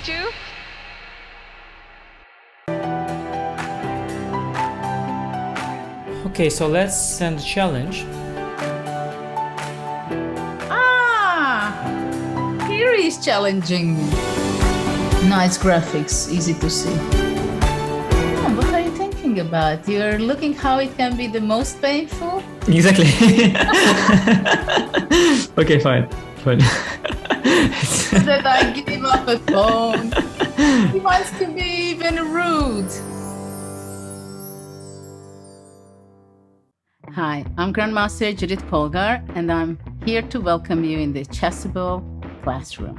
meet you. Okay, so let's send a challenge. Here is challenging me. Nice graphics, easy to see. Oh, what are you thinking about? You're looking how it can be the most painful? Exactly. Okay, fine. That I give up a phone. He wants to be even rude. Hi, I'm Grandmaster Judith Polgar, and I'm here to welcome you in the Chessable classroom.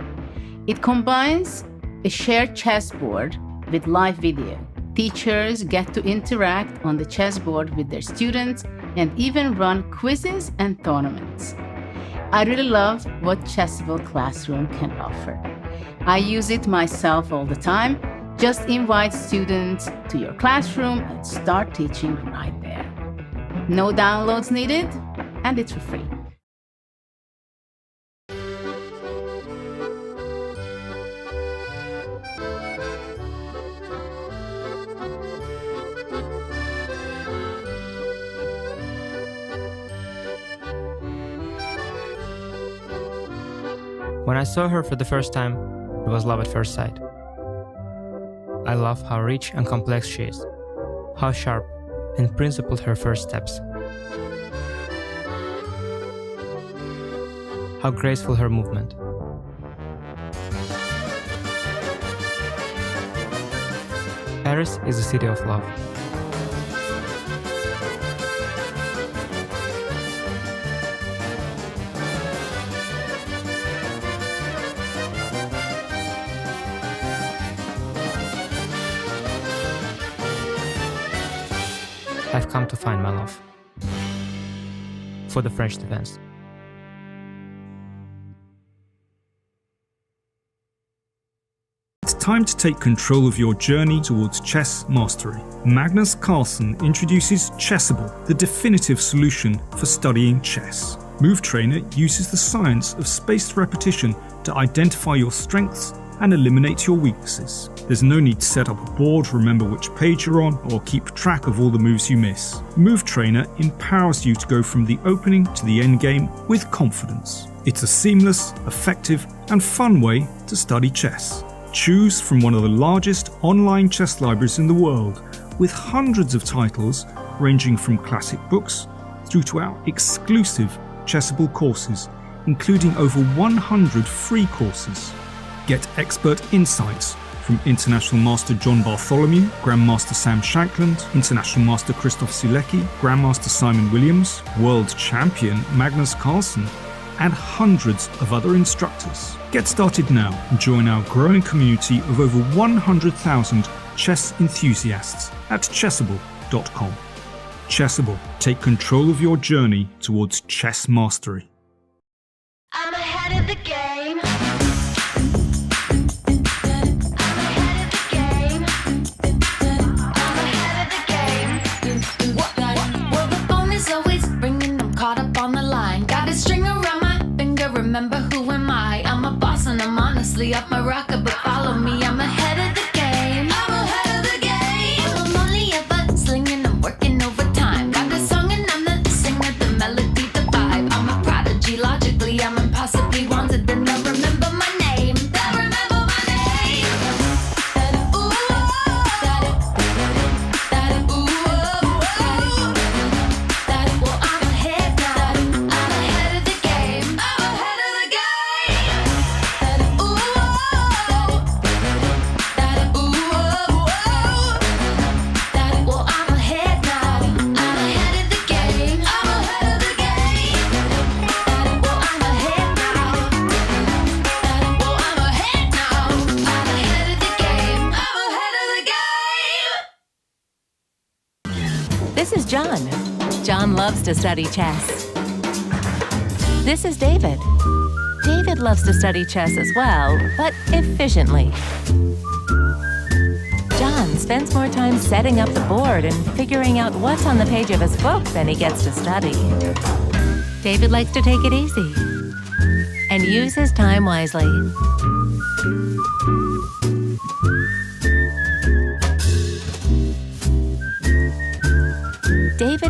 It combines a shared chessboard with live video. Teachers get to interact on the chessboard with their students and even run quizzes and tournaments. I really love what Chessable Classroom can offer. I use it myself all the time. Just invite students to your classroom and start teaching right there. No downloads needed, and it's for free. When I saw her for the first time, it was love at first sight. I love how rich and complex she is, how sharp and principled her first steps, how graceful her movement. Paris is the city of love. I've come to find my love for the French defense. It's time to take control of your journey towards chess mastery. Magnus Carlsen introduces Chessable, the definitive solution for studying chess. MoveTrainer uses the science of spaced repetition to identify your strengths and eliminate your weaknesses. There's no need to set up a board, remember which page you're on, or keep track of all the moves you miss. MoveTrainer empowers you to go from the opening to the end game with confidence. It's a seamless, effective, and fun way to study chess. Choose from one of the largest online chess libraries in the world, with hundreds of titles ranging from classic books through to our exclusive Chessable courses, including over 100 free courses. Get expert insights from International Master John Bartholomew, Grandmaster Sam Shankland, International Master Christoph Sulecki, Grandmaster Simon Williams, World Champion Magnus Carlsen, and hundreds of other instructors. Get started now and join our growing community of over 100,000 chess enthusiasts at chessable.com. Chessable, take control of your journey towards chess mastery. I'm ahead of the game. Remember who am I? I'm a boss and I'm honestly off my rocker, but follow me, I'm ahead of the game. I'm ahead of the game. I'm only ever slinging, I'm working overtime. Got a song and I'm the singer, the melody, the vibe. I'm a prodigy, logically, I'm impossibly wanted, and they'll remember my name. They'll remember my name. Ooh, well, I'm ahead now. I'm ahead of the game. This is John. John loves to study chess. This is David. David loves to study chess as well, but efficiently. John spends more time setting up the board and figuring out what's on the page of his book than he gets to study. David likes to take it easy and use his time wisely. David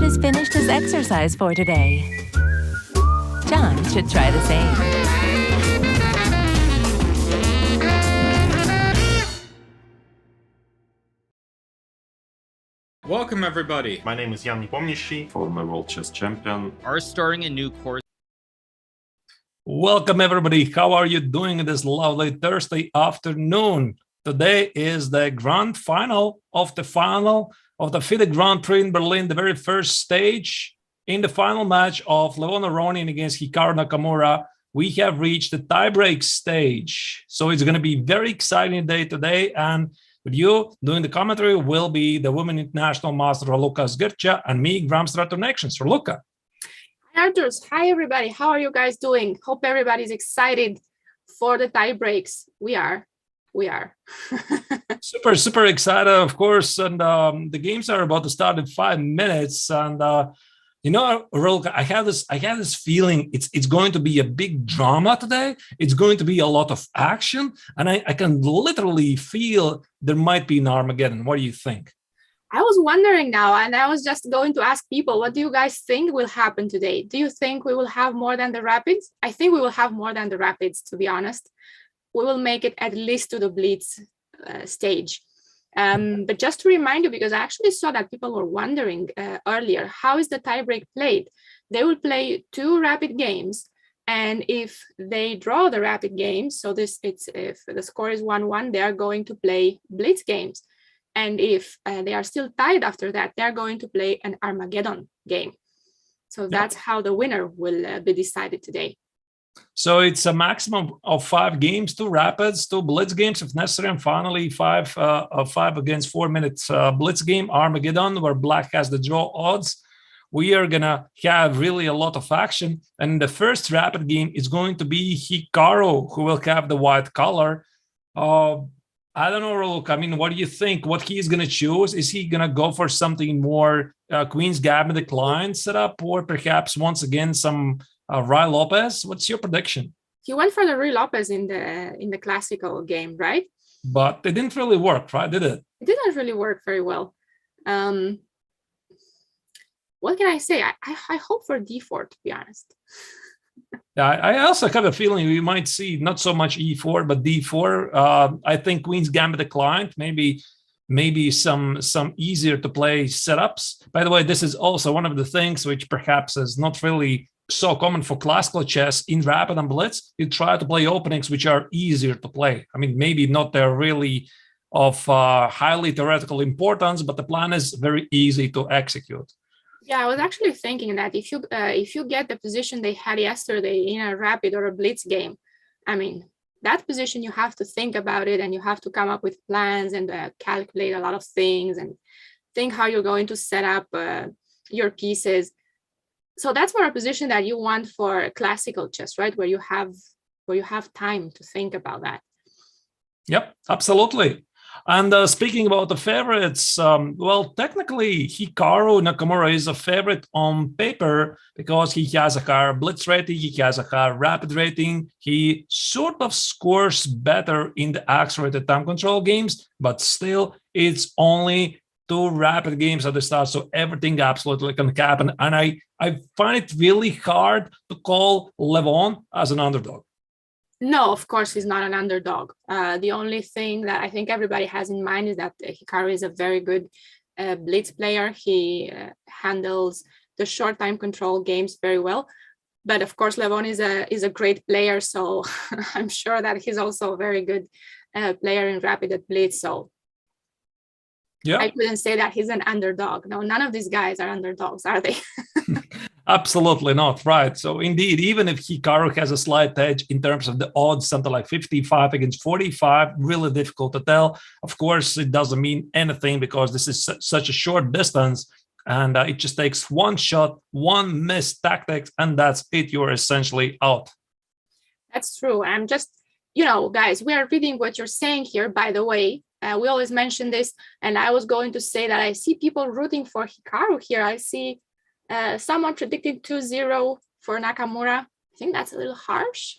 has finished his exercise for today. John should try the same. Welcome everybody. My name is Jan Nepomniachtchi, former world chess champion. Are starting a new course. Welcome everybody. How are you doing this lovely Thursday afternoon? Today is the grand final of the FIDE Grand Prix in Berlin, the very first stage. In the final match of Levon Aronian against Hikaru Nakamura, we have reached the tiebreak stage. So it's going to be a very exciting day today. And with you doing the commentary will be the Women International Master Raluca Sgircea and me, Grandmaster Arturs Neiksans. Raluca. Hi, Arturs. Hi, everybody. How are you guys doing? Hope everybody's excited for the tie breaks. We are. super excited, of course. And the games are about to start in 5 minutes. And Raluca, I have this feeling it's going to be a big drama today. It's going to be a lot of action, and I can literally feel there might be an Armageddon. What do you think? I was wondering now, and I was just going to ask people, what do you guys think will happen today? Do you think we will have more than the Rapids? I think we will have more than the Rapids, to be honest. We will make it at least to the Blitz stage. But just to remind you, because I actually saw that people were wondering earlier, how is the tiebreak played? They will play 2 rapid games, and if they draw the rapid games, so if the score is 1-1, they are going to play Blitz games. And if they are still tied after that, they're going to play an Armageddon game. So that's how the winner will be decided today. So it's a maximum of 5 games, 2 rapids, 2 blitz games if necessary, and finally 5 against 4 minutes blitz game, Armageddon, where black has the draw odds. We are gonna have really a lot of action, and the first rapid game is going to be Hikaru, who will have the white color. I don't know, Raluca. I mean, what do you think? What he is going to choose? Is he going to go for something more Queen's Gambit decline setup, or perhaps once again some Ruy Lopez? What's your prediction? He went for the Ruy Lopez in the classical game, right? But it didn't really work, right? Did it? It didn't really work very well. What can I say? I hope for D4, to be honest. Yeah, I also have a feeling we might see not so much E4, but D4. I think Queen's Gambit declined. Maybe some easier to play setups. By the way, this is also one of the things which perhaps is not really so common for classical chess in Rapid and Blitz. You try to play openings which are easier to play. I mean, maybe not they're really of highly theoretical importance, but the plan is very easy to execute. Yeah, I was actually thinking that if you get the position they had yesterday in a rapid or a blitz game, I mean, that position you have to think about it, and you have to come up with plans and calculate a lot of things and think how you're going to set up your pieces. So that's more a position that you want for classical chess, right? Where you have time to think about that. Yep, absolutely. And speaking about the favorites, well, technically, Hikaru Nakamura is a favorite on paper because he has a higher blitz rating, he has a higher rapid rating. He sort of scores better in the accelerated time control games, but still, it's only 2 rapid games at the start, so everything absolutely can happen. And I find it really hard to call Levon as an underdog. No, of course, he's not an underdog. The only thing that I think everybody has in mind is that Hikaru is a very good blitz player. He handles the short time control games very well. But of course, Levon is a great player, so I'm sure that he's also a very good player in rapid at blitz. So yeah, I couldn't say that he's an underdog. No, none of these guys are underdogs, are they? Absolutely not, right? So indeed, even if Hikaru has a slight edge in terms of the odds, something like 55 against 45, really difficult to tell. Of course, it doesn't mean anything because this is such a short distance, and it just takes one shot, one missed tactics, and that's it. You're essentially out. That's true. I'm just, guys, we are reading what you're saying here, by the way. We always mention this, and I was going to say that I see people rooting for Hikaru here. I see someone predicting 2-0 for Nakamura. I think that's a little harsh.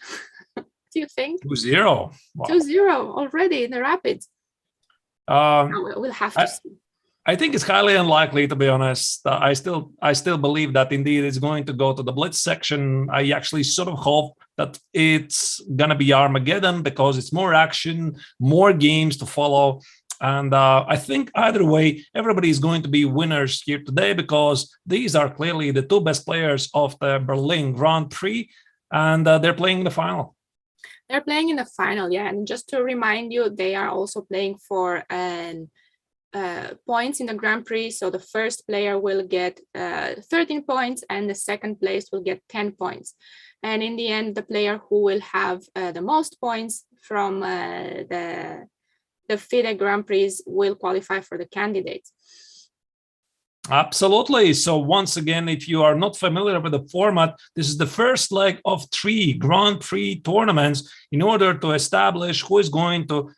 Do you think? 2-0. Wow. 2-0 already in the Rapids. We'll have to see. I think it's highly unlikely, to be honest. I still believe that indeed it's going to go to the blitz section. I actually sort of hope that it's gonna be Armageddon because it's more action, more games to follow. And I think either way, everybody is going to be winners here today because these are clearly the two best players of the Berlin Grand Prix, and they're playing the final. They're playing in the final, yeah. And just to remind you, they are also playing for points in the Grand Prix. So the first player will get 13 points and the second place will get 10 points. And in the end, the player who will have the most points from the FIDE Grand Prix will qualify for the candidates. Absolutely. So once again, if you are not familiar with the format, this is the first leg of 3 Grand Prix tournaments in order to establish who is going to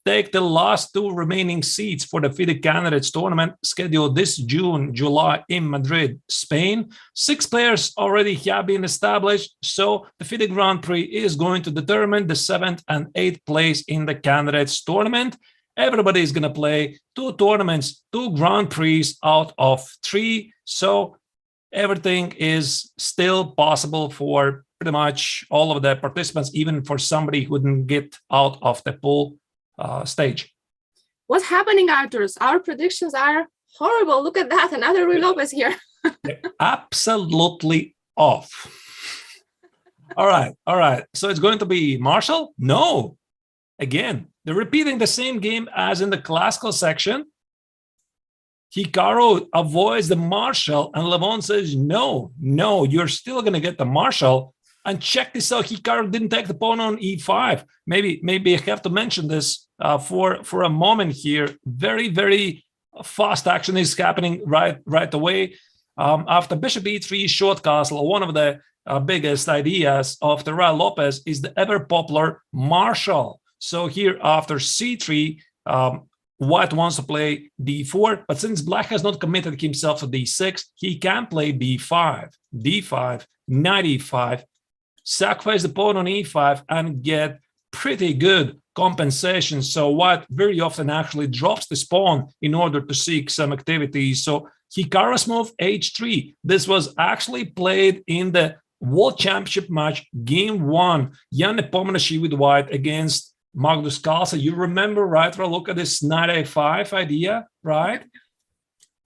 take the last 2 remaining seats for the FIDE Candidates tournament scheduled this July in Madrid, Spain. 6 players already have been established, so the FIDE Grand Prix is going to determine the 7th and 8th place in the Candidates tournament. Everybody is going to play 2 tournaments, 2 Grand Prix out of 3, so everything is still possible for pretty much all of the participants, even for somebody who didn't get out of the pool stage. What's happening, Arturs? Our predictions are horrible. Look at that. Another Rui Lopez here. Absolutely off. All right. So it's going to be Marshall? No. Again, they're repeating the same game as in the classical section. Hikaru avoids the Marshall, and Levon says, no, you're still going to get the Marshall. And check this out, Hikaru didn't take the pawn on e5. Maybe I have to mention this for a moment here. Very, very fast action is happening right away. After bishop e3, short castle, one of the biggest ideas of the Raul Lopez is the ever popular Marshall. So here after c3, White wants to play d4, but since Black has not committed himself to d6, he can play b5, d5, knight e5, sacrifice the pawn on e5 and get pretty good compensation. So White very often actually drops this pawn in order to seek some activity. So Hikaru's move h3. This was actually played in the World Championship match, game 1, Jan Nepomniachtchi with White against Magnus Carlsen. You remember, right? Look at this knight a5 idea, right?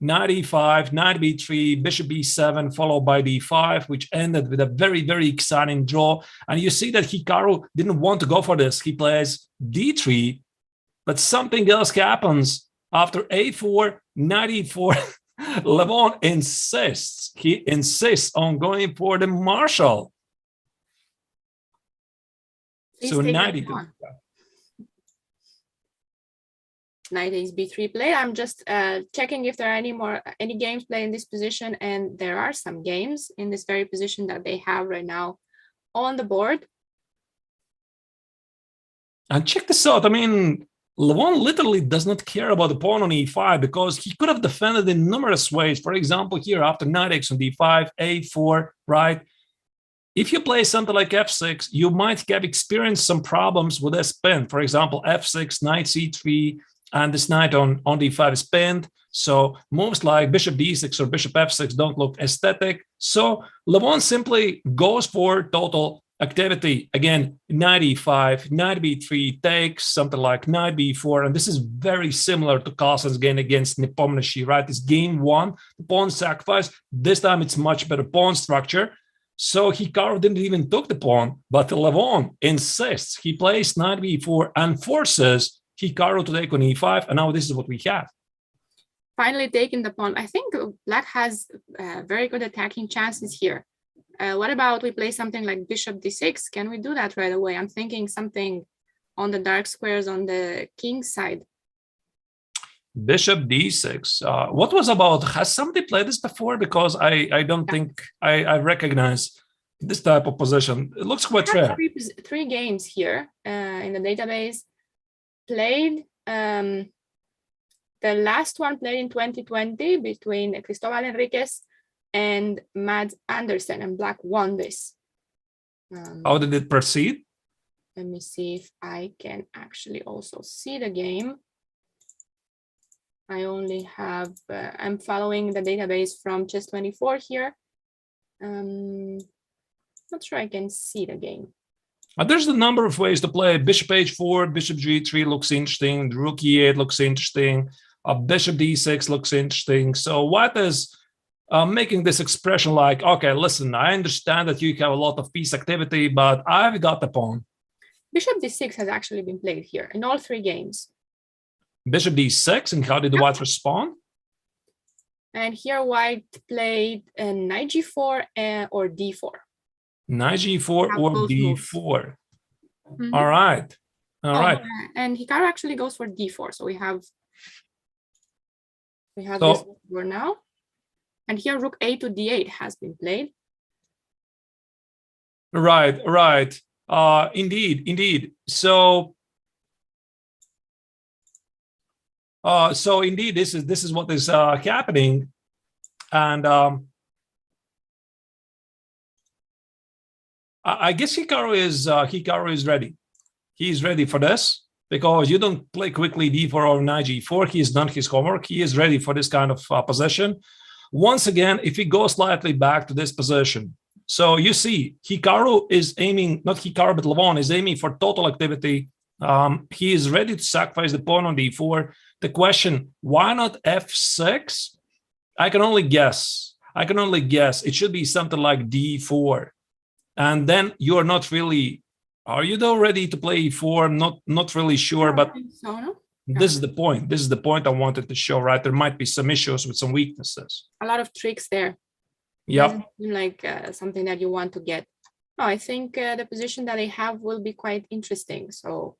Knight e5, knight b3, bishop b7, followed by d5, which ended with a very, very exciting draw. And you see that Hikaru didn't want to go for this. He plays d3, but something else happens. After a4, knight e4, Levon insists. He insists on going for the Marshall. So knight e2. Knight is b3 play. I'm just checking if there are any games played in this position, and there are some games in this very position that they have right now on the board. And check this out. I mean, Levon literally does not care about the pawn on e5 because he could have defended in numerous ways. For example, here after knight x on d5, a4, right? If you play something like f6, you might have experienced some problems with a spin. For example, f6, knight c3, and this knight on d5 is pinned. So moves like bishop d6 or bishop f6 don't look aesthetic. So Levon simply goes for total activity. Again, knight e5, knight b3 takes, something like knight b4. And this is very similar to Carlsen's game against Nepomniachtchi, right? It's game 1, the pawn sacrifice. This time it's much better pawn structure. So Hikaru didn't even took the pawn, but Levon insists. He plays knight b4 and forces Hikaru to take on e5, and now this is what we have. Finally taking the pawn. I think Black has very good attacking chances here. What about we play something like bishop d6? Can we do that right away? I'm thinking something on the dark squares on the king side. Bishop d6. What was about? Has somebody played this before? Because I don't think I recognize this type of position. It looks quite rare. Three games here in the database. Played the last one played in 2020 between Cristobal Enriquez and Mads Andersen, and Black won this. How did it proceed? Let me see if I can actually also see the game. I only have, I'm following the database from Chess24 here. Not sure I can see the game. There's a number of ways to play. Bishop h4, bishop g3 looks interesting. Rook e8 looks interesting. Bishop d6 looks interesting. So white is making this expression like, okay, listen, I understand that you have a lot of piece activity, but I've got the pawn. Bishop d6 has actually been played here in all 3 games. Bishop d6, and how did the white respond? And here white played knight g4 or d4. Knight g4 or d4. Mm-hmm. All right. All right. And Hikaru actually goes for d4. So we have this board now. And here rook a to d8 has been played. Right, right. Indeed. So indeed, this is what is happening. And I guess Hikaru is ready. He's ready for this because you don't play quickly d4 or knight g4. He's done his homework. He is ready for this kind of position. Once again, if we go slightly back to this position, so you see Hikaru is aiming, not Hikaru, but Levon is aiming for total activity. He is ready to sacrifice the pawn on d4. The question, why not f6? I can only guess. It should be something like d4. And then you're not really, are you though ready to play e4? I'm not really sure, but this is the point. This is the point I wanted to show, right? There might be some issues with some weaknesses. A lot of tricks there. Yep. Like something that you want to get. No, I think the position that they have will be quite interesting. So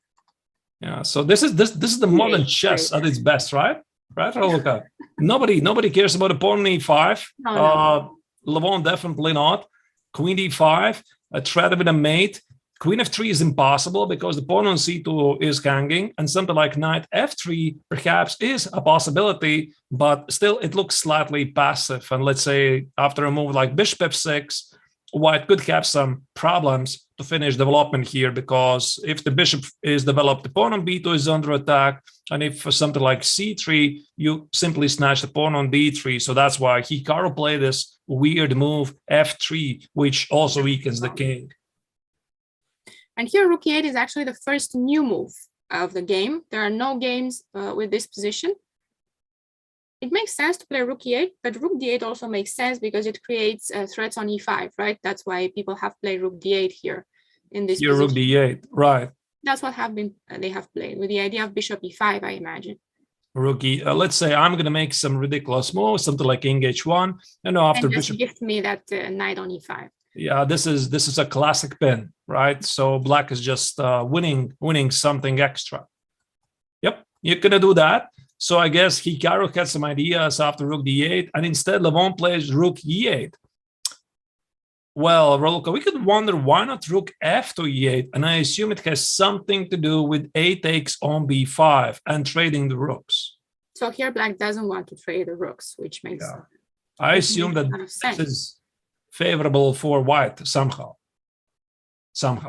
yeah, so this is the modern chess at its best, right? Right, Raluca? Nobody cares about a pawn on e5. No. Levon definitely not. Queen d5, a threat with a mate. Queen f3 is impossible because the pawn on c2 is hanging, and something like knight f3 perhaps is a possibility, but still it looks slightly passive. And let's say after a move like bishop f6, white could have some problems to finish development here, because if the bishop is developed, the pawn on b2 is under attack, and if for something like c3, you simply snatch the pawn on d3. So that's why Hikaru played this weird move f3, which also weakens the king. And here rook e8 is actually the first new move of the game. There are no games with this position. It makes sense to play rook e8, but rook d8 also makes sense because it creates threats on e5, right? That's why people have played rook d8 here in this position. Rook d8, right. That's what they have played with the idea of bishop e5, I imagine. Rook let's say I'm going to make some ridiculous move, something like king h1, and after and just bishop gift me that knight on e5. Yeah, this is a classic pin, right? So black is just winning something extra. Yep, you're gonna do that. So I guess Hikaru had some ideas after rook d8, and instead Levon plays rook e8. Well, Raluca, we could wonder why not rook f to e8, and I assume it has something to do with a takes on b5 and trading the rooks. So here black doesn't want to trade the rooks, which makes sense. I assume that this is favorable for white somehow,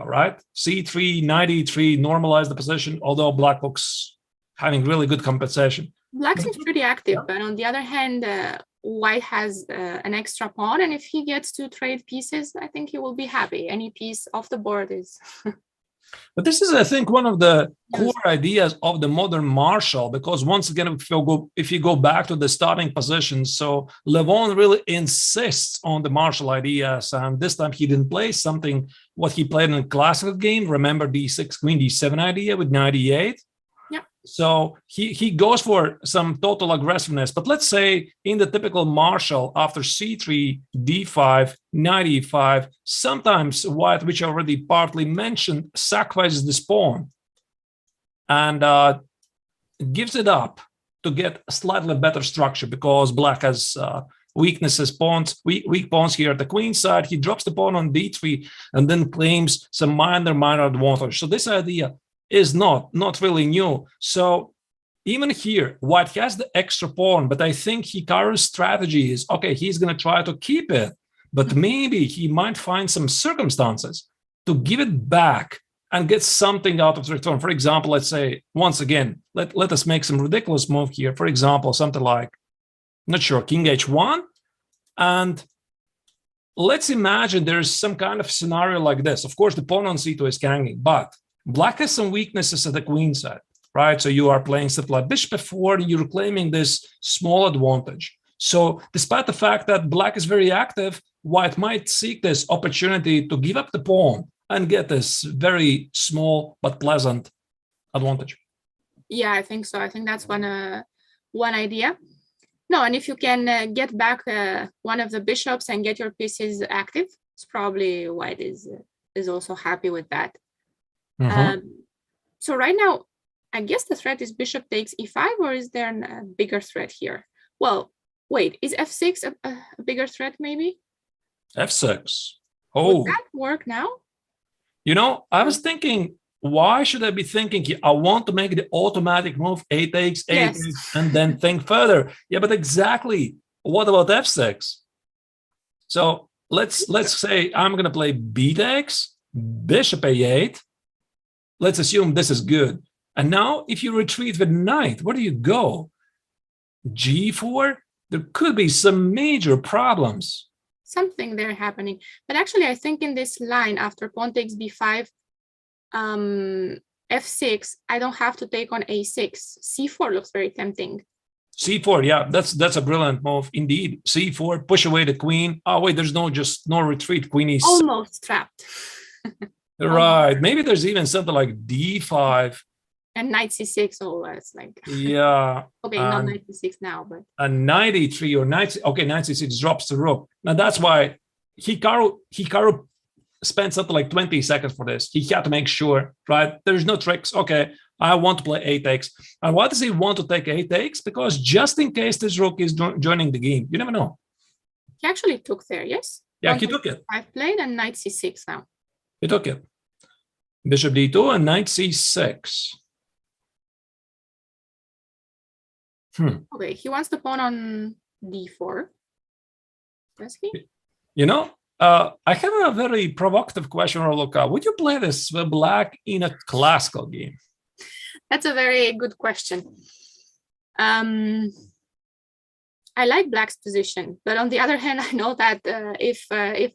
right? c3, knight e3, normalize the position, although black looks having really good compensation. Black seems pretty active, but on the other hand, white has an extra pawn, and if he gets to trade pieces, I think he will be happy. Any piece off the board is... But this is, I think, one of the core ideas of the modern martial, because once again, if you go back to the starting position, so Levon really insists on the martial ideas, and this time he didn't play something what he played in a classical game. Remember d6, queen d7 idea with knight e8? Yeah. So he goes for some total aggressiveness. But let's say in the typical martial, after c3, d5, knight e5, sometimes white, which I already partly mentioned, sacrifices this pawn and gives it up to get a slightly better structure, because black has weaknesses, weak pawns here at the queen side. He drops the pawn on d3 and then claims some minor advantage. So this idea is not really new. So even here, white has the extra pawn, but I think Hikaru's strategy is, okay, he's going to try to keep it, but maybe he might find some circumstances to give it back and get something out of the return. For example, let's say, once again, let us make some ridiculous move here. For example, something like, not sure, king h1. And let's imagine there's some kind of scenario like this. Of course, the pawn on c2 is hanging, but black has some weaknesses at the queen side, right? So you are playing something like bishop f4, and you're claiming this small advantage. So despite the fact that black is very active, white might seek this opportunity to give up the pawn and get this very small but pleasant advantage. Yeah, I think so. I think that's one idea. No, and if you can get back one of the bishops and get your pieces active, it's probably white is also happy with that. So right now, I guess the threat is bishop takes e5, or is there a bigger threat here? Well, wait, is f6 a bigger threat maybe? f6. Oh. Would that work now? You know, I was thinking, why should I be thinking I want to make the automatic move a takes, and then think further? Yeah, but exactly. What about f6? So let's say I'm going to play b takes, bishop a8. Let's assume this is good. And now if you retreat with knight, where do you go? g4? There could be some major problems. Something there happening. But actually, I think in this line, after pawn takes b5, f6, I don't have to take on a6. c4 looks very tempting. c4, yeah, that's a brilliant move indeed. c4, push away the queen. Oh wait, there's no retreat. Queen is almost trapped. Right. Maybe there's even something like d5 and knight c6. Oh, it's like yeah. Okay, not knight c6 now, but a knight e3 or knight. Okay, knight c6 drops the rook. Now that's why Hikaru spent something like 20 seconds for this. He had to make sure, right? There's no tricks. Okay, I want to play a takes. And why does he want to take a takes? Because just in case this rook is joining the game, you never know. He actually took there, yes? Yeah, he took it. I've played and knight c6 now. He took it. Bishop d2 and knight c6. Okay, he wants the pawn on d4. Does he? You know, I have a very provocative question, Raluca. Would you play this with black in a classical game? That's a very good question. I like black's position, but on the other hand, I know that if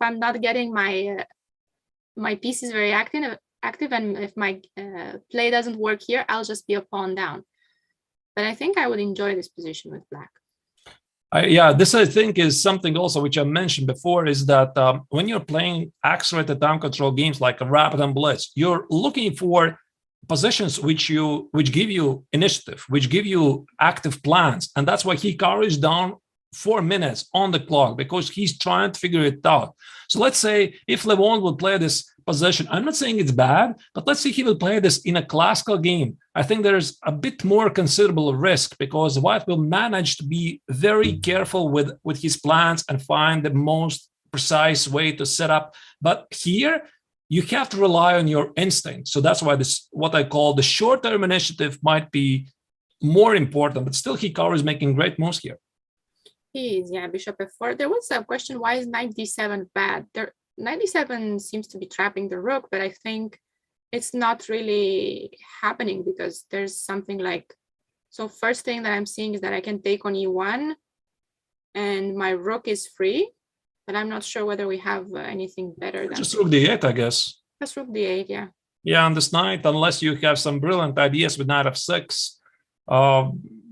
I'm not getting my pieces very active, and if my play doesn't work here, I'll just be a pawn down. But I think I would enjoy this position with black. Yeah, this I think is something also which I mentioned before, is that when you're playing accelerated time control games like Rapid and Blitz, you're looking for positions which give you initiative, which give you active plans. And that's why Hikaru is down 4 minutes on the clock, because he's trying to figure it out. So let's say if Levon would play this position, I'm not saying it's bad, but let's say he will play this in a classical game. I think there's a bit more considerable risk, because white will manage to be very careful with his plans and find the most precise way to set up. But here, you have to rely on your instinct. So that's why this, what I call the short-term initiative, might be more important. But still, Hikaru is making great moves here. He is, yeah, bishop f4. There was a question, why is knight d7 bad? Knight d7 seems to be trapping the rook, but I think it's not really happening, because there's something like, so first thing that I'm seeing is that I can take on e1 and my rook is free, but I'm not sure whether we have anything better than just rook d8, I guess. Just rook d8, yeah. Yeah, on this knight, unless you have some brilliant ideas with knight f6,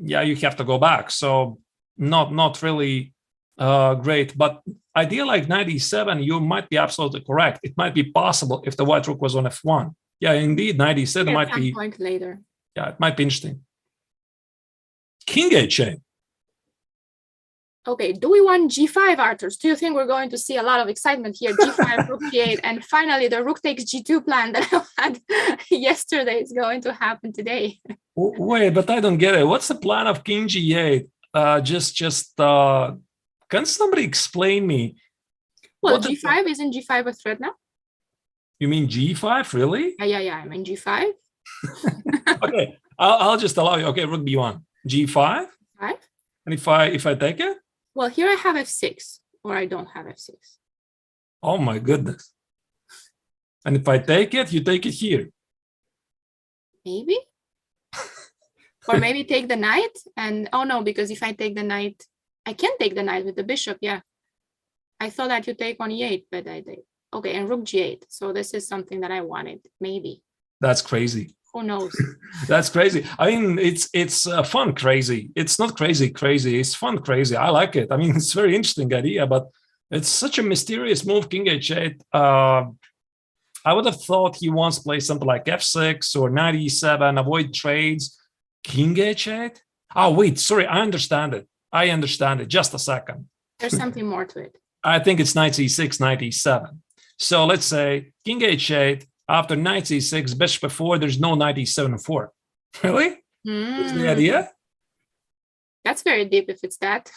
yeah, you have to go back. So not really great, but idea like knight e7, you might be absolutely correct. It might be possible if the white rook was on f1. Yeah, indeed, knight e7 might be point later. Yeah, it might be interesting. King h8. Okay, do we want g5, Arturs? Do you think we're going to see a lot of excitement here? G5, rook g8, and finally the rook takes g2 plan that I had yesterday is going to happen today. Wait, but I don't get it. What's the plan of king g8? Can somebody explain me? Well, g5, isn't g5 a threat now? You mean g5, really? Yeah, I mean g5. Okay, I'll just allow you. Okay, rook b1, g5. 5. And if I take it? Well, here I have f6, or I don't have f6. Oh my goodness. And if I take it, you take it here. Maybe. Or maybe take the knight and, oh no, because if I take the knight, I can take the knight with the bishop, yeah. I thought that you take on e8, but I did. Okay, and rook g8. So this is something that I wanted, maybe. That's crazy. Who knows? That's crazy. I mean, it's fun crazy. It's not crazy crazy. It's fun crazy. I like it. I mean, it's a very interesting idea, but it's such a mysterious move, king h8. I would have thought he wants to play something like f6 or knight e7, avoid trades. King h8? Oh, wait, sorry, I understand it. I understand it. Just a second. There's something more to it. I think it's knight e6, knight e7. So let's say king h8, after knight e6, bishop f4, there's no knight e7 and 4. Really? That's the idea? That's very deep if it's that.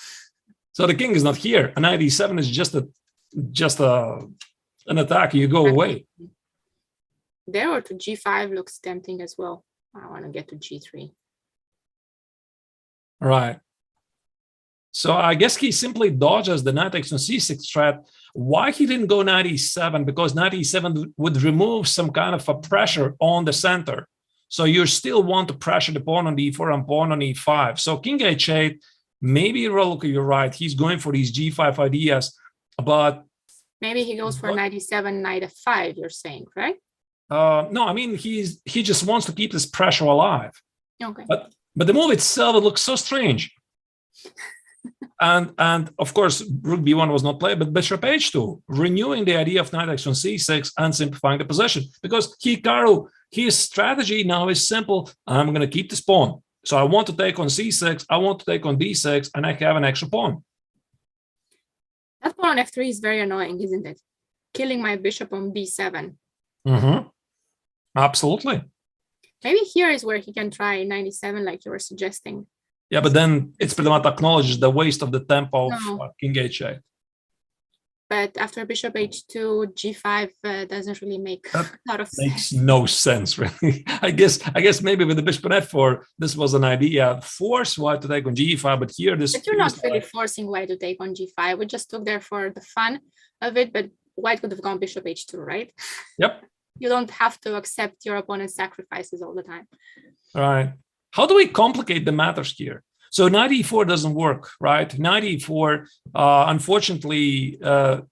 So the king is not here. A knight e7 is just an attack. You go away. There or to g5 looks tempting as well. I want to get to g3. Right. So I guess he simply dodges the knight takes on c6 threat. Why he didn't go knight e7? Because knight e7 would remove some kind of a pressure on the center. So you still want to pressure the pawn on e4 and pawn on e5. So king h8, maybe Raluca, you're right. He's going for these g5 ideas, but maybe he goes for knight e7, knight f5. You're saying, right? No, I mean he just wants to keep this pressure alive. Okay. But the move itself, it looks so strange. and of course, rook b1 was not played, but bishop h2, renewing the idea of knight takes on c6 and simplifying the position. Because Hikaru, his strategy now is simple. I'm going to keep this pawn. So I want to take on c6, I want to take on d6, and I have an extra pawn. That pawn on f3 is very annoying, isn't it? Killing my bishop on b7. Mm-hmm. Absolutely. Maybe here is where he can try 97 like you were suggesting. Yeah, but then it's pretty much acknowledges the waste of the tempo of king h8. But after bishop h2, g5 doesn't really make a lot of sense. Makes no sense, really. I guess maybe with the bishop on f4, this was an idea. Force white to take on g5, but here this. But you're not really forcing white to take on g5. We just took there for the fun of it, but white could have gone bishop h2, right? Yep. You don't have to accept your opponent's sacrifices all the time. All right. How do we complicate the matters here? So knight e4 doesn't work, right? Knight e4, unfortunately,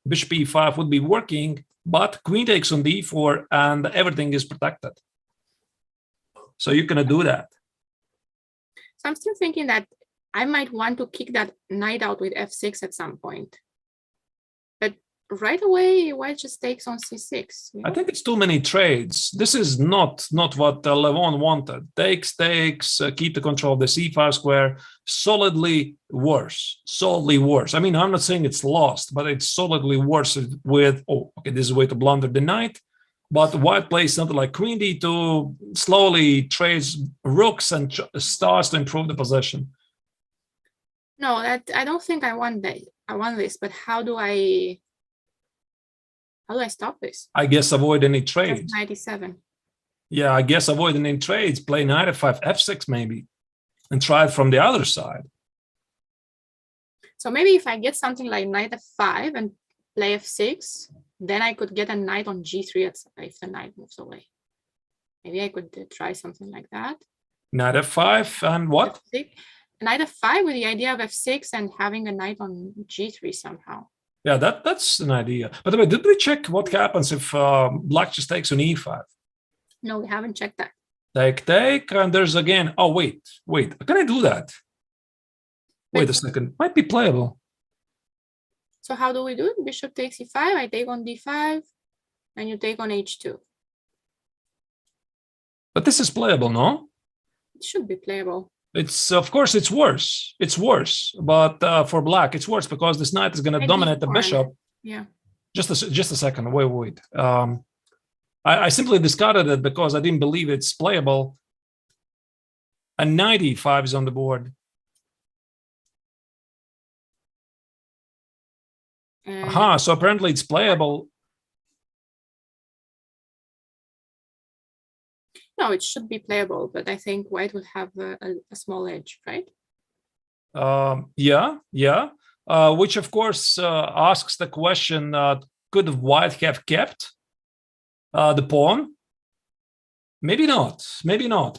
bishop e5 would be working, but queen takes on d4 and everything is protected. So you cannot do that. So I'm still thinking that I might want to kick that knight out with f6 at some point. But right away, white just takes on c6. You know? I think it's too many trades. This is not what Levon wanted. Takes, keep the control of the c5 square. Solidly worse. I mean, I'm not saying it's lost, but it's solidly worse with, this is a way to blunder the knight. But white plays something like queen d2, slowly trades rooks and starts to improve the position. No, I don't think I want that. I want this, but how do I stop this? I guess avoid any trades. 97. Yeah, I guess avoid any trades. Play knight f5, f6 maybe, and try it from the other side. So maybe if I get something like knight f5 and play f6, then I could get a knight on g3 if the knight moves away. Maybe I could try something like that. Knight f5 and what? F6. Knight f5 with the idea of f6 and having a knight on g3 somehow. Yeah, that's an idea. By the way, did we check what happens if black just takes on e5? No, we haven't checked that. Take, and there's again, oh, wait, can I do that? Wait a second, might be playable. So how do we do it? Bishop takes e5, I take on d5, and you take on h2. But this is playable, no? It should be playable. It's, of course, it's worse. It's worse, but for black, it's worse because this knight is going to dominate the bishop. Yeah. Just a second. Wait. I simply discarded it because I didn't believe it's playable. A knight e5 is on the board. Aha, so apparently it's playable. No, it should be playable, but I think white will have a small edge, right? Yeah. Which of course asks the question: could white have kept? the pawn. Maybe not,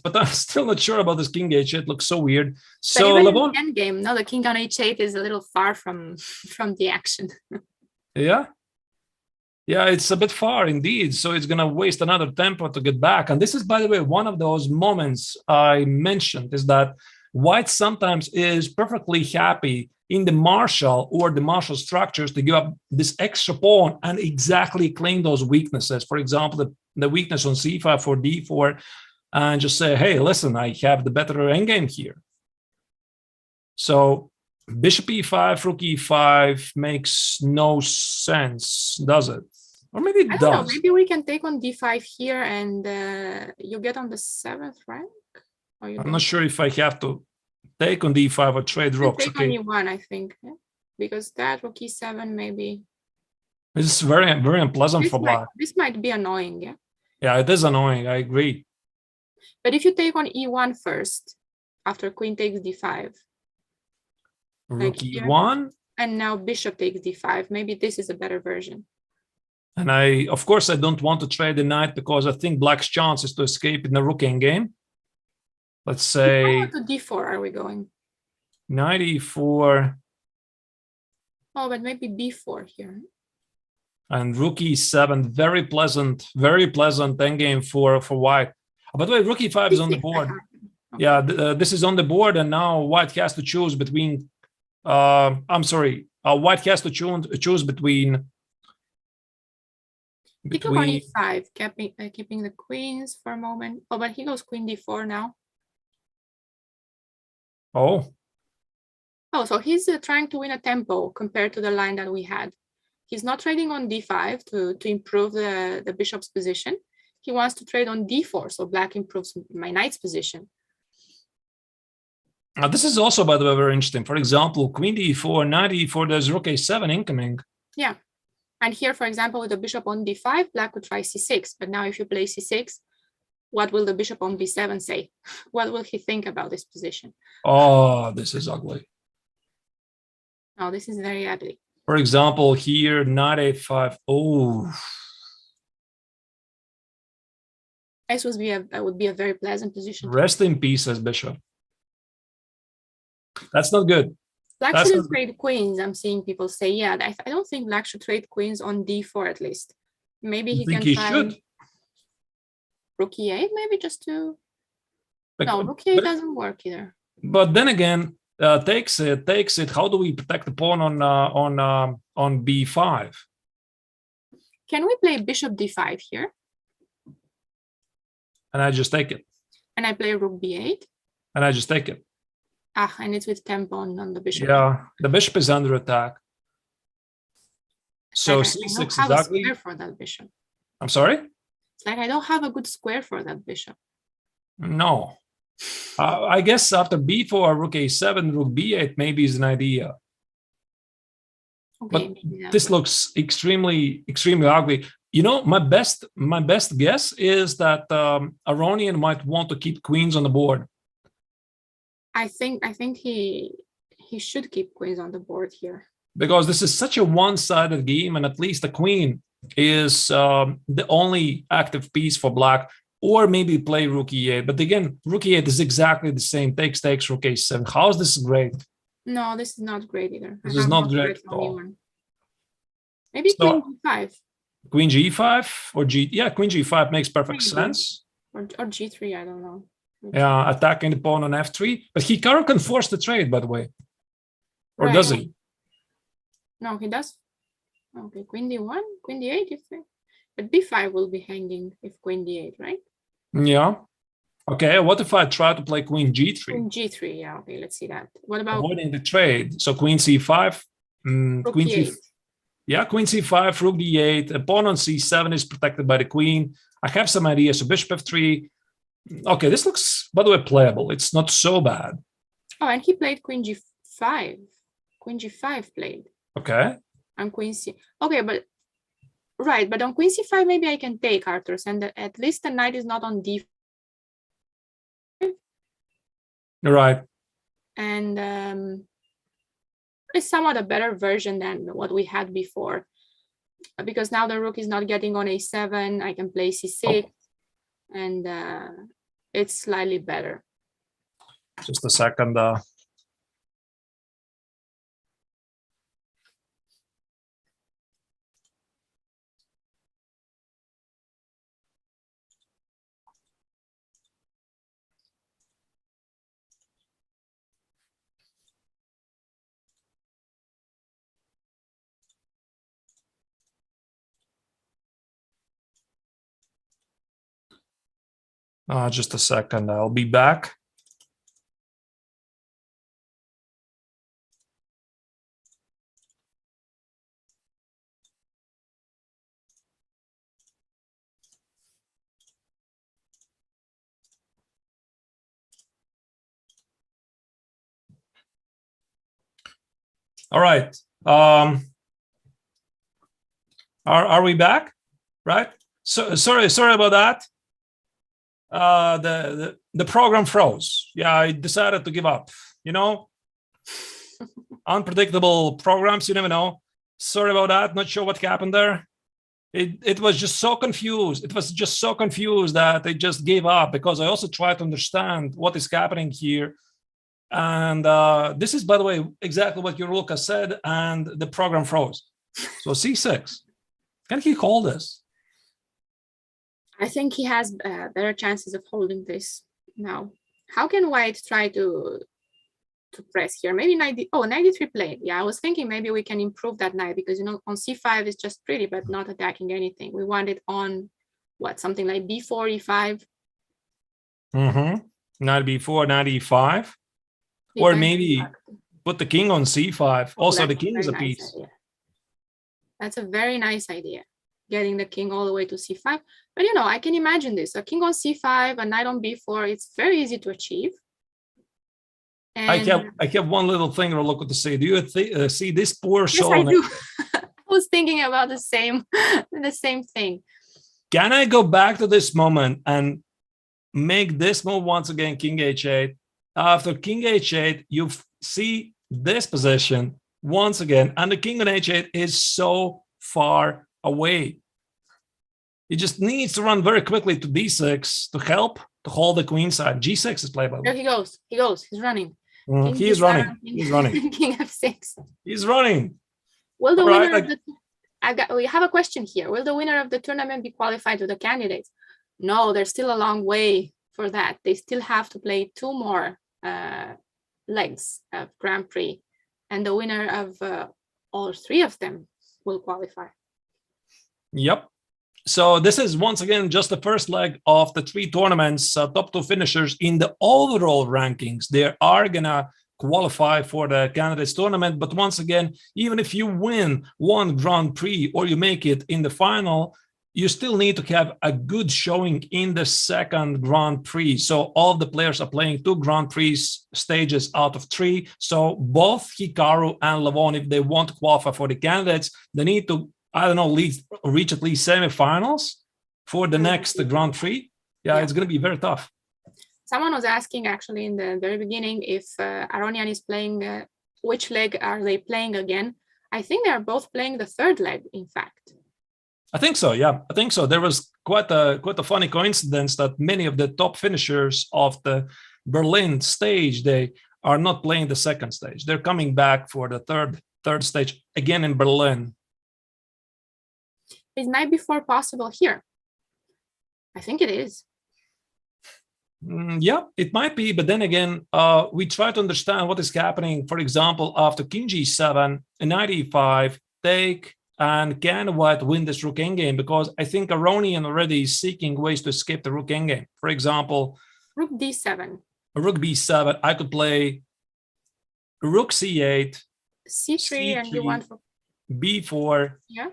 but I'm still not sure about this king h8. It looks so weird. So but even Levon, in the end game, no, the king on h8 is a little far from the action. yeah, it's a bit far indeed. So it's gonna waste another tempo to get back. And this is, by the way, one of those moments I mentioned is that White sometimes is perfectly happy in the marshal or the marshal structures to give up this extra pawn and exactly claim those weaknesses. For example, the weakness on c5 or d4, and just say, hey, listen, I have the better endgame here. So bishop e5, rook e5 makes no sense, does it? Or maybe it I don't know. does. Maybe we can take on d5 here, and you get on the 7th rank. Or you I'm don't? not sure if I have to take on d5 or trade rooks. Take Okay, on e1, I think, yeah? Because that rook e7 maybe. this is very unpleasant for black. This might be annoying, yeah. Yeah, it is annoying. I agree. But if you take on e1 first, after queen takes d5, Rook here. e1, and now bishop takes d5, maybe this is a better version. and of course, I don't want to trade the knight because I think black's chance is to escape in the rook endgame. Let's say to d4 are we going? knight e4 Oh, but maybe b4 here. and rook e7. Very pleasant endgame for white. By the way, rook e5 is on the board. Okay. Yeah, this is on the board, and now white has to choose between. White has to choose between. He took on e5, keeping the queens for a moment. Oh, but he goes queen d4 now. Oh, so he's trying to win a tempo compared to the line that we had. He's not trading on d5 to improve the bishop's position. He wants to trade on d4, so black improves my knight's position. This is also, by the way, very interesting. For example, queen d4, knight e4, there's rook a7 incoming. Yeah. And here, for example, with the bishop on d5, black would try c6. But now if you play c6, what will the bishop on b7 say? What will he think about this position? Oh, this is ugly. Oh, this is very ugly. For example, here, knight a5. Oh. This would be a very pleasant position. Rest in peace as bishop. That's not good. Black shouldn't trade queens. I'm seeing people say, yeah, I don't think black should trade queens on d4 at least. Maybe he can try should. rook e8, maybe just to. No, rook e8 doesn't work either. But then again, takes it. How do we protect the pawn on b5? Can we play bishop d5 here? And I just take it. And I play rook b8. And I just take it. And it's with tempo on the bishop. Yeah, the bishop is under attack. So c6 is ugly. Square for that bishop. I'm sorry? It's like I don't have a good square for that bishop. No. I guess after b4, rook a7, rook b8 maybe is an idea. Okay, but this looks extremely ugly. You know, my best guess is that Aronian might want to keep queens on the board. I think he should keep queens on the board here. Because this is such a one-sided game, and at least the queen is the only active piece for black, or maybe play rook e8. But again, rook e8 is exactly the same. Takes, rook a7. How is this great? No, this is not great either. This is not great at all. Maybe queen g5. Queen g5 or g? Yeah, queen g5 makes perfect sense. Or g3, I don't know. Yeah, attacking the pawn on f3. But Hikaru can force the trade, by the way. Or does he? No, he does. Okay, queen d1, queen d8, you think? But b5 will be hanging if queen d8, right? Yeah. Okay, what if I try to play queen g3? Queen g3, yeah, okay, let's see that. What about avoiding the trade? So queen c5, queen d8. Yeah, queen c5, rook d8, a pawn on c7 is protected by the queen. I have some ideas. So bishop f3. Okay, this looks, by the way, playable. It's not so bad. Oh, and he played queen g5. Queen g5 played. Okay. And queen c. Okay, but right, but on queen c5 maybe I can take Arturs, and at least the knight is not on d5. Right. And it's somewhat a better version than what we had before. because now the rook is not getting on a7. I can play c6, and it's slightly better. Just a second. Just a second. I'll be back. All right. Are we back? Right. So sorry about that. The program froze. Yeah, I decided to give up. You know, unpredictable programs. You never know. Sorry about that. Not sure what happened there. It was just so confused. It was just so confused that I just gave up, because I also tried to understand what is happening here. And this is, by the way, exactly what Raluca said, and the program froze. So c6. Can he hold this? I think he has better chances of holding this now. How can white try to press here? Maybe 93 played. Yeah, I was thinking maybe we can improve that knight, because, you know, on c5 is just pretty, but not attacking anything. We want it on, what, something like b4, e5? Knight b4, knight e5. Or maybe put the king on c5. Also, the king is a piece. That's a very nice idea, getting the king all the way to c5. But, you know, I can imagine this. A king on c5, a knight on b4, it's very easy to achieve. And I have one little thing to look at to say. Do you see this poor yes, soul? I do. I was thinking about the same thing. Can I go back to this moment and make this move once again, king h8? After king h8, you see this position once again, and the king on h8 is so far away. He just needs to run very quickly to d6 to help to hold the queen side. g6 is playable. There he goes. He's running. He's running. He's running. King f6. He's running. Will the winner of the we have a question here. Will the winner of the tournament be qualified to the candidates? No, there's still a long way for that. They still have to play 2 more legs of Grand Prix, and the winner of all 3 of them will qualify. Yep. So this is once again just the first leg of the 3 tournaments. Top 2 finishers in the overall rankings, they are gonna qualify for the candidates tournament. But once again, even if you win 1 Grand Prix or you make it in the final, you still need to have a good showing in the 2nd Grand Prix. So all the players are playing 2 Grand Prix stages out of 3. So both Hikaru and Levon, if they want to qualify for the candidates, they need to, I don't know, reach at least semifinals for the next Grand Prix. Yeah, it's going to be very tough. Someone was asking actually in the very beginning if Aronian is playing, which leg are they playing again? I think they are both playing the 3rd leg, in fact. I think so, yeah. I think so. There was quite a funny coincidence that many of the top finishers of the Berlin stage, they are not playing the 2nd stage. They're coming back for the third stage again in Berlin. Is knight b4 possible here? I think it is. Yeah, it might be, but then again, we try to understand what is happening. For example, after king g7, knight e5, take, and can white win this rook endgame? Because I think Aronian already is seeking ways to escape the rook endgame. For example, rook d7. Rook b7. I could play rook c8, c3, and you want for b4. Yeah.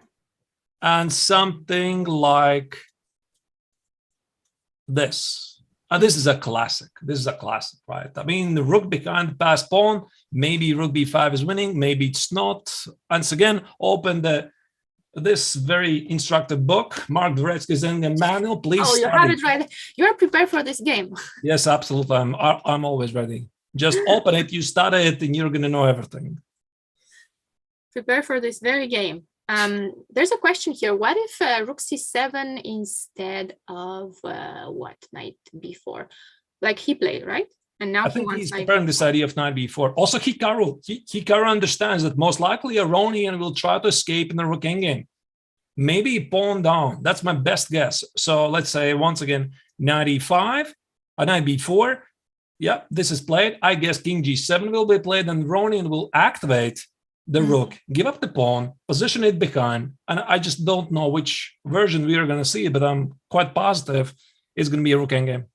And something like this. This is a classic. This is a classic, right? I mean, the rook behind passed pawn. Maybe rook b5 is winning. Maybe it's not. Once again, open this very instructive book, Mark Dvoretsky's Indian manual. Please. Oh, you have it right. You are prepared for this game. Yes, absolutely. I'm always ready. Just open it. You study it, and you're gonna know everything. Prepare for this very game. There's a question here. What if rook c7 instead of what, knight b4? Like he played, right? And now I think he's preparing this idea of knight b4. Also, Hikaru understands that most likely Aronian will try to escape in the rook endgame. Maybe pawn down. That's my best guess. So let's say once again, knight e5, knight b4. Yeah, this is played. I guess king g7 will be played, and Aronian will activate the rook, give up the pawn, position it behind. And I just don't know which version we are going to see, but I'm quite positive it's going to be a rook endgame.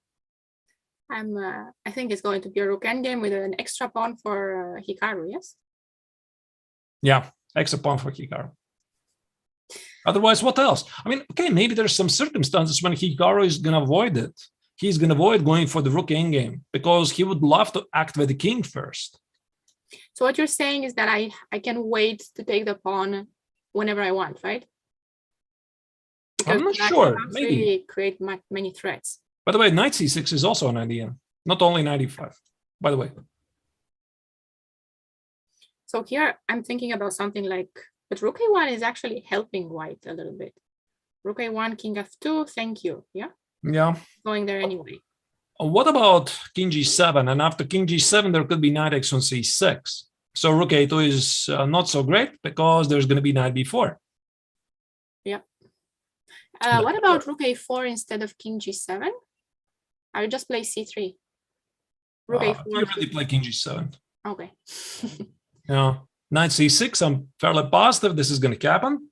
I think it's going to be a rook endgame with an extra pawn for Hikaru, yes? Yeah, extra pawn for Hikaru. Otherwise, what else? I mean, okay, maybe there's some circumstances when Hikaru is going to avoid it. He's going to avoid going for the rook endgame because he would love to activate the king first. So what you're saying is that I can wait to take the pawn whenever I want, right? Because I'm not sure. Maybe really create many threats. By the way, knight c6 is also an idea, not only knight e5. By the way. So here I'm thinking about something like, but rook a1 is actually helping white a little bit. Rook a1, king f2, thank you. Yeah. Yeah. Going there anyway. What about king g7? And after king g7, there could be knight x on c6. So rook a2 is not so great because there's going to be knight b4. Yeah. What about rook a4 instead of king g7? I would just play c3. Rook a4. You already play king g7. Okay. Yeah. Knight c6, I'm fairly positive this is going to happen.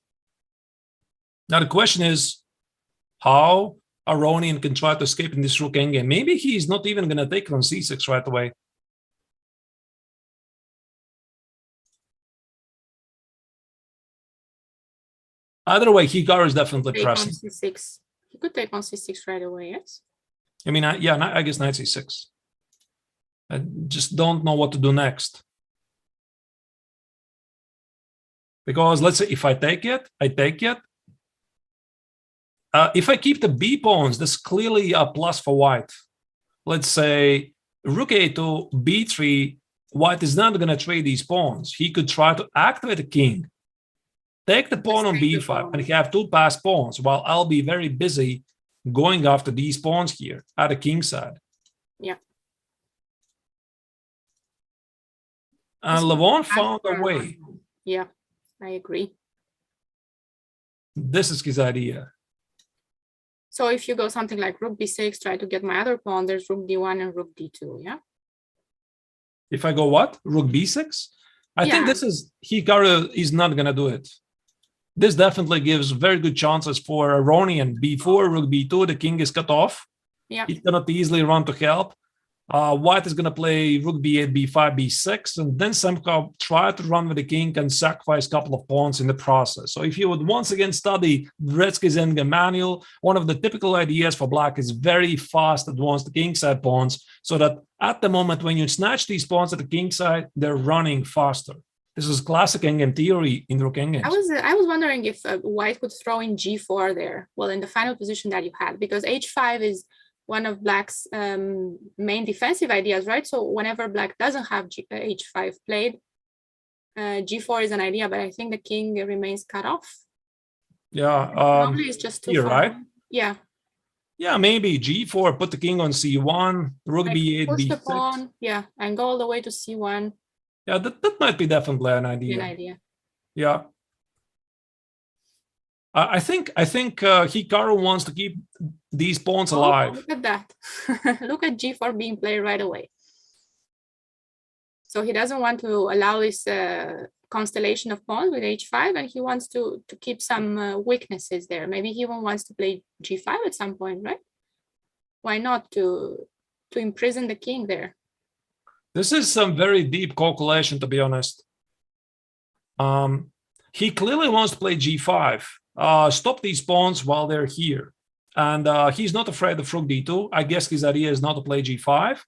Now the question is how Aronian can try to escape in this rook endgame. Maybe he's not even going to take on c6 right away. Either way, Hikaru is definitely pressing. C6. He could take on c6 right away, yes? I mean, yeah, I guess knight c6. I just don't know what to do next. Because let's say if I take it, I take it. If I keep the b pawns, that's clearly a plus for white. Let's say rook a2, b3, white is not going to trade these pawns. He could try to activate the king, take the pawn on b5, and have two passed pawns, while I'll be very busy going after these pawns here at the king side. Yeah. And Levon found a way. Yeah, I agree. This is his idea. So if you go something like rook b6, try to get my other pawn, there's rook d1 and rook d2, yeah? If I go what? Rook b6? I think this is, Hikaru is not going to do it. This definitely gives very good chances for Aronian. b4, rook b2, the king is cut off. Yeah. He cannot easily run to help. White is going to play rook b8, b5, b6, and then somehow try to run with the king and sacrifice a couple of pawns in the process. So if you would once again study Dvoretsky's endgame manual, one of the typical ideas for black is very fast advance the king side pawns, so that at the moment when you snatch these pawns at the king side, they're running faster. This is classic endgame theory in rook endgames. I was wondering if white could throw in g4 there, well, in the final position that you had, because h5 is one of black's main defensive ideas, right? So whenever black doesn't have h5 played, g4 is an idea, but I think the king remains cut off. Yeah, probably it's just too here, far. right? Yeah. Yeah, maybe g4, put the king on c1, rook b8, push b6. the pawn, yeah, and go all the way to c1. Yeah, that might be definitely an idea. An idea. Yeah. I think Hikaru wants to keep these pawns alive. Look at that. Look at g4 being played right away. So he doesn't want to allow this constellation of pawns with h5, and he wants to keep some weaknesses there. Maybe he even wants to play g5 at some point, right? Why not to imprison the king there? This is some very deep calculation, to be honest. He clearly wants to play g5. Stop these pawns while they're here. And he's not afraid of rook d2. I guess his idea is not to play g5.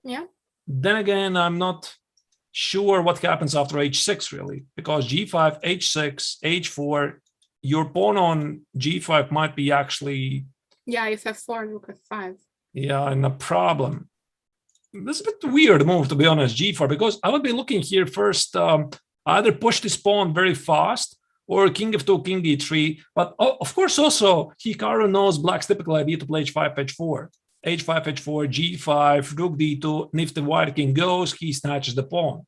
Yeah. Then again, I'm not sure what happens after h6, really, because g5, h6, h4, your pawn on g5 might be actually... Yeah, if f4, rook f5. Yeah, and a problem. This is a bit weird move, to be honest, g4, because I would be looking here first, either push this pawn very fast, or king f2, king e3. But of course, also Hikaru knows black's typical idea to play h5, h4, h5, h4, g5, rook d2. And if the white king goes, he snatches the pawn.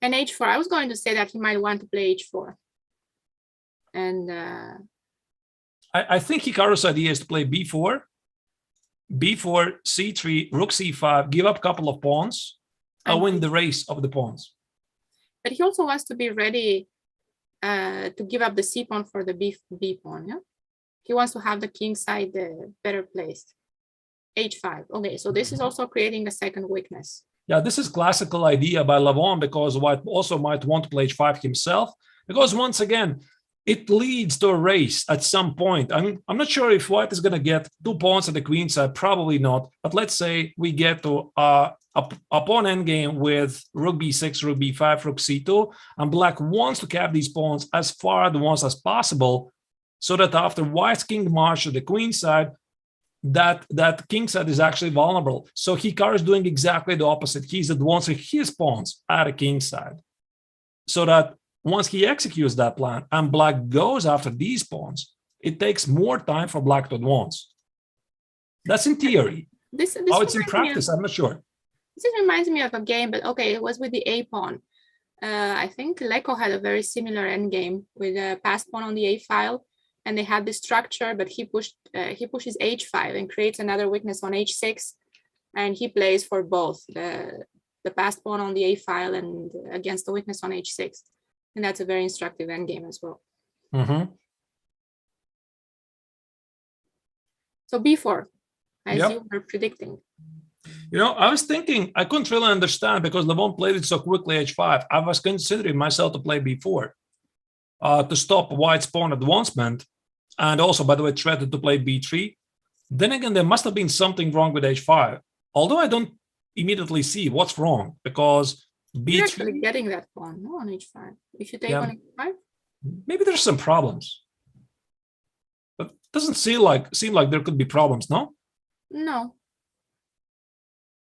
And h4, I was going to say that he might want to play h4. And I think Hikaru's idea is to play b4, b4, c3, rook c5, give up a couple of pawns, and win the race of the pawns. But he also wants to be ready to give up the c pawn for the b pawn. Yeah, he wants to have the king side better placed. h5. Okay, so this is also creating a second weakness. Yeah, this is classical idea by Levon, because white also might want to play h5 himself, because once again, it leads to a race at some point. I'm not sure if white is going to get 2 pawns at the queen side, probably not. But let's say we get to a pawn endgame with rook b6, rook b5, rook c2, and black wants to cap these pawns as far advanced as possible, so that after white's king march to the queen side, that king side is actually vulnerable. So Hikaru is doing exactly the opposite. He's advancing his pawns at the king side, so that once he executes that plan and black goes after these pawns, it takes more time for black to advance. That's in theory. This How it's in practice, I'm not sure. This reminds me of a game, but okay, it was with the a pawn. I think Leko had a very similar endgame with a passed pawn on the a file, and they had this structure, but he pushes h5 and creates another weakness on h6, and he plays for both the passed pawn on the a file and against the weakness on h6. And that's a very instructive endgame as well. Mm-hmm. So b4, as you were predicting. You know, I was thinking, I couldn't really understand because Levon played it so quickly h5. I was considering myself to play b4 to stop white's pawn advancement, and also, by the way, threatened to play b3. Then again, there must have been something wrong with h5, although I don't immediately see what's wrong, because you're actually getting that pawn on h5. If you take on h5, maybe there's some problems, but it doesn't seem like there could be problems. No.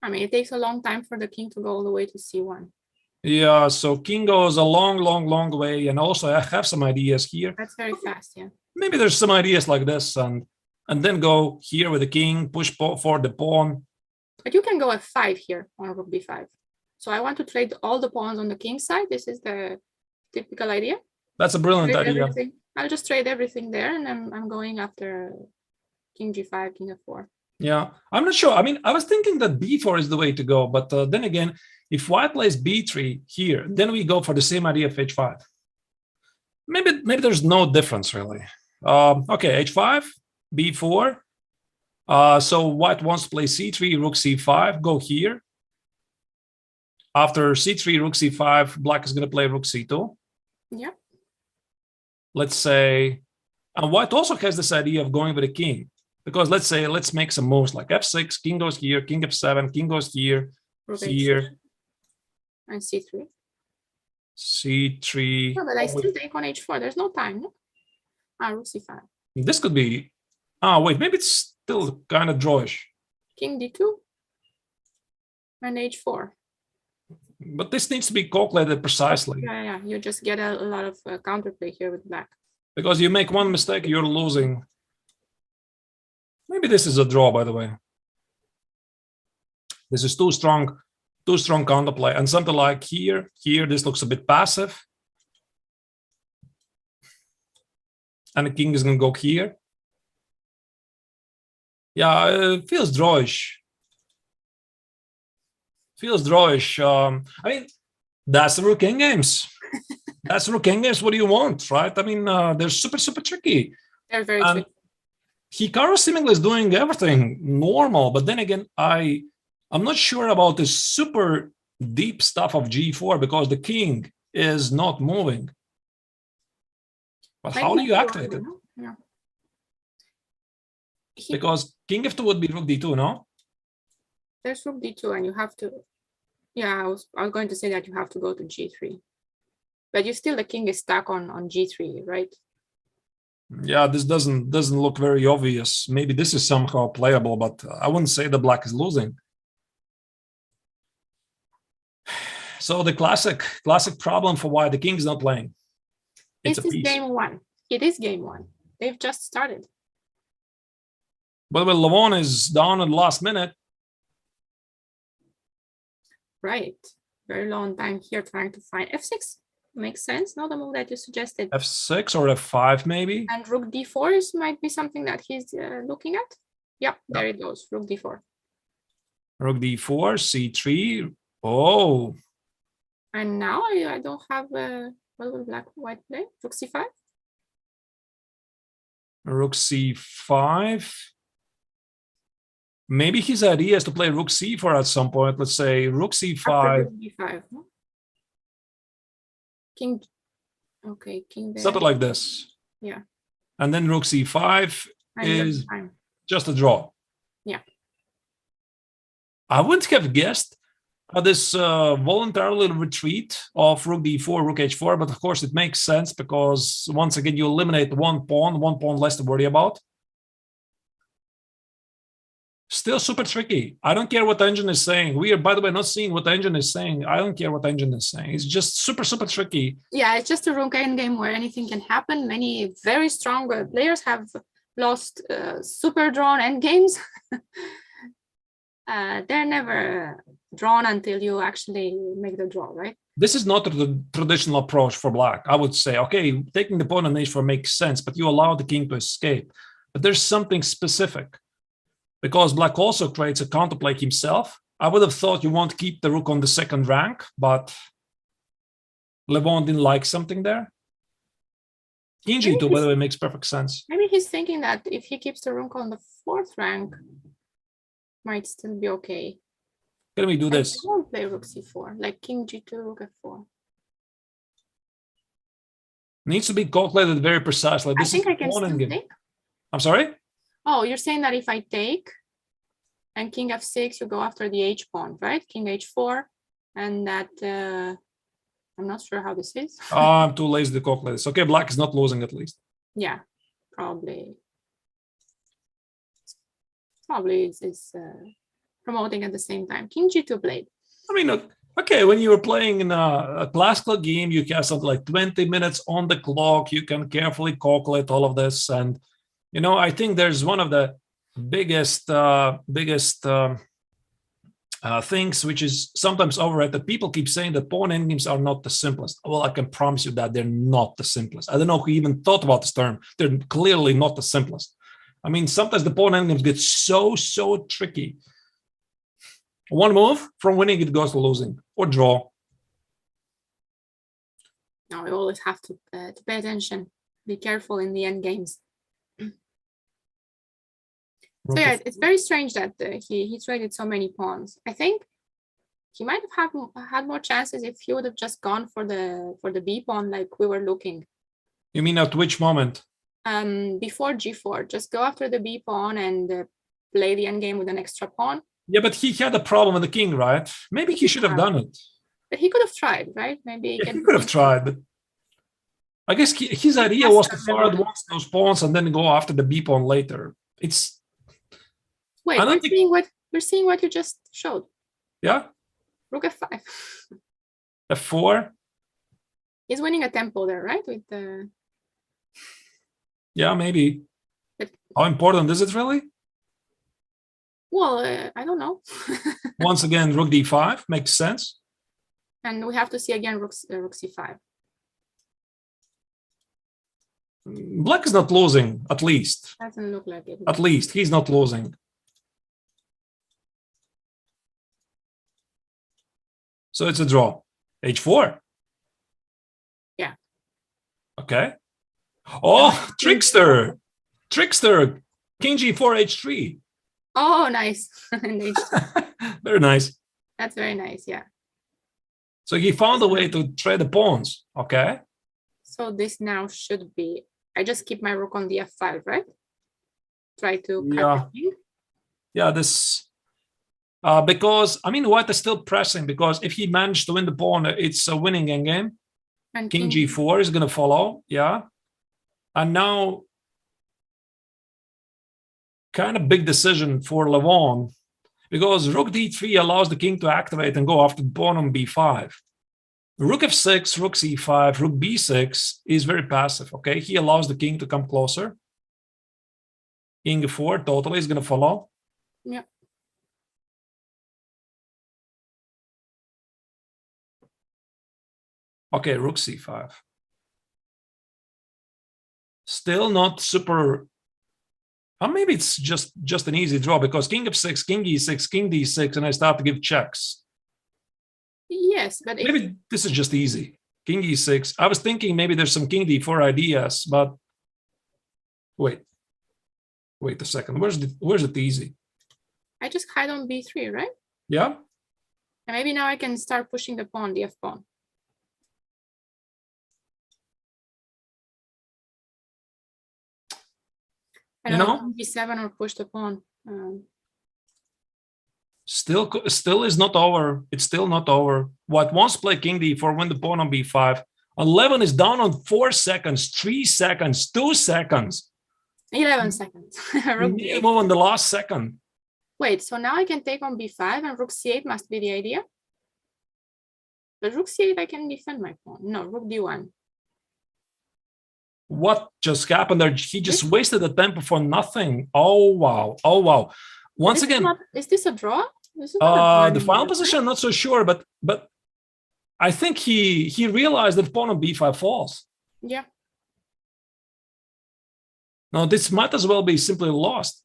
I mean, it takes a long time for the king to go all the way to c1. Yeah, so king goes a long way, and also I have some ideas here. That's very fast. Yeah. Maybe there's some ideas like this, and then go here with the king, push for the pawn. But you can go f5 here on rook b5. So I want to trade all the pawns on the king side. This is the typical idea. That's a brilliant idea. Everything. I'll just trade everything there, and I'm going after king g5, king f4. Yeah, I'm not sure. I mean, I was thinking that b4 is the way to go, but then again, if white plays b3 here, then we go for the same idea of h5. Maybe there's no difference really. Okay, h5, b4. So white wants to play c3, rook c5, go here. After c3, rook c5, black is going to play rook c2. Yeah. Let's say, and white also has this idea of going with a king, because let's make some moves like f6, king goes here, king f7, king goes here, rook here. h6. And c3. c3. No, but I still take on h4. There's no time. No? Rook c5. This could be. Wait, maybe it's still kind of drawish. King d2 and h4. But this needs to be calculated precisely. Yeah. You just get a lot of counterplay here with black. Because you make one mistake, you're losing. Maybe this is a draw, by the way. This is too strong counterplay. And something like here, this looks a bit passive. And the king is going to go here. Yeah, it feels drawish. I mean, that's the rook king games. That's the rook king games. What do you want, right? I mean, they're super tricky. They're very tricky. Hikaru seemingly is doing everything normal, but then again, I'm not sure about this super deep stuff of g4 because the king is not moving. But how do you activate it? Yeah. Because king f2 would be rook d2, no? There's rook d2 and you have to, yeah, I was going to say that you have to go to g3. But the king is stuck on g3, right? Yeah, this doesn't look very obvious. Maybe this is somehow playable, but I wouldn't say the black is losing. So the classic problem for why the king is not playing. It's This is game one. It is game one. They've just started. By the way, Levon is down at the last minute. Right. Very long time here trying to find f6. Makes sense. Not the move that you suggested. F6 or F5 maybe. And rook d4 might be something that he's looking at. Yep, there it goes. Rook d4. Rook d4, c3. Oh. And now I don't have what will black white play? Rook c5. Rook c5. Maybe his idea is to play rook c4 at some point. Let's say rook c5. Rook d5. King. Okay, king there. Something like this. Yeah. And then rook c5 And is time. just a draw. Yeah. I wouldn't have guessed this voluntarily retreat of rook d4, rook h4, but of course it makes sense because once again you eliminate one pawn less to worry about. Still super tricky. I don't care what the engine is saying. We are, by the way, not seeing what the engine is saying. I don't care what the engine is saying. It's just super tricky. Yeah, it's just a rook endgame where anything can happen. Many very strong players have lost super drawn endgames. They're never drawn until you actually make the draw, right? This is not the traditional approach for black. I would say, okay, taking the pawn on h4 makes sense, but you allow the king to escape. But there's something specific. Because black also creates a counterplay himself. I would have thought you want to keep the rook on the second rank, but Levon didn't like something there. King g2, by the way, makes perfect sense. Maybe he's thinking that if he keeps the rook on the fourth rank, might still be okay. Can we do this? I won't play rook c4, like king g2, rook f4. Needs to be calculated very precisely. I think I can still take. I'm sorry? Oh, you're saying that if I take and king f6, you go after the h pawn, right? King h4, and that I'm not sure how this is. I'm too lazy to calculate this. Okay, black is not losing at least. Yeah, probably it's promoting at the same time. King g2 played. I mean, okay, when you were playing in a classical game, you have something like 20 minutes on the clock. You can carefully calculate all of this. And, you know, I think there's one of the biggest things which is sometimes overrated. People keep saying that pawn endgames are not the simplest. Well, I can promise you that they're not the simplest. I don't know who even thought about this term. They're clearly not the simplest. I mean, sometimes the pawn endgames get so tricky. One move from winning, it goes to losing or draw. Now we always have to pay attention. Be careful in the end games. So yeah, it's very strange that he traded so many pawns. I think he might have had more chances if he would have just gone for the b pawn like we were looking. You mean at which moment? Before g4, just go after the b pawn and play the endgame with an extra pawn. Yeah, but he had a problem with the king, right? Maybe he should have done it. But he could have tried, right? Maybe he could have tried. But I guess his idea was to forward once those pawns and then go after the b pawn later. It's wait. We're seeing what you just showed. Yeah. Rook f5. f4. He's winning a tempo there, right? With the. Yeah, maybe. But... How important is it really? Well, I don't know. Once again, rook d5 makes sense. And we have to see again rook c5. Black is not losing, at least. Doesn't look like it. At least he's not losing. So it's a draw. h4. Yeah. Okay. Oh, trickster. Trickster. King g4, h3. Oh, nice. Very nice. That's very nice, yeah. So he found a way to trade the pawns, okay? So this now should be, I just keep my rook on the f5, right? Try to cut the king. Yeah, this, because, I mean, white is still pressing, because if he managed to win the pawn, it's a winning endgame. And king g4 is going to follow, yeah. And now, kind of big decision for Levon, because rook d3 allows the king to activate and go after the pawn on b5. Rook f6, rook c5, rook b6 is very passive, okay? He allows the king to come closer. King e4 totally is going to follow. Yeah. Okay, rook c5. Still not super... Or maybe it's just an easy draw because king f6, king e6, king d6, and I start to give checks. Yes, but if Maybe this is just easy. King e6. I was thinking maybe there's some king d4 ideas, but wait a second. Where's it easy? I just hide on b3, right? Yeah. And maybe now I can start pushing the pawn, the f pawn. I You don't know, b7 or push the pawn. Still is not over. It's still not over. What once play king d4, win the pawn on b5. And Levon is down on 4 seconds, 3 seconds, 2 seconds. 11 seconds. Rook Move d8. on the last second. Wait, so now I can take on b5 and rook c8 must be the idea? But rook c8 I can defend my pawn. No, rook d1. What just happened there? He just wasted the tempo for nothing. Oh wow. Oh wow. Once again, is this a draw? This is not a the draw final anymore, position, I'm not so sure, but I think he realized that pawn on b5 falls. Yeah. No, this might as well be simply lost.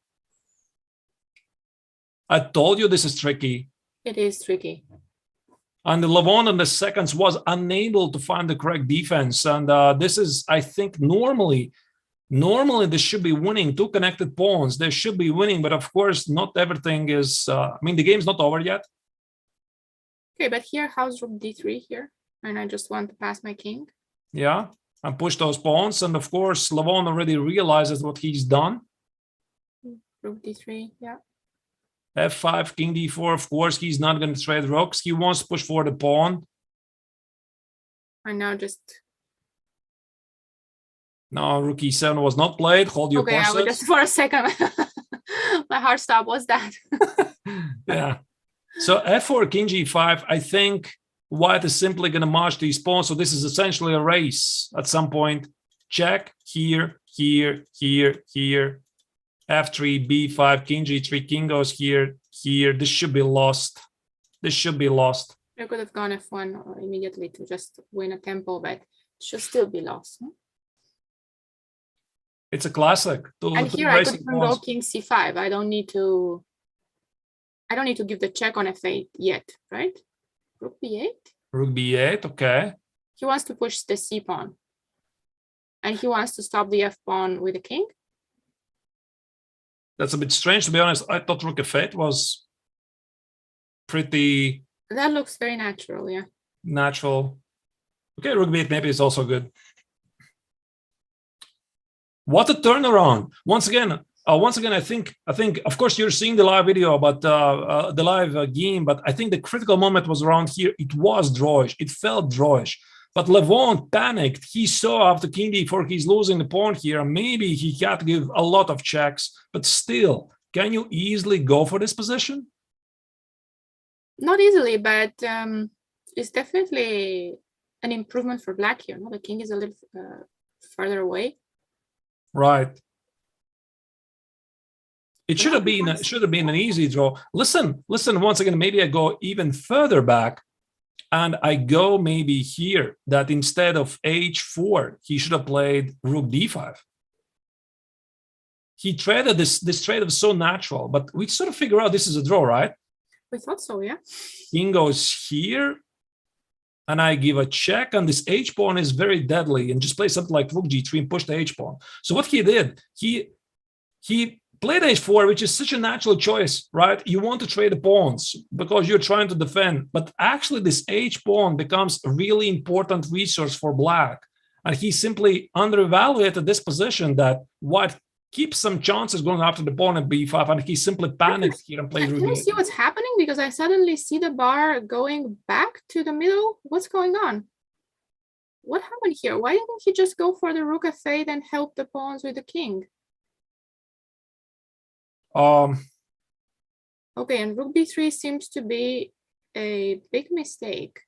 I told you this is tricky. It is tricky. And the Levon in the seconds was unable to find the correct defense. And this is, I think, normally this should be winning. 2 connected pawns, they should be winning. But of course, not everything is, I mean, the game's not over yet. Okay, but here, how's rook d3 here? And I just want to pass my king. Yeah, and push those pawns. And of course, Levon already realizes what he's done. Rook d3, yeah. f5, king d4, of course, he's not going to trade rooks. He wants to push for the pawn. I now just... No, rook e7 was not played. Hold your Okay, I would just for a second. My heart stopped. What's that? Yeah. So f4, king g5, I think white is simply going to march these pawns. So this is essentially a race at some point. Check here, here, here, here. f3, b5, king g3, king goes here, here. This should be lost. This should be lost. I could have gone f1 immediately to just win a tempo, but it should still be lost. Huh? It's a classic. And here I could go king c5. I don't need to give the check on f8 yet, right? Rook b8. Rook b8, okay. He wants to push the c pawn. And he wants to stop the f pawn with the king. That's a bit strange, to be honest. I thought rook f8 was pretty... That looks very natural, yeah. Natural. Okay, rook b8 maybe is also good. What a turnaround! Once again, I think, of course, you're seeing the live video about the live game, but I think the critical moment was around here. It was drawish. It felt drawish. But Levon panicked. He saw after king d4, he's losing the pawn here. Maybe he had to give a lot of checks, but still, can you easily go for this position? Not easily, but it's definitely an improvement for black here. No? The king is a little further away. Right. It should have been an easy draw. Listen once again, maybe I go even further back and I go maybe here that instead of h4, he should have played rook d5. He traded this trade was so natural, but we sort of figure out this is a draw, right? We thought so, yeah. King goes here. And I give a check, and this h-pawn is very deadly, and just play something like rook g3 and push the h-pawn. So what he did, he played h4, which is such a natural choice, right? You want to trade the pawns because you're trying to defend, but actually this h-pawn becomes a really important resource for black. And he simply underevaluated this position that white keeps some chances going after the pawn at b5, and he simply panicked here and played rook. Can you see what's happening? Because I suddenly see the bar going back to the middle. What's going on? What happened here? Why didn't he just go for the rook f8 and help the pawns with the king? Okay, and rook b3 seems to be a big mistake.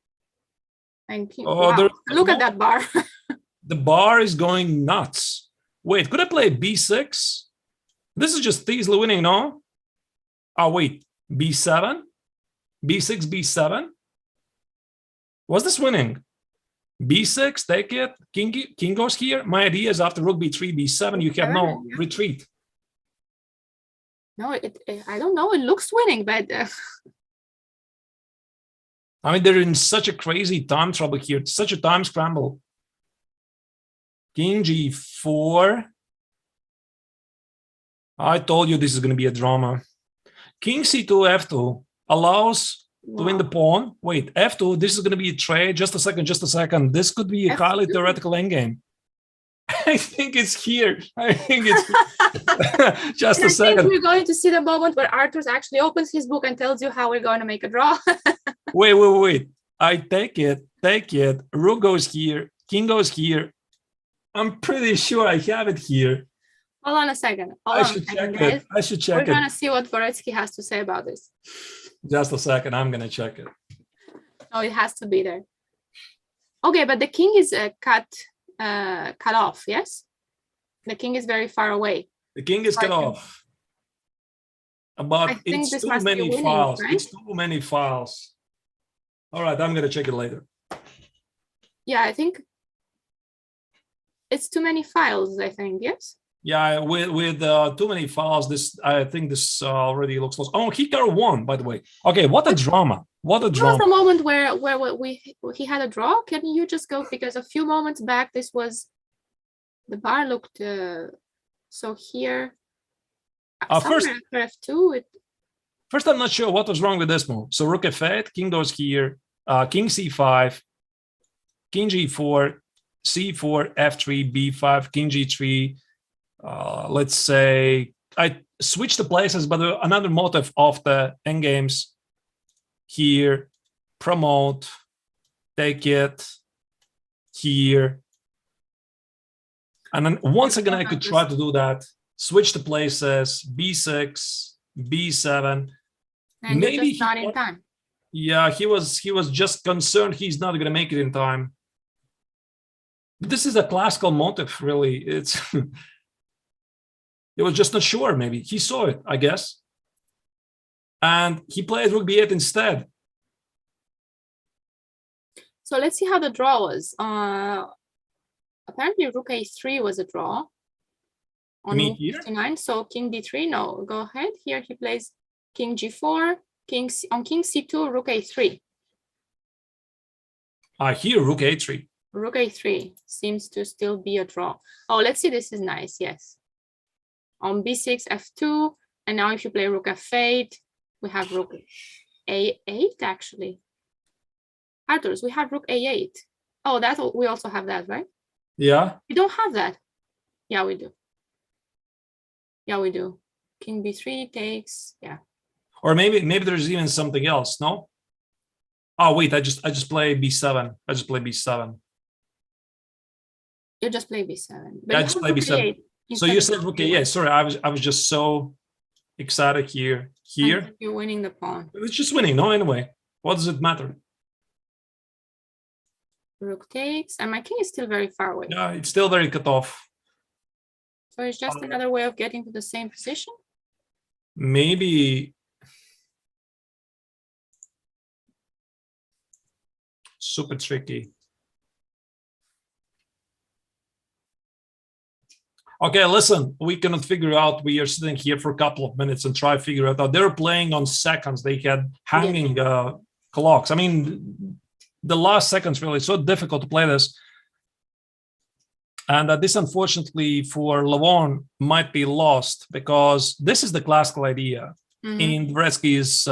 And Oh, wow, there- look at that bar. The bar is going nuts. Wait, could I play b6? This is just easily winning, no? Oh, wait, b7? b6, b7? Was this winning? b6, take it. King goes here. My idea is after rook b3, b7, you have no Yeah. retreat. No, I don't know. It looks winning, but I mean, they're in such a crazy time trouble here. It's such a time scramble. King g4. I told you this is going to be a drama. King c2, f2 allows to win the pawn. Wait, f2, this is going to be a trade. Just a second. This could be a highly theoretical endgame. I think it's here. I think it's just a I second. think we're going to see the moment where Arturs actually opens his book and tells you how we're going to make a draw. Wait. I take it. Rook goes here. King goes here. I'm pretty sure I have it here. Hold on a second. I should check it. I should check We're it. going to see what Dvoretsky has to say about this. Just a second. I'm going to check it. Oh, it has to be there. Okay, but the king is cut off, yes? The king is very far away. The king is cut off. But think it's this too must be many winning, files. right? It's too many files. All right, I'm going to check it later. Yeah, I think it's too many files, I think, yes? Yeah, with too many files, I think this already looks close. Oh, Hikaru won, by the way. Okay, what a drama. What a There was drama. a moment where he had a draw. Can you just go, because a few moments back this was the bar looked so here First, somewhere after f2 First, I'm not sure what was wrong with this move. So rook f8, king goes here, king c5, king g4, c4, f3, b5, king g3. Let's say I switched the places, but another motive of the endgames here, promote, take it here. And then once again, I could try to do that, switch the places, b6, b7. and Maybe you're just not in time. Yeah, he was just concerned he's not going to make it in time. But this is a classical motive, really. It's it was just not sure. Maybe he saw it, I guess, and he played rook b8 instead. So let's see how the draw was. Apparently rook a3 was a draw on mean move here? 59. So king d3. No, go ahead. Here he plays king g4, king c2, rook a3. Here rook a3. Rook a3 seems to still be a draw. Oh, let's see. This is nice. Yes. On b6, f2, and now if you play rook f8, we have rook a8 actually. Arturs, we have rook a8. Oh, we also have that, right? Yeah. We don't have that. Yeah, we do. Yeah, we do. King b3 takes. Yeah. Or maybe there's even something else. No. Oh wait, I just play b7. I just play b7. You just play b7. Yeah, I just play b7. So you said rook a8. Sorry, I was just so excited here. You're winning the pawn. It's just winning. No, anyway, what does it matter? Rook takes, and my king is still very far away. Yeah, it's still very cut off. So it's just another way of getting to the same position. Maybe super tricky. Okay, listen, we cannot figure out. We are sitting here for a couple of minutes and try to figure it out. They're playing on seconds. They had hanging clocks. I mean, the last seconds really, it's so difficult to play this. And this, unfortunately, for Levon might be lost because this is the classical idea in Dvoretsky's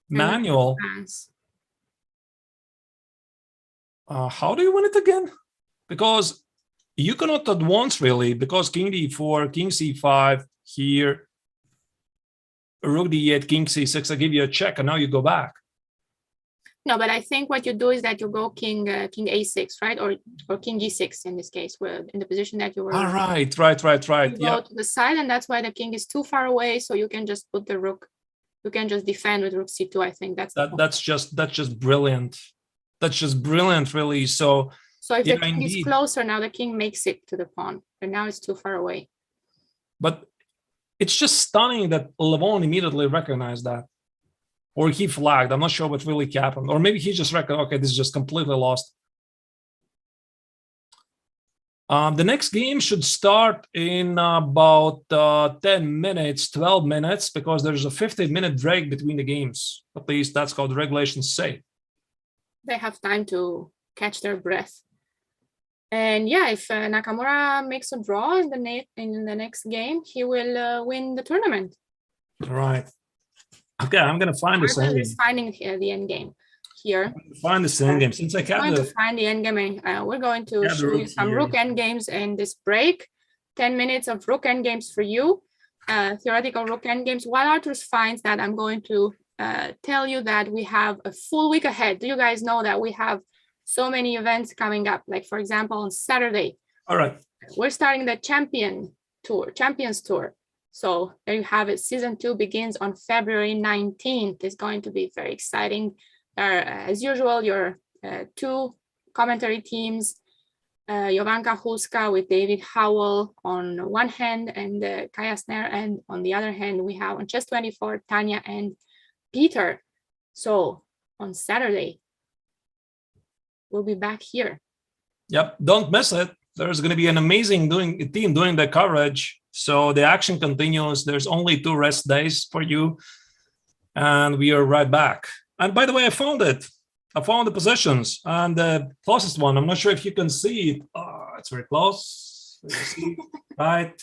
manual. How do you win it again? Because you cannot at once, really, because king d4, king c5 here, rook d8, king c6, I give you a check, and now you go back. No, but I think what you do is that you go king a6, right? Or king g6 in this case, where in the position that you were. All right. You go to the side, and that's why the king is too far away. So you can just put the rook. You can just defend with rook c2. I think that's just brilliant. That's just brilliant, really. So if yeah, the king is closer, now the king makes it to the pawn, and now it's too far away. But it's just stunning that Levon immediately recognized that. Or he flagged. I'm not sure what really happened. Or maybe he just reckoned, okay, this is just completely lost. The next game should start in about 10 minutes, 12 minutes, because there's a 15-minute break between the games. At least that's how the regulations say. They have time to catch their breath. And yeah, if Nakamura makes a draw in the next game, he will win the tournament. All right. Okay, I'm gonna find this endgame. Is finding the end game here. Find this endgame since I I'm going to find the end game. We're going to show you some rook end games in this break. 10 minutes of rook end games for you. Theoretical rook end games. While Arturs finds that, I'm going to tell you that we have a full week ahead. Do you guys know that we have so many events coming up? Like, for example, on Saturday. All right. We're starting the Champions Tour. So there you have it. Season 2 begins on February 19th. It's going to be very exciting. As usual, your 2 commentary teams, Jovanka Huska with David Howell on one hand and Kaja Sner, and on the other hand, we have on Chess24, Tanya and Peter. So on Saturday, we'll be back here. Yep, don't miss it. There's going to be an amazing team doing the coverage. So the action continues. There's only 2 rest days for you. And we are right back. And by the way, I found it. I found the positions. And the closest one, I'm not sure if you can see it. Oh, it's very close. See, right?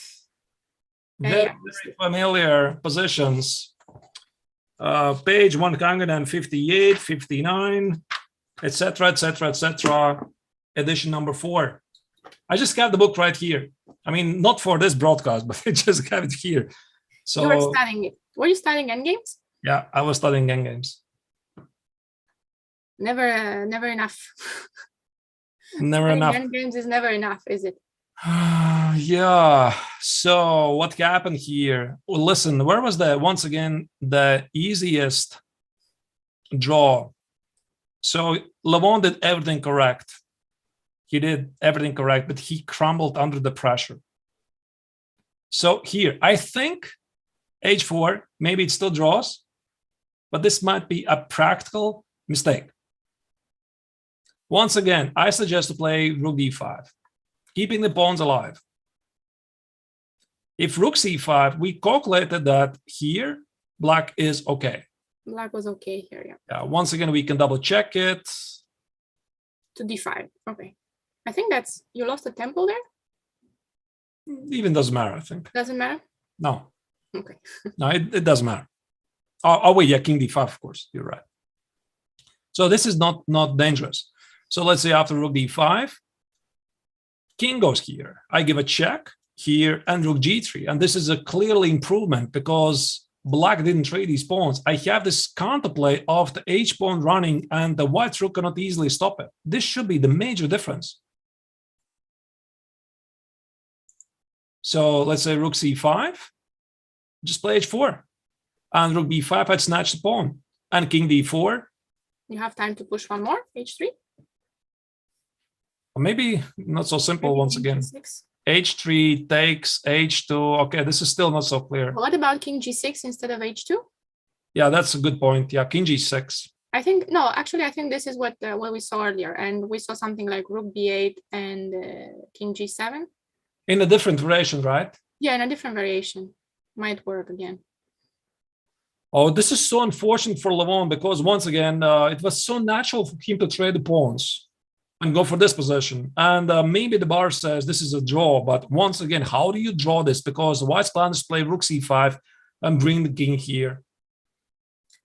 Very familiar positions. Page 158, 59, etc., etc., etc. Edition number 4. I just got the book right here. I mean, not for this broadcast, but I just got it here. So you were studying it. Were you studying endgames? Yeah, I was studying endgames. Never enough. Never enough. Endgames is never enough, is it? Yeah. So what happened here? Well, listen, where was once again the easiest draw? So Levon did everything correct. He did everything correct, but he crumbled under the pressure. So here, I think h4, maybe it still draws, but this might be a practical mistake. Once again, I suggest to play rook d5, keeping the pawns alive. If rook c5, we calculated that here, black is okay. Black was okay here, yeah. Yeah. Once again, we can double check it. To d5, okay. I think that's, you lost a tempo there? Even doesn't matter, I think. Doesn't matter? No. Okay. No, it doesn't matter. Oh, wait, yeah, king d5, of course, you're right. So this is not dangerous. So let's say after rook d5, king goes here. I give a check here and rook g3. And this is a clearly improvement because black didn't trade these pawns. I have this counterplay of the h pawn running and the white rook cannot easily stop it. This should be the major difference. So let's say rook c5, just play h4. And rook b5, I'd snatch the pawn. And king d4. You have time to push one more, h3? Or maybe not so simple maybe once again. G6. h3 takes h2. Okay, this is still not so clear. What about king g6 instead of h2? Yeah, that's a good point. Yeah, king g6. I think, no, actually, I think this is what we saw earlier. And we saw something like rook b8 and king g7. In a different variation, right? Yeah, in a different variation. Might work again. Oh, this is so unfortunate for Levon because once again, it was so natural for him to trade the pawns and go for this position. And maybe the bar says this is a draw, but once again, how do you draw this? Because the white planners play rook c5 and bring the king here.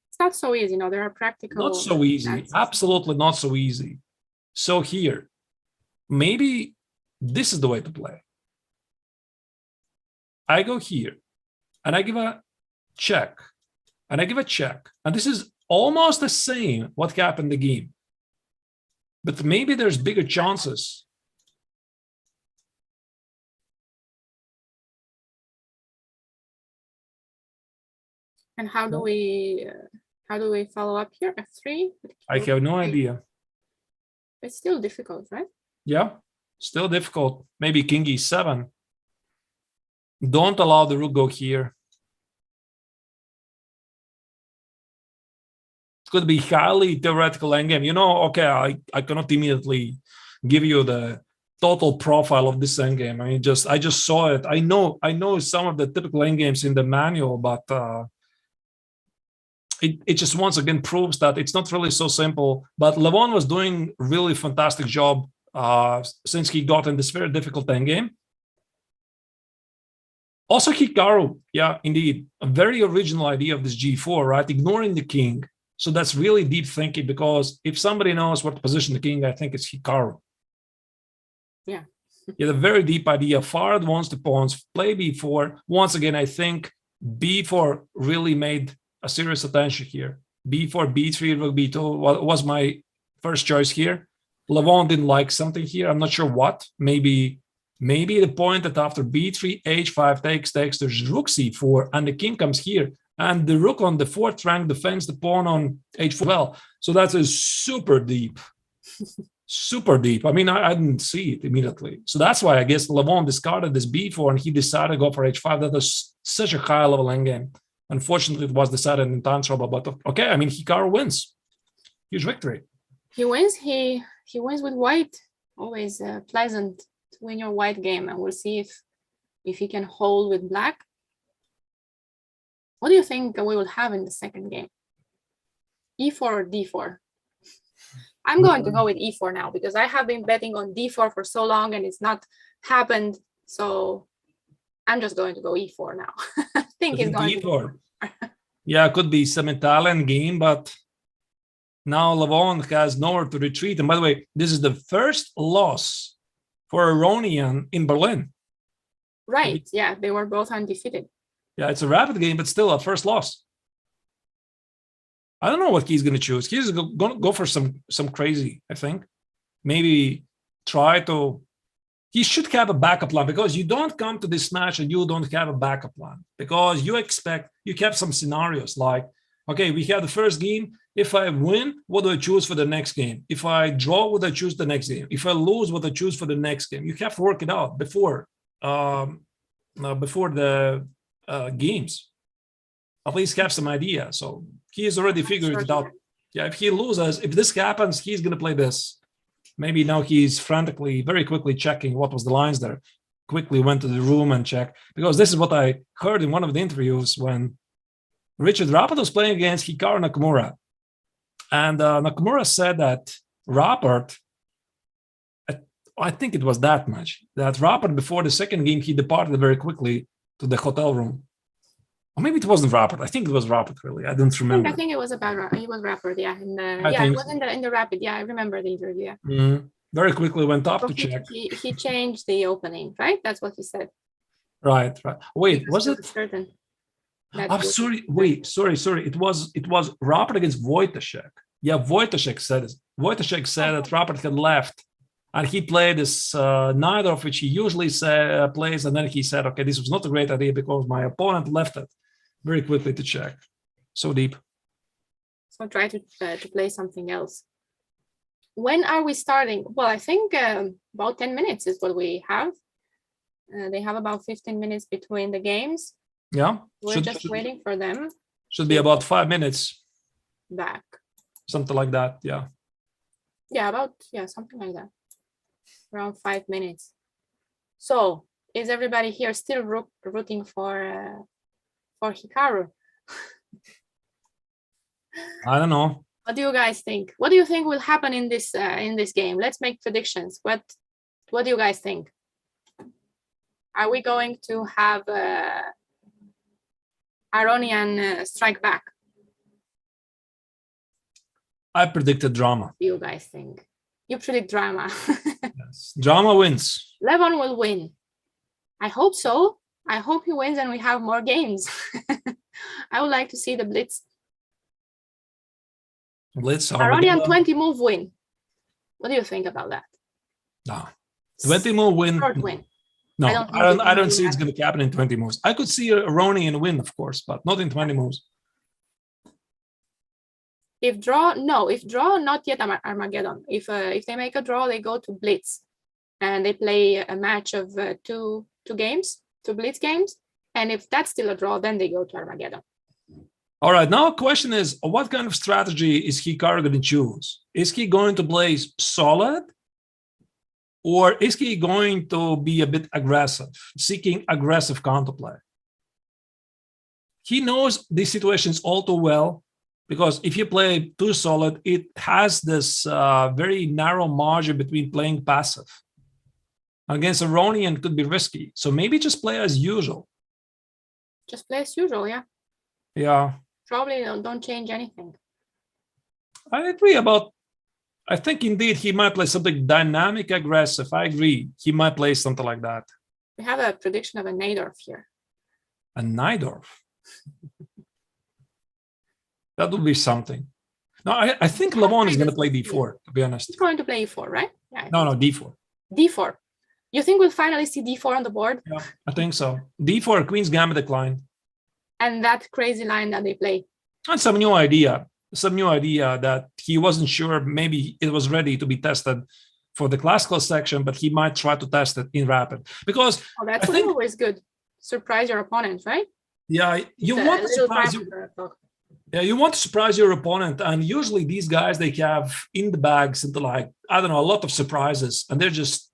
It's not so easy, no, there are practical... Not so easy, absolutely not so easy. So here, maybe this is the way to play. I go here, and I give a check, and I give a check. And this is almost the same what happened in the game. But maybe there's bigger chances. And how do we follow up here? F3? I have no idea. It's still difficult, right? Yeah, still difficult. Maybe king e7. Don't allow the rook go here. It could be highly theoretical endgame. You know, okay, I cannot immediately give you the total profile of this endgame. I mean, I just saw it. I know some of the typical endgames in the manual, but it just once again proves that it's not really so simple. But Levon was doing really fantastic job since he got in this very difficult endgame. Also, Hikaru, yeah, indeed, a very original idea of this g4, right? Ignoring the king. So that's really deep thinking, because if somebody knows where to position the king, I think it's Hikaru. Yeah. He had a very deep idea, far advanced the pawns, play b4. Once again, I think b4 really made a serious attention here. b4, b3, rook b2 was my first choice here. Levon didn't like something here. I'm not sure what. Maybe the point that after b3, h5 takes, there's rook c4, and the king comes here. And the rook on the fourth rank defends the pawn on h4 well. So that is super deep. Super deep. I mean, I didn't see it immediately. So that's why I guess Levon discarded this b4 and he decided to go for h5. That was such a high level endgame. Unfortunately, it was decided in time trouble. But okay, I mean, Hikaru wins. Huge victory. He wins. He wins with white. Always pleasant to win your white game, and we'll see if he can hold with black. What do you think we will have in the second game? E4 or D4? I'm going to go with E4 now, because I have been betting on D4 for so long and it's not happened. So I'm just going to go E4 now. I think it's going E4. Yeah, it could be some Italian game, but now Levon has nowhere to retreat. And by the way, this is the first loss for Aronian in Berlin. Right. Yeah, they were both undefeated. Yeah, it's a rapid game, but still a first loss. I don't know what he's going to choose. He's going to go for some crazy, I think. Maybe try to... He should have a backup plan, because you don't come to this match and you don't have a backup plan, because you have some scenarios like, okay, we have the first game. If I win, what do I choose for the next game? If I draw, what do I choose the next game? If I lose, what do I choose for the next game? You have to work it out before the games. At least have some idea. So he has already figured it out. Yeah, if he loses, if this happens, he's going to play this. Maybe now he's frantically, very quickly checking what was the lines there. Quickly went to the room and checked, because this is what I heard in one of the interviews when Richard Rappert was playing against Hikaru Nakamura. And Nakamura said that Rappert, I think it was that much, that Rappert before the second game, he departed very quickly to the hotel room. Or maybe it wasn't Rappert. I think it was Rappert, really. I don't remember. I think it was about it was Rappert, yeah. It was in the Rapid. Yeah, I remember the interview. Yeah. Mm-hmm. Very quickly went up to check. He changed the opening, right? That's what he said. Right. Wait, was it? Certain. I'm sorry. Wait, sorry. It was Rappert against Wojtaszek. Yeah, Wojtaszek said it. Wojtaszek said that Rappert had left, and he played this neither of which he usually plays, and then he said, okay, this was not a great idea because my opponent left it very quickly to check. So deep. So try to play something else. When are we starting? Well, I think about 10 minutes is what we have. They have about 15 minutes between the games. Yeah. We're just waiting for them. Should be about 5 minutes. Back. Something like that, yeah. Yeah, something like that. Around 5 minutes. So is everybody here still rooting for Hikaru? I don't know. What do you guys think? What do you think will happen in this game? Let's make predictions. What do you guys think? Are we going to have Aronian strike back? I predicted drama. What do you guys think? You predict drama. Yes. Drama wins. Levon will win. I hope so. I hope he wins and we have more games. I would like to see the Blitz. Aronian 20 move win. What do you think about that? No. 20 move win. Short win. No, I don't see it's going to happen in 20 moves. I could see Aronian win, of course, but not in 20 moves. If draw, no. If draw, not yet Armageddon. If they make a draw, they go to Blitz, and they play a match of two Blitz games. And if that's still a draw, then they go to Armageddon. All right, now the question is, what kind of strategy is Hikaru going to choose? Is he going to play solid? Or is he going to be a bit aggressive, seeking aggressive counterplay? He knows these situations all too well, because if you play too solid, it has this very narrow margin between playing passive. Against Aronian could be risky. So maybe just play as usual. Just play as usual, yeah. Yeah. Probably don't change anything. I agree I think indeed he might play something dynamic, aggressive. I agree. He might play something like that. We have a prediction of a Najdorf here. A Najdorf? That would be something. No, I think Levon is going to play d4, to be honest. He's going to play e4, right? Yeah. No, d4. d4. You think we'll finally see d4 on the board? Yeah, I think so. d4, Queen's Gambit decline. And that crazy line that they play. And some new idea that he wasn't sure, maybe it was ready to be tested for the classical section, but he might try to test it in rapid. Because that's always good. Surprise your opponent, right? Yeah, you want to surprise you want to surprise your opponent, and usually these guys, they have in the bag something like, I don't know, a lot of surprises, and they're just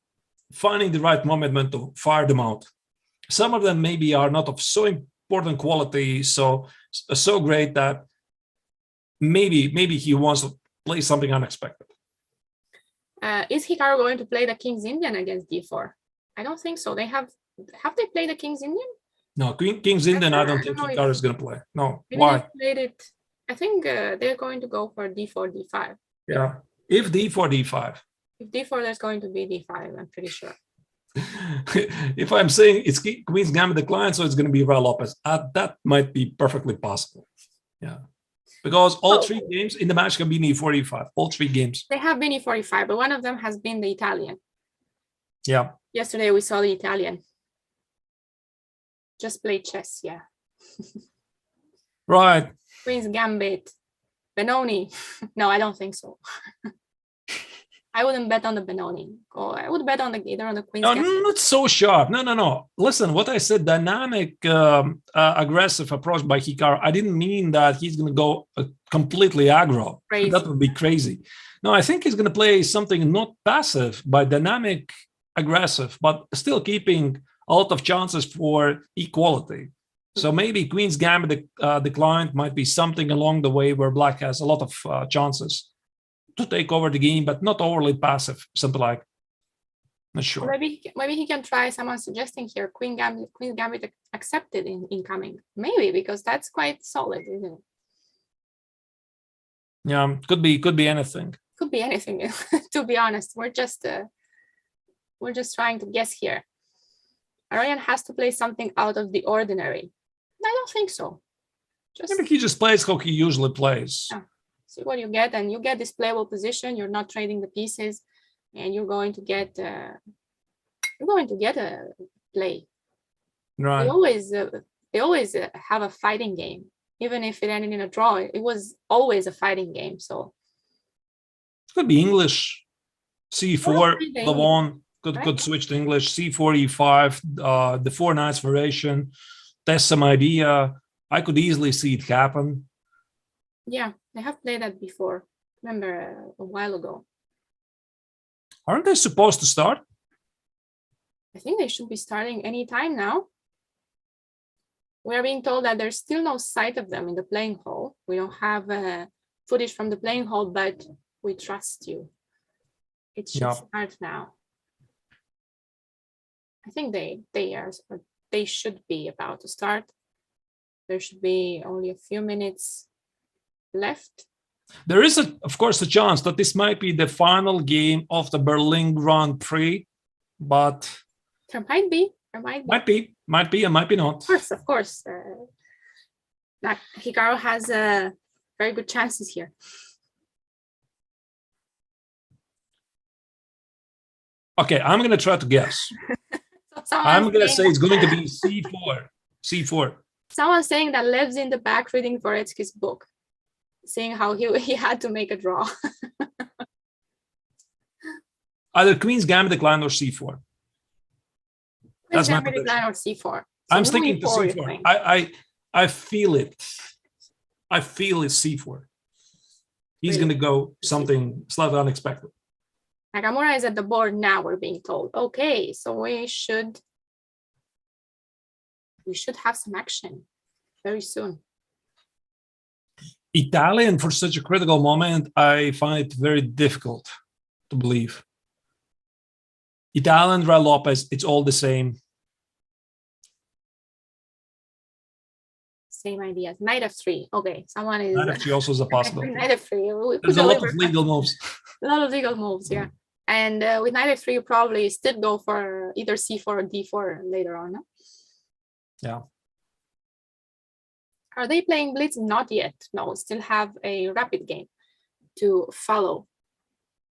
finding the right moment to fire them out. Some of them maybe are not of so important quality, so great that maybe he wants to play something unexpected. Is Hikaru going to play the King's Indian against d4? I don't think so. Have they played the King's Indian? No, King's Indian, I don't think Hikaru is going to play. No, maybe why? Played it. I think they're going to go for d4, d5. Yeah, if d4, d5. If d4, there's going to be d5, I'm pretty sure. If I'm saying it's Queen's Gambit decline, so it's going to be Ra Lopez. That might be perfectly possible. Yeah. Because all three games in the match can be e4, e5. All three games. They have been e4, e5, but one of them has been the Italian. Yeah. Yesterday we saw the Italian. Just play chess, yeah. Right. Queen's Gambit. Benoni. No, I don't think so. I wouldn't bet on the Benoni. I would bet on either on the Queen's Gambit. No, not so sharp. No. Listen, what I said, dynamic, aggressive approach by Hikaru, I didn't mean that he's going to go completely aggro. Crazy. That would be crazy. No, I think he's going to play something not passive, but dynamic, aggressive, but still keeping a lot of chances for equality. So maybe Queen's Gambit declined might be something along the way where Black has a lot of chances to take over the game, but not overly passive, something like. Not sure. Maybe he can try. Someone suggesting here Queen's Gambit accepted in incoming. Maybe, because that's quite solid, isn't it? Yeah, could be anything. Could be anything. To be honest, we're just trying to guess here. Aronian has to play something out of the ordinary. I don't think so. Maybe he just plays how he usually plays. Yeah. See what you get, and you get this playable position. You're not trading the pieces, and you're going to get a play. Right. They always have a fighting game, even if it ended in a draw. It was always a fighting game. So it could be English. C4, Levon right? could switch to English. C4, E5, the 4 knights variation. Test some idea. I could easily see it happen. Yeah, they have played that before. Remember a while ago. Aren't they supposed to start? I think they should be starting any time now. We are being told that there's still no sight of them in the playing hall. We don't have footage from the playing hall, but we trust you. It should start now. I think they should be about to start. There should be only a few minutes left. There is, of course, a chance that this might be the final game of the Berlin Grand Prix, but there might be. Might be, and might be not. Of course. Hikaru has very good chances here. Okay, I'm going to try to guess. I'm going to say it's going to be C4. C4. Someone's saying that Lev's in the back reading Voretsky's book. seeing how he had to make a draw. Either Queen's Gambit decline or C4. That's my prediction. Decline or C4. So I'm sticking to C4. I feel it. I feel it's C4. He's going to go something slightly unexpected. Nakamura is at the board now, we're being told. Okay, so we should have some action very soon. Italian for such a critical moment, I find it very difficult to believe. Italian, Ra Lopez, it's all the same. Same ideas. Knight f3. Okay, someone is. Knight f3 also is a possibility. Knight f3. There's a lot of legal moves. A lot of legal moves, yeah. And with Knight f3, you probably still go for either c4 or d4 later on. No? Yeah. Are they playing blitz? Not yet. No, still have a rapid game to follow.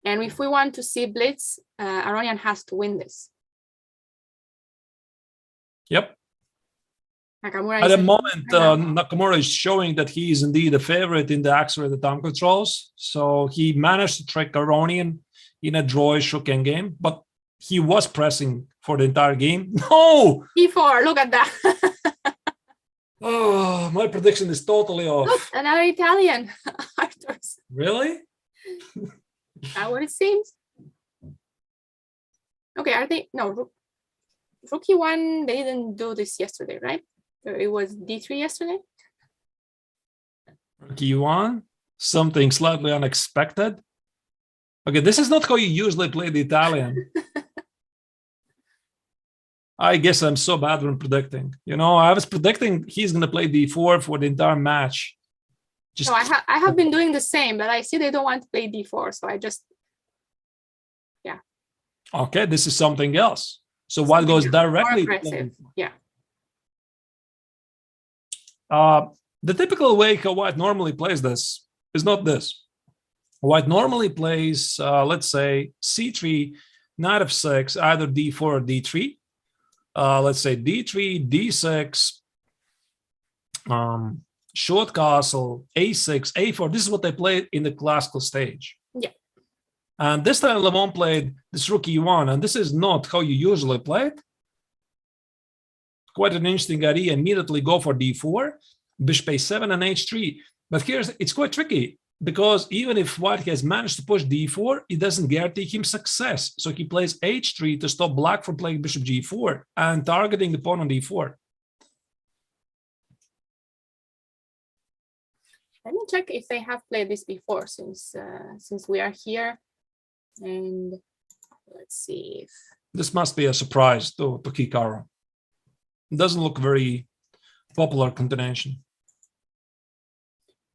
And if we want to see blitz, Aronian has to win this. Yep. Nakamura at the moment, Nakamura is showing that he is indeed a favorite in the accelerated time controls. So he managed to trick Aronian in a drawish rook endgame, but he was pressing for the entire game. No! E4, look at that. Oh, my prediction is totally off. Look, another Italian. Arturs. Really? Is that what it seems? Okay, are they? No, Rook E1, they didn't do this yesterday, right? It was D3 yesterday. Rook E1, something slightly unexpected. Okay, this is not how you usually play the Italian. I guess I'm so bad when predicting. You know, I was predicting he's going to play D4 for the entire match. Just no, I have been doing the same, but I see they don't want to play D4, so I just, yeah. Okay, this is something else. So what goes directly? Yeah. The typical way how White normally plays this is not this. White normally plays, let's say, C3, Knight f6, either D4 or D3. Let's say D3, D6, short castle, A6, A4. This is what they played in the classical stage. Yeah. And this time Levon played this Rook E1, and this is not how you usually play it. Quite an interesting idea. Immediately go for D4, Bishop A7 and H3. But it's quite tricky, because even if White has managed to push D4, it doesn't guarantee him success. So he plays H3 to stop Black from playing Bishop G4 and targeting the pawn on D4. Let me check if they have played this before, since we are here. And let's see if this must be a surprise to Hikaru. It doesn't look very popular continuation.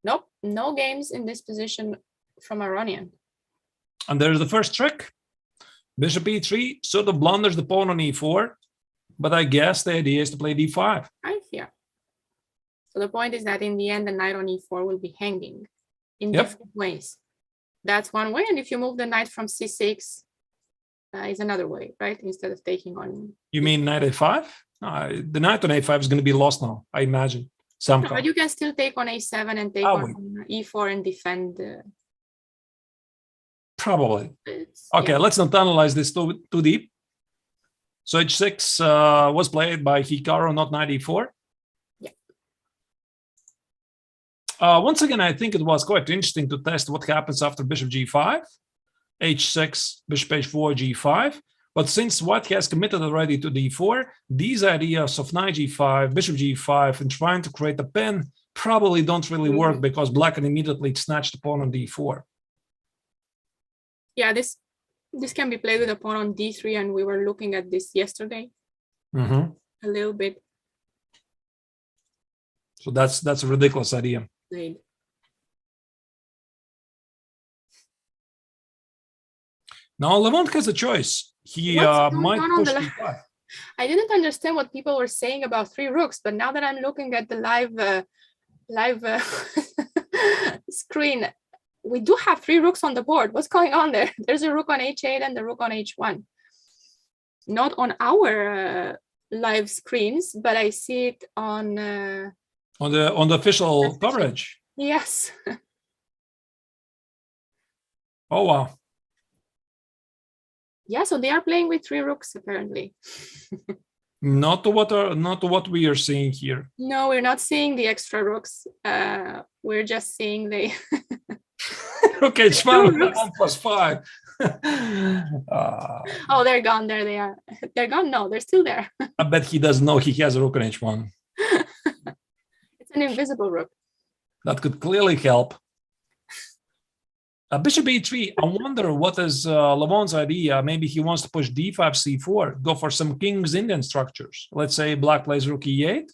Nope, no games in this position from Aronian. And there's the first trick. Bishop E3 sort of blunders the pawn on E4, but I guess the idea is to play D5. Right here. So the point is that in the end, the knight on E4 will be hanging in different ways. That's one way. And if you move the knight from C6, is another way, right? Instead of taking on... You mean knight A5? The knight on A5 is going to be lost now, I imagine. Somehow. But you can still take on A7 and take on E4 and defend. Probably. Okay, let's not analyze this too deep. So H6 was played by Hikaru, not knight E4. Yeah. Once again, I think it was quite interesting to test what happens after Bishop G5, H6, Bishop H4, G5. But since White has committed already to D4, these ideas of knight G5, Bishop G5, and trying to create a pin probably don't really work, because Black can immediately snatch the pawn on D4. Yeah, this can be played with a pawn on D3, and we were looking at this yesterday a little bit. So that's a ridiculous idea. Played. Now Levon has a choice. He might push D5. I didn't understand what people were saying about 3 rooks, but now that I'm looking at the live screen, we do have 3 rooks on the board. What's going on there? There's a rook on H8 and the rook on H1. Not on our live screens, but I see it on the official coverage. Yes. Oh, wow. Yeah, so they are playing with 3 rooks apparently. Not to what we are seeing here. No, we're not seeing the extra rooks. We're just seeing the Okay, it's fine. rooks. 1+5. Oh, they're gone. There they are. They're gone. No, they're still there. I bet he doesn't know he has a rook on h1. It's an invisible rook. That could clearly help. Bishop e3. I wonder what is Levon's idea. Maybe he wants to push d5, c4, go for some King's Indian structures. Let's say black plays rook e8,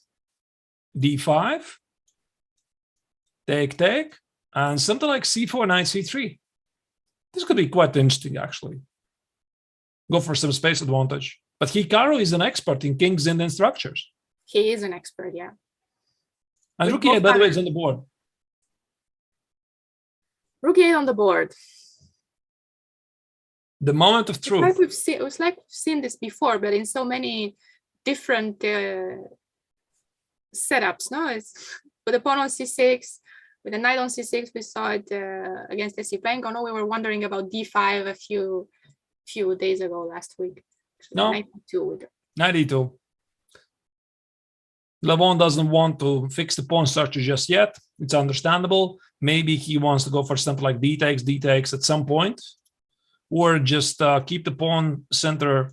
d5, take, and something like c4, knight c3. This could be quite interesting, actually. Go for some space advantage. But Hikaru is an expert in King's Indian structures. He is an expert, yeah. And rook e8, by the way, is on the board. Rook e8 on the board. The moment of truth. It was like we've seen this before, but in so many different setups. No, it's with the pawn on c6, with the knight on c6. We saw it against Esiplenko. No, we were wondering about d5 a few days ago, last week. No, knight e2. Knight e2. Levon doesn't want to fix the pawn structure just yet. It's understandable. Maybe he wants to go for something like d takes at some point, or just keep the pawn center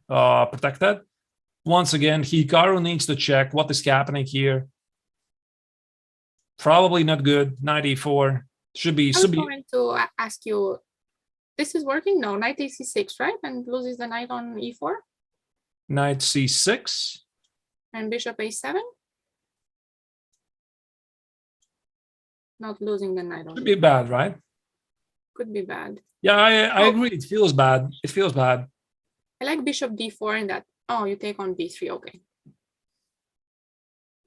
protected. Once again, Hikaru needs to check what is happening here. Probably not good. Knight e4 should be. I was going to ask you, this is working? No, knight c6, right? And loses the knight on e4. Knight c6. And bishop a7. Not losing the knight on. Could be bad, right? Could be bad. Yeah, I agree. It feels bad. It feels bad. I like bishop d4 in that. Oh, you take on b3. Okay.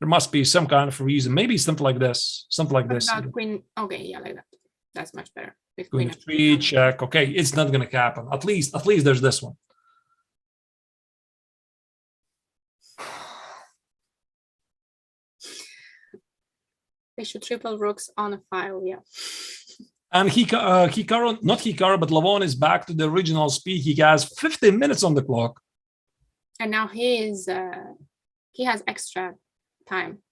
There must be some kind of reason. Maybe something like this. Something like this. Queen. Okay, yeah, like that. That's much better. With queen f3 check. Okay, it's not going to happen. At least there's this one. They should triple rooks on a file, yeah. And Hikaru, not Hikaru, but Levon is back to the original speed. He has 15 minutes on the clock. And now he has extra time.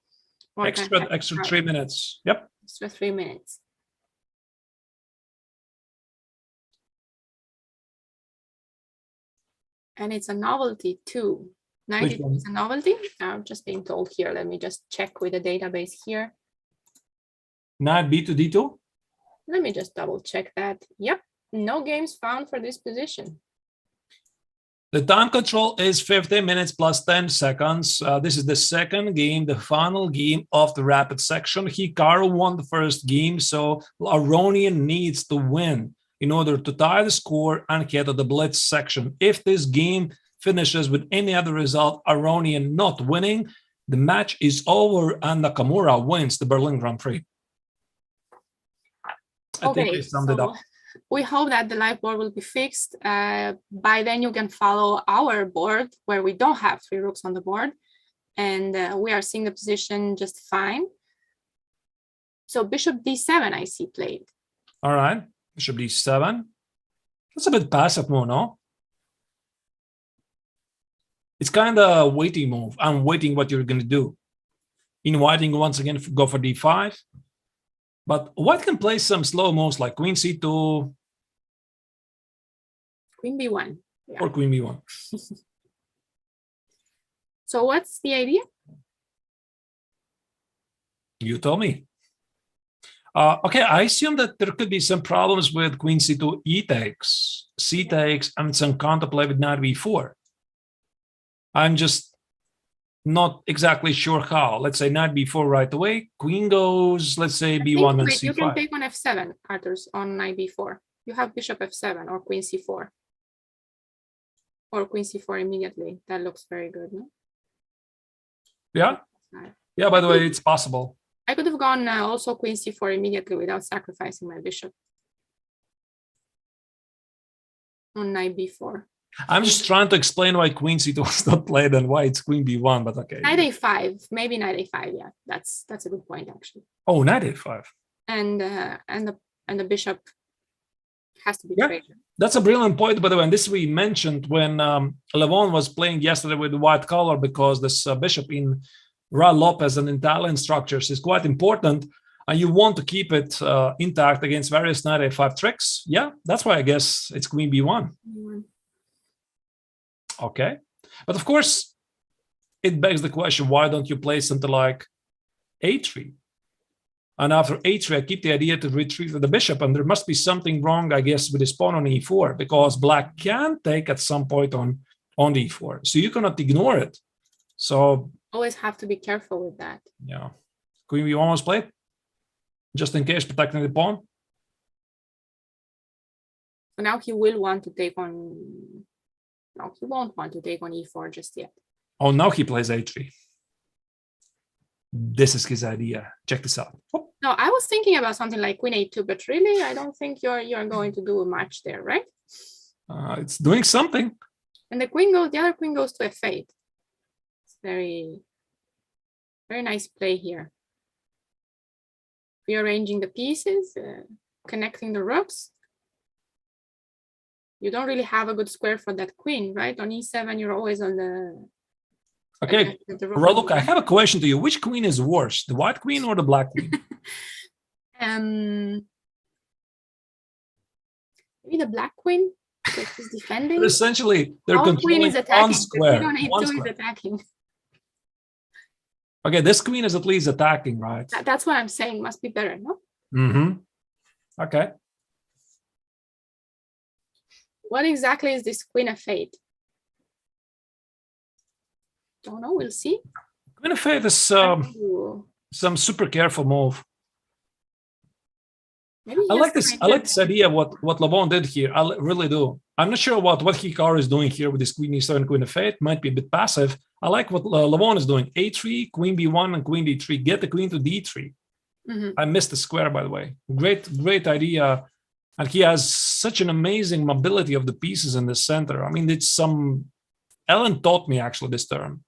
Extra 3 minutes. Yep. Extra 3 minutes. And it's a novelty too. Knight is a novelty. I'm just being told here. Let me just check with the database here. Knight b to d2. Let me just double check that. Yep, no games found for this position. The time control is 15 minutes plus 10 seconds. This is the second game, the final game of the rapid section. Hikaru won the first game, so Aronian needs to win in order to tie the score and get to the blitz section. If this game finishes with any other result, Aronian not winning, the match is over and Nakamura wins the Berlin Grand Prix. I think I summed it up. We hope that the live board will be fixed. By then you can follow our board where we don't have 3 rooks on the board, and we are seeing the position just fine. So bishop d7 I see played. All right, bishop d7. That's a bit passive move, no? It's kind of a waiting move. I'm waiting what you're going to do. Inviting once again, go for d5. But white can play some slow moves like queen c2. Queen b1. Yeah. Or queen b1. So what's the idea? You tell me. Okay, I assume that there could be some problems with queen c2, e takes, c takes, and some counterplay with knight b4. I'm just not exactly sure how. Let's say knight b4 right away. Queen goes, let's say b1 and c5. You can take on f7, Arturs, on knight b4. You have bishop f7 or queen c4. Or queen c4 immediately. That looks very good, no? Yeah? Yeah, by the way, it's possible. I could have gone also queen c4 immediately without sacrificing my bishop. On knight b4. I'm just trying to explain why queen c2 was not played and why it's queen b1, but okay. Knight a5, maybe knight a5. Yeah, that's a good point actually. Oh, knight a5. And the bishop. Has to be Yeah. traded. That's a brilliant point, by the way. And this we mentioned when Levon was playing yesterday with the white color, because this bishop in Ra Lopez and Italian structures is quite important. And you want to keep it intact against various knight a5 tricks. Yeah, that's why I guess it's queen b1. Okay. But of course, it begs the question, why don't you play something like a3? And after a3, I keep the idea to retreat with the bishop. And there must be something wrong, I guess, with his pawn on e4, because black can take at some point on e4. So you cannot ignore it. So Always have to be careful with that. yeah. Queen b1 was played, just in case, protecting the pawn. So now he will want to take on. No, he won't want to take on e4 just yet. Oh, now he plays a3. This is his idea. Check this out. Oh. No, I was thinking about something like queen a2, but really, I don't think you're going to do much there, right? It's doing something. And the other queen goes to f8. It's very, very nice play here. Rearranging the pieces, connecting the rooks. You don't really have a good square for that queen, right? On e7, you're always on the. Okay, Raluca, I have a question to you. Which queen is worse, the white queen or the black queen? Maybe the black queen, because she's defending. But essentially, they're Our queen is controlling attacking. one square. The queen One on a2 square. is attacking. Okay, this queen is at least attacking, right? That's what I'm saying. Must be better, no? Mm-hmm. Okay. What exactly is this queen f8? Don't know. We'll see. Queen f8 is Ooh. some super careful move. Maybe I like this. I like this idea. What Levon did here. I really do. I'm not sure what Hikaru is doing here with this queen e7, queen f8. Might be a bit passive. I like what Levon is doing. a3, queen b1, and queen d3. Get the queen to d3. I missed the square, by the way. Great idea. And he has such an amazing mobility of the pieces in the center. I mean, it's some. Ellen taught me actually this term.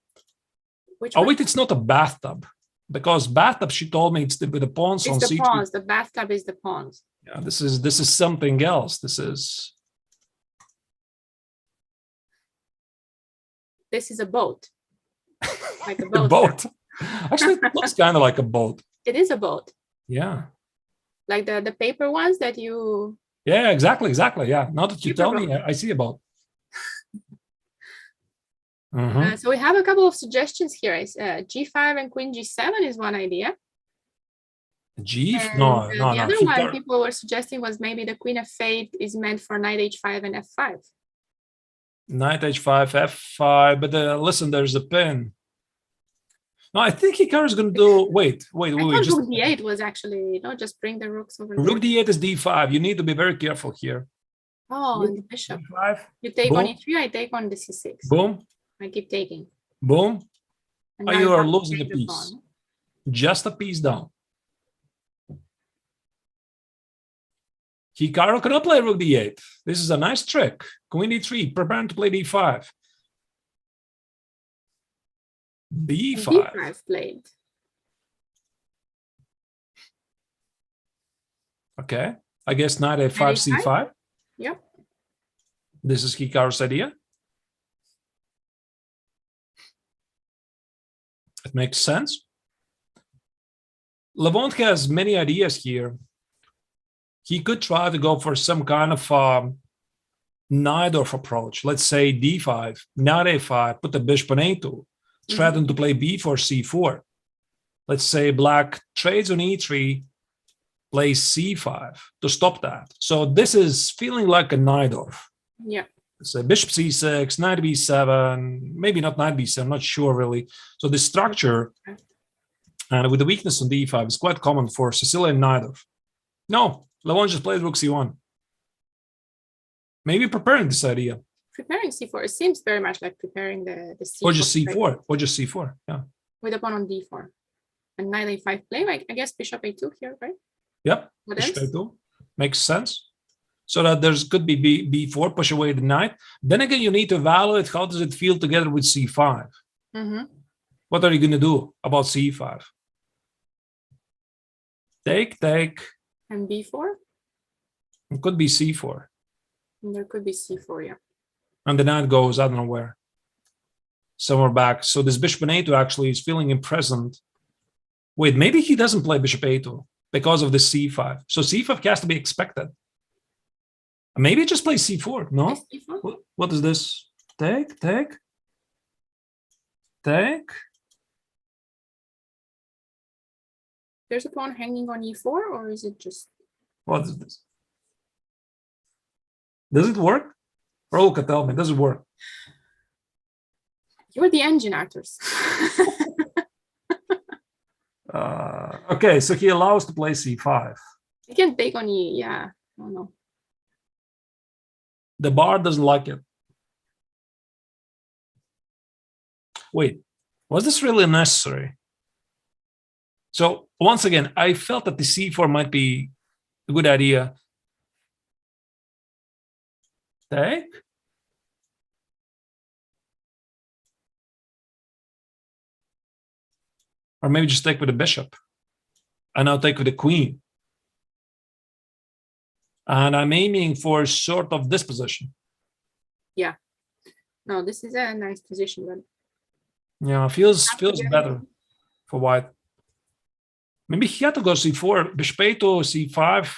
Which Oh one? wait, it's not a bathtub, because bathtub, she told me, it's with the pawns on It's the c3. pawns. The bathtub is the pawns. Yeah, this is something else. This is a boat. Like a a boat. boat. Actually, it looks kind of like a boat. It is a boat. Yeah. Like the paper ones that you. Yeah, exactly. Yeah. Now that you Paper tell me, I see a boat. So we have a couple of suggestions here. G5 and queen G7 is one idea. G? And, No. the other one people were suggesting was maybe the queen f8 is meant for knight h5 and f5. Knight h5, f5. But listen, there's a pin. No, I think Hikaru is going to do. Wait. I thought rook d8 was actually just bring the rooks over. Rook d8 is d5. You need to be very careful here. Oh, and the bishop. D5. You take Boom. on e3, I take on the c6. Boom. I keep taking. Boom. And Oh, now you have are to losing a take the piece. pawn. Just a piece down. Hikaru cannot play rook d8. This is a nice trick. Queen d3, preparing to play d5. b5. d5 played. Okay. I guess knight a5, Knight a5? c5. Yep. This is Hikaru's idea. It makes sense. Levon has many ideas here. He could try to go for some kind of Najdorf approach. Let's say d5, knight a5, put the bishop on a2, threaten to play b4, c4. Let's say black trades on e3, plays c5 to stop that. So this is feeling like a Najdorf. Yeah. So bishop c6, knight b7, maybe not knight b7, I'm not sure really. So the structure, and with the weakness on d5, is quite common for Sicilian Najdorf. No, Levon just played rook c1. Maybe preparing this idea. Preparing c4. It seems very much like preparing the c4. Or just c4. Or just c4. Yeah. With a pawn on d4. And knight a5 play. I guess bishop a2 here, right? Yep. What Bishop else? a2. Makes sense. So that there's could be b4, push away the knight. Then again, you need to evaluate how does it feel together with c5. What are you going to do about c5? Take. And b4? It could be c4. And there could be c4, yeah. And the knight goes, I don't know where. Somewhere back. So this bishop on a2 actually is feeling imprisoned. Wait, maybe he doesn't play bishop a2 because of the c5. So c5 has to be expected. Maybe just play c4, no? C4? What is this? Take, take, take. There's a pawn hanging on e4, or is it just... What is this? Does it work? Raluca, tell me, does it work? You're the engine, Arturs. Okay, so he allows to play c5. You can take on e, yeah. I don't know. The bar doesn't like it. Wait, was this really necessary? So once again, I felt that the c4 might be a good idea. Take. Or maybe just take with the bishop. And now take with the queen. And I'm aiming for sort of this position. Yeah. No, this is a nice position, but Yeah, feels better for white. Maybe he had to go c4, bishop a2, c5.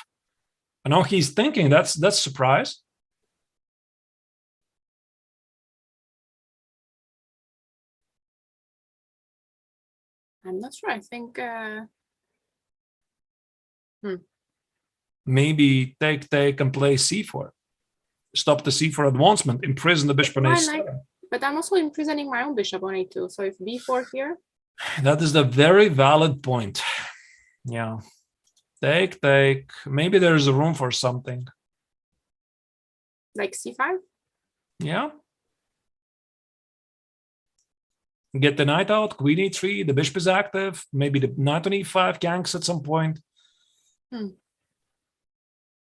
I know he's thinking that's a surprise. I'm not sure. I think Maybe take and play c4. Stop the c4 advancement, imprison the bishop on a7. but I'm also imprisoning my own bishop on a2. So if b4 here, That is the very valid point. Yeah. Take, take. Maybe there's a room for something. like c5, Yeah. Get the knight out, queen e3, the bishop is active. Maybe the knight on e5 ganks at some point.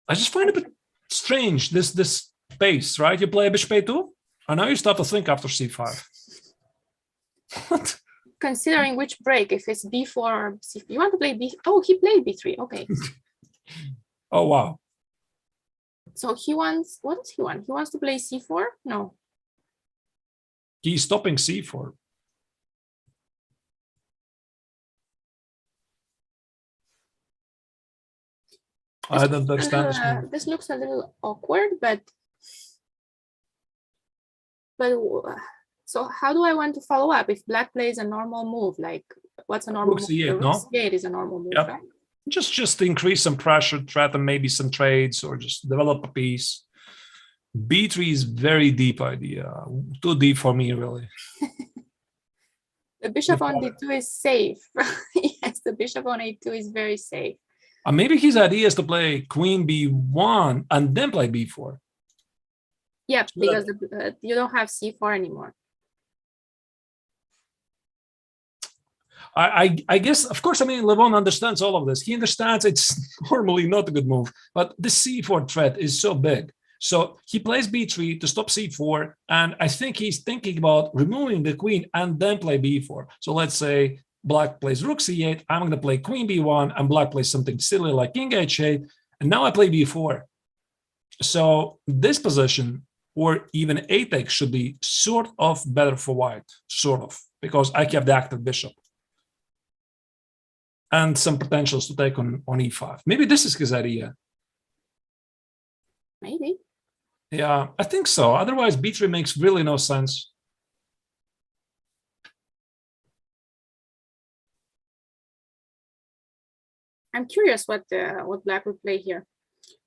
I just find it a bit strange, this pace, right? You play a bishop a2, and now you start to think after c5. What? considering which break, if it's b4 or c, you want to play b. Oh, he played b3. Okay. Oh, wow. So he wants, what does he want? He wants to play c4? No. He's stopping c4. I don't understand this move. This looks a little awkward, but so how do I want to follow up if black plays a normal move? Like, what's a normal Rook move? c8, The no? rook c8 is a normal move, Yep. right? Just increase some pressure, threaten maybe some trades, or just develop a piece. b3 is very deep idea. Too deep for me, really. The bishop on d2 is safe. Yes, the bishop on a2 is very safe. Maybe his idea is to play queen b1 and then play b4. Yeah, because you don't have c4 anymore. I guess, of course, I mean, Levon understands all of this. He understands it's normally not a good move, but the c4 threat is so big. So he plays b3 to stop c4, and I think he's thinking about removing the queen and then play b4. So let's say black plays rook c8, I'm going to play queen b1, and black plays something silly like king h8, and now I play b4. So this position, or even a-take, should be sort of better for white, sort of, because I kept the active bishop. And some potentials to take on e5. Maybe this is his idea. Maybe. Yeah, I think so. Otherwise, b3 makes really no sense. I'm curious what black would play here.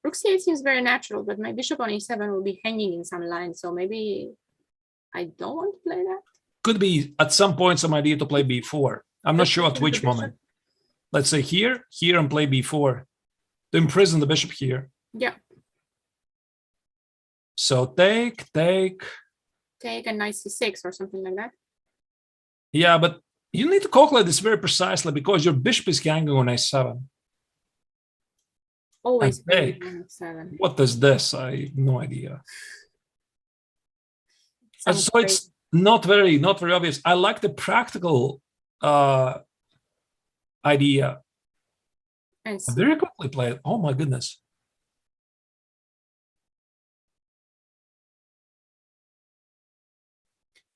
Rook c8 seems very natural, but my bishop on a7 will be hanging in some line, so maybe I don't want to play that. Could be at some point some idea to play b4. I'm not sure at which moment. Let's say here, and play b4 to imprison the bishop here. Yeah. So take a knight c6 or something like that. Yeah, but you need to calculate this very precisely because your bishop is hanging on a7. Always take. on a7. What is this? I have no idea. And so it's not very obvious. I like the practical idea. And very quickly play it. Oh my goodness.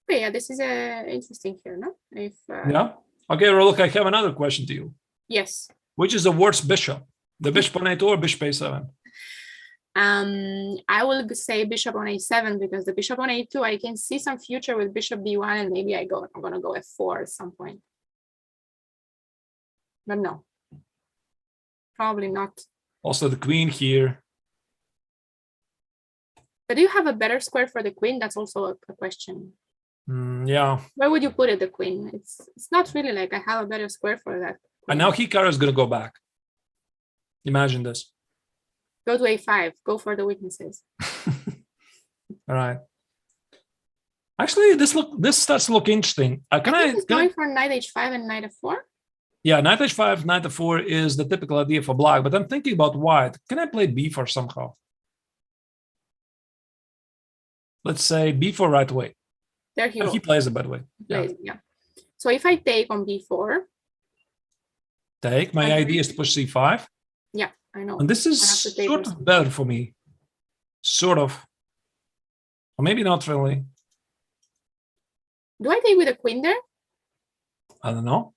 Okay, yeah, this is interesting here, no? If Yeah. Okay, Raluca, I have another question to you. yes. Which is the worst bishop? The bishop on a2 or bishop a7? I will say bishop on a7 because the bishop on a2, I can see some future with bishop b1, and maybe I'm gonna go f4 at some point. But no, probably not. Also the queen here. But do you have a better square for the queen? That's also a question. Yeah. Where would you put it, the queen? It's not really like I have a better square for that. And now Hikaru is going to go back. Imagine this. Go to a5. Go for the weaknesses. All right. Actually, this starts to look interesting. He's going for knight h5 and knight f4. Yeah, knight h5, knight f4 is the typical idea for black, but I'm thinking about white. Can I play b4 somehow? Let's say b4 right away. There he goes. He plays it, by the way. Yeah. So if I take on b4. Take. My idea is to push c5. Yeah, I know. And this is sort of better for me. Sort of. Or maybe not really. Do I take with a queen there? I don't know.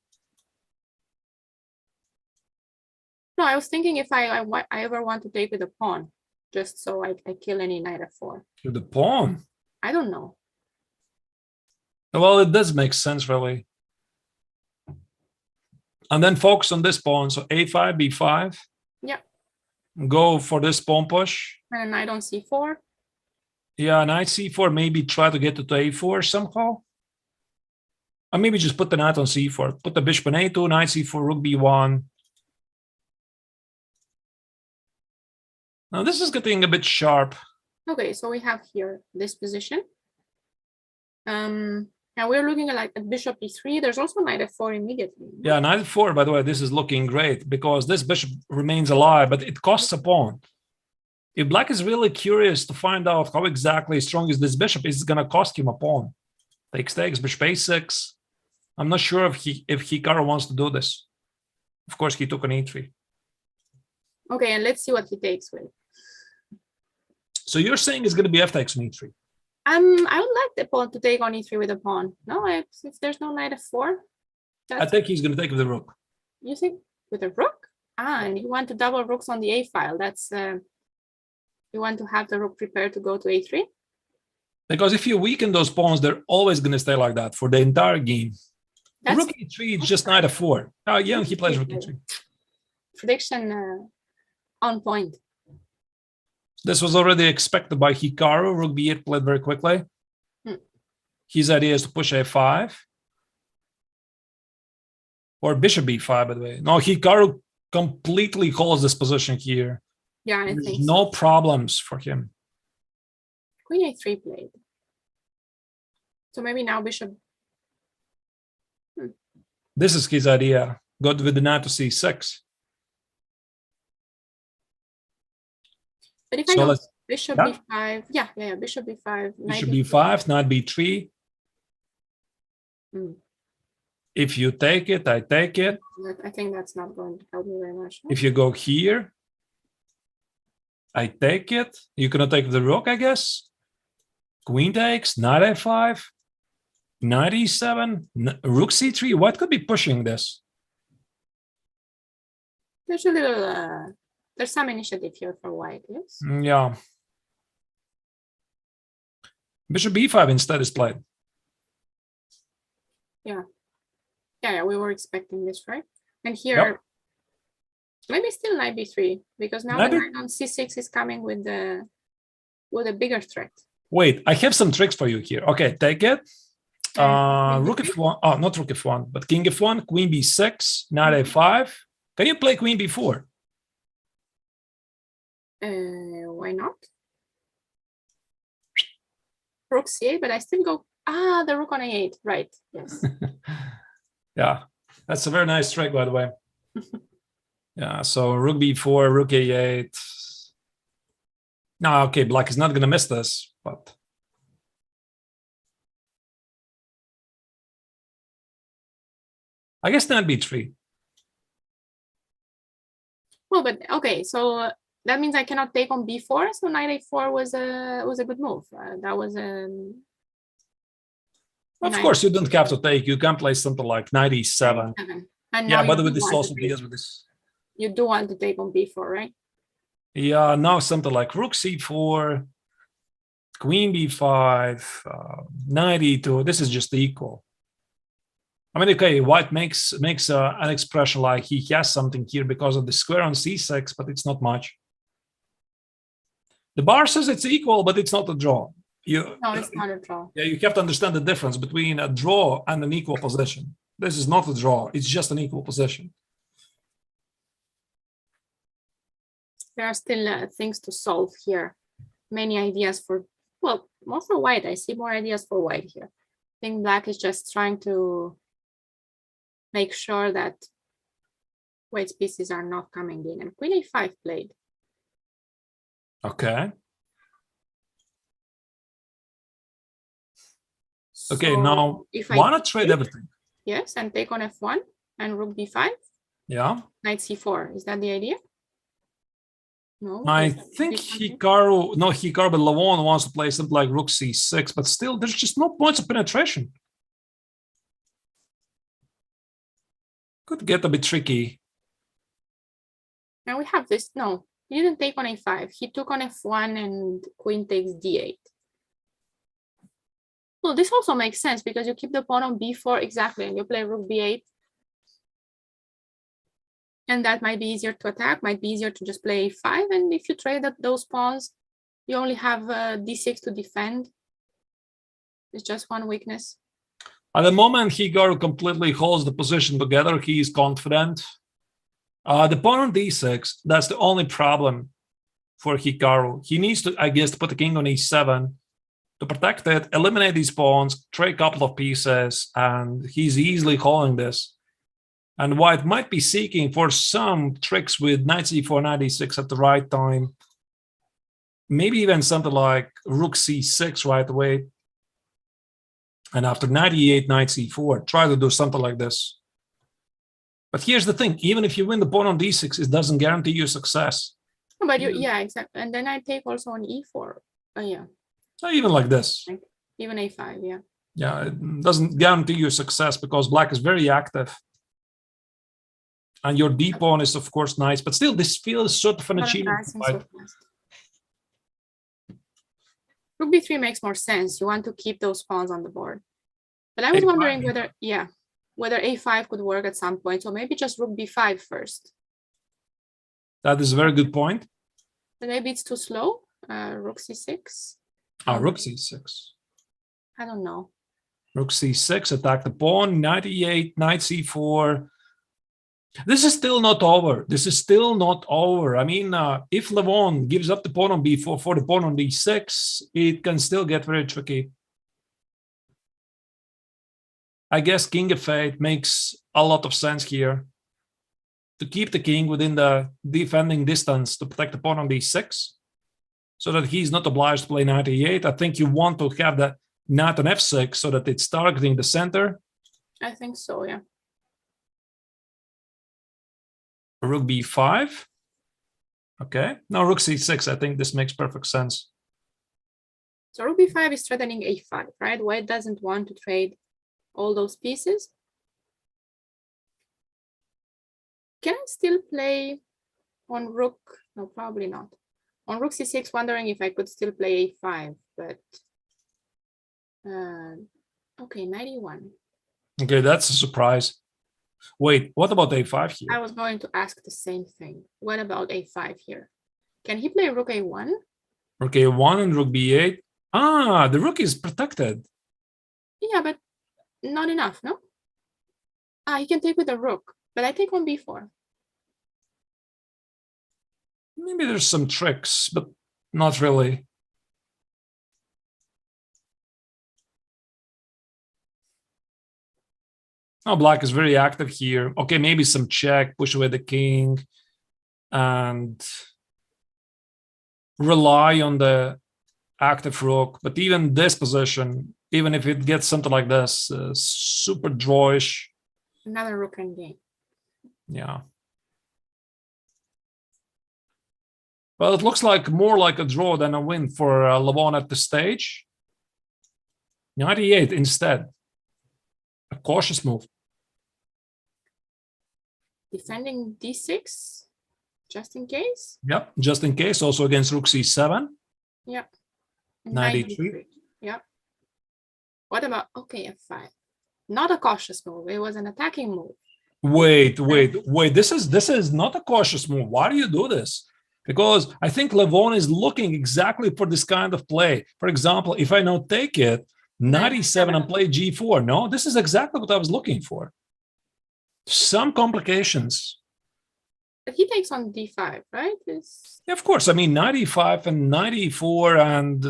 No, I was thinking if I ever want to take with a pawn, just so I kill any knight f4. With the pawn? I don't know. Well, it does make sense, really. And then focus on this pawn. So a5, b5. Yeah. Go for this pawn push. And knight on c4. Yeah, knight c4. Maybe try to get to a4 somehow. Or maybe just put the knight on c4. Put the bishop on a2, knight c4, rook b1. Now this is getting a bit sharp. Okay, so we have here this position. And we're looking at like a bishop e3. There's also knight f4 immediately. Yeah, knight f4, by the way, this is looking great because this bishop remains alive, but it costs a pawn. If black is really curious to find out how exactly strong is this bishop, it's going to cost him a pawn. Takes, bishop a6. I'm not sure if Hikaru wants to do this. Of course, he took an e3. Okay, and let's see what he takes with. So you're saying it's going to be f takes on e3? I would like the pawn to take on e3 with a pawn. No, if there's no knight f4. I think he's going to take with the rook. You think with a rook? And you want to double rooks on the a file. That's you want to have the rook prepared to go to a3? Because if you weaken those pawns, they're always going to stay like that for the entire game. Rook e3 is just knight f4. Oh, yeah, he plays rook e3. Prediction on point. This was already expected by Hikaru. Rook b8 played very quickly. His idea is to push a5. Or bishop b5, by the way. No, Hikaru completely holds this position here. Yeah, I There's think no problems for him. Queen a3 played. So maybe now bishop. This is his idea. Go with the knight to c6. But if I go bishop b5, yeah, bishop b5, bishop b5, knight b3. If you take it, I take it. I think that's not going to help me very much. If you go here, I take it. You cannot take the rook, I guess. Queen takes, knight a5, knight e7, rook c3. What could be pushing this? There's a little, there's some initiative here for white, yes? Yeah. Bishop b5 instead is played. Yeah. Yeah, we were expecting this, right? And here, maybe still knight b3, because now the knight on c6 is coming with a bigger threat. Wait, I have some tricks for you here. Okay, take it. Rook f1. Oh, not rook f1, but king f1, queen b6, knight a5. Can you play queen b4? Why not? Rook c8, but I still go. The rook on a8, right? Yes. Yeah, that's a very nice trick, by the way. Yeah, so rook b4, rook a8. No, okay, black is not going to miss this, but I guess knight b3. Well, but okay, so that means I cannot take on b4. So knight a4 was a good move. That was Of course, you don't have to take. You can play something like 97. And Yeah, now by the you way, do this want also to take- deals with this. You do want to take on b4, right? Yeah, now something like rook c4, queen b5, 92. This is just equal. I mean, okay, white makes an expression like he has something here because of the square on c6, but it's not much. The bar says it's equal, but it's not a draw. No, it's not a draw. Yeah, you have to understand the difference between a draw and an equal position. This is not a draw. It's just an equal position. There are still things to solve here. Many ideas for, well, more for white. I see more ideas for white here. I think black is just trying to make sure that white's pieces are not coming in. And queen a5 played. Okay. Okay, So now if why not trade everything? Yes, and take on f1 and rook b5, Yeah. knight c4. Is that the idea? No. I is that think different? Hikaru, but Levon wants to play something like rook c6, but still there's just no points of penetration. Could get a bit tricky. Now we have this. No, he didn't take on a5. He took on f1 and queen takes d8. Well, this also makes sense because you keep the pawn on b4 exactly, and you play rook b8. And that might be easier to attack, might be easier to just play a5. And if you trade up those pawns, you only have d6 to defend. It's just one weakness. At the moment, Hikaru completely holds the position together. He is confident. The pawn on d6, that's the only problem for Hikaru. He needs to, I guess, to put the king on e7 to protect it, eliminate these pawns, trade a couple of pieces, and he's easily holding this. And white might be seeking for some tricks with knight c4, knight e6 at the right time. Maybe even something like rook c6 right away. And after knight e8, knight c4, try to do something like this. But here's the thing, even if you win the pawn on d6, it doesn't guarantee you success. But you, yeah, exactly. And then I take also on e4. Yeah. So even like this. Even a5, yeah. Yeah, it doesn't guarantee you success because black is very active. And your d pawn is, of course, nice, but still, this feels sort of an achievement. Right? Rook b3 makes more sense. You want to keep those pawns on the board. But I was A5. wondering whether, yeah, whether a5 could work at some point. So maybe just rook b5 first. That is a very good point. But maybe it's too slow. Rook c6. Rook c6. I don't know. Rook c6, attack the pawn, knight e8, knight c4. This is still not over. This is still not over. I mean, if Levon gives up the pawn on b4 for the pawn on d6, it can still get very tricky. I guess king f8 makes a lot of sense here. To keep the king within the defending distance to protect the pawn on d6, so that he's not obliged to play knight e8. I think you want to have the knight on f6 so that it's targeting the center. I think so, yeah. Rook b5. Okay, now rook c6. I think this makes perfect sense. So rook b5 is threatening a5, right? White doesn't want to trade all those pieces. Can I still play on rook? No, probably not. On rook c6, wondering if I could still play a5, but okay, 91. Okay, that's a surprise. Wait, what about a5 here? I was going to ask the same thing. What about a5 here? Can he play rook a1? Rook a1 and rook b8. Ah, the rook is protected. Yeah, but not enough, no? He can take with the rook, but I take on b4. Maybe there's some tricks, but not really. Oh, black is very active here. Okay, maybe some check, push away the king, and rely on the active rook. But even this position, even if it gets something like this, super drawish. Another rook and game. Yeah. Well, it looks like more like a draw than a win for Levon at the stage. 98 instead. A cautious move. Defending d6, just in case. Yep, just in case. Also against rook c7. Yeah. Knight e3. Yeah. What about, okay, f5? Not a cautious move. It was an attacking move. Wait. This is not a cautious move. Why do you do this? Because I think Levon is looking exactly for this kind of play. For example, if I now take it, knight e7 and play g4. No, this is exactly what I was looking for. Some complications. But he takes on d5, right? Yeah, of course. I mean, knight e5 and knight e4, and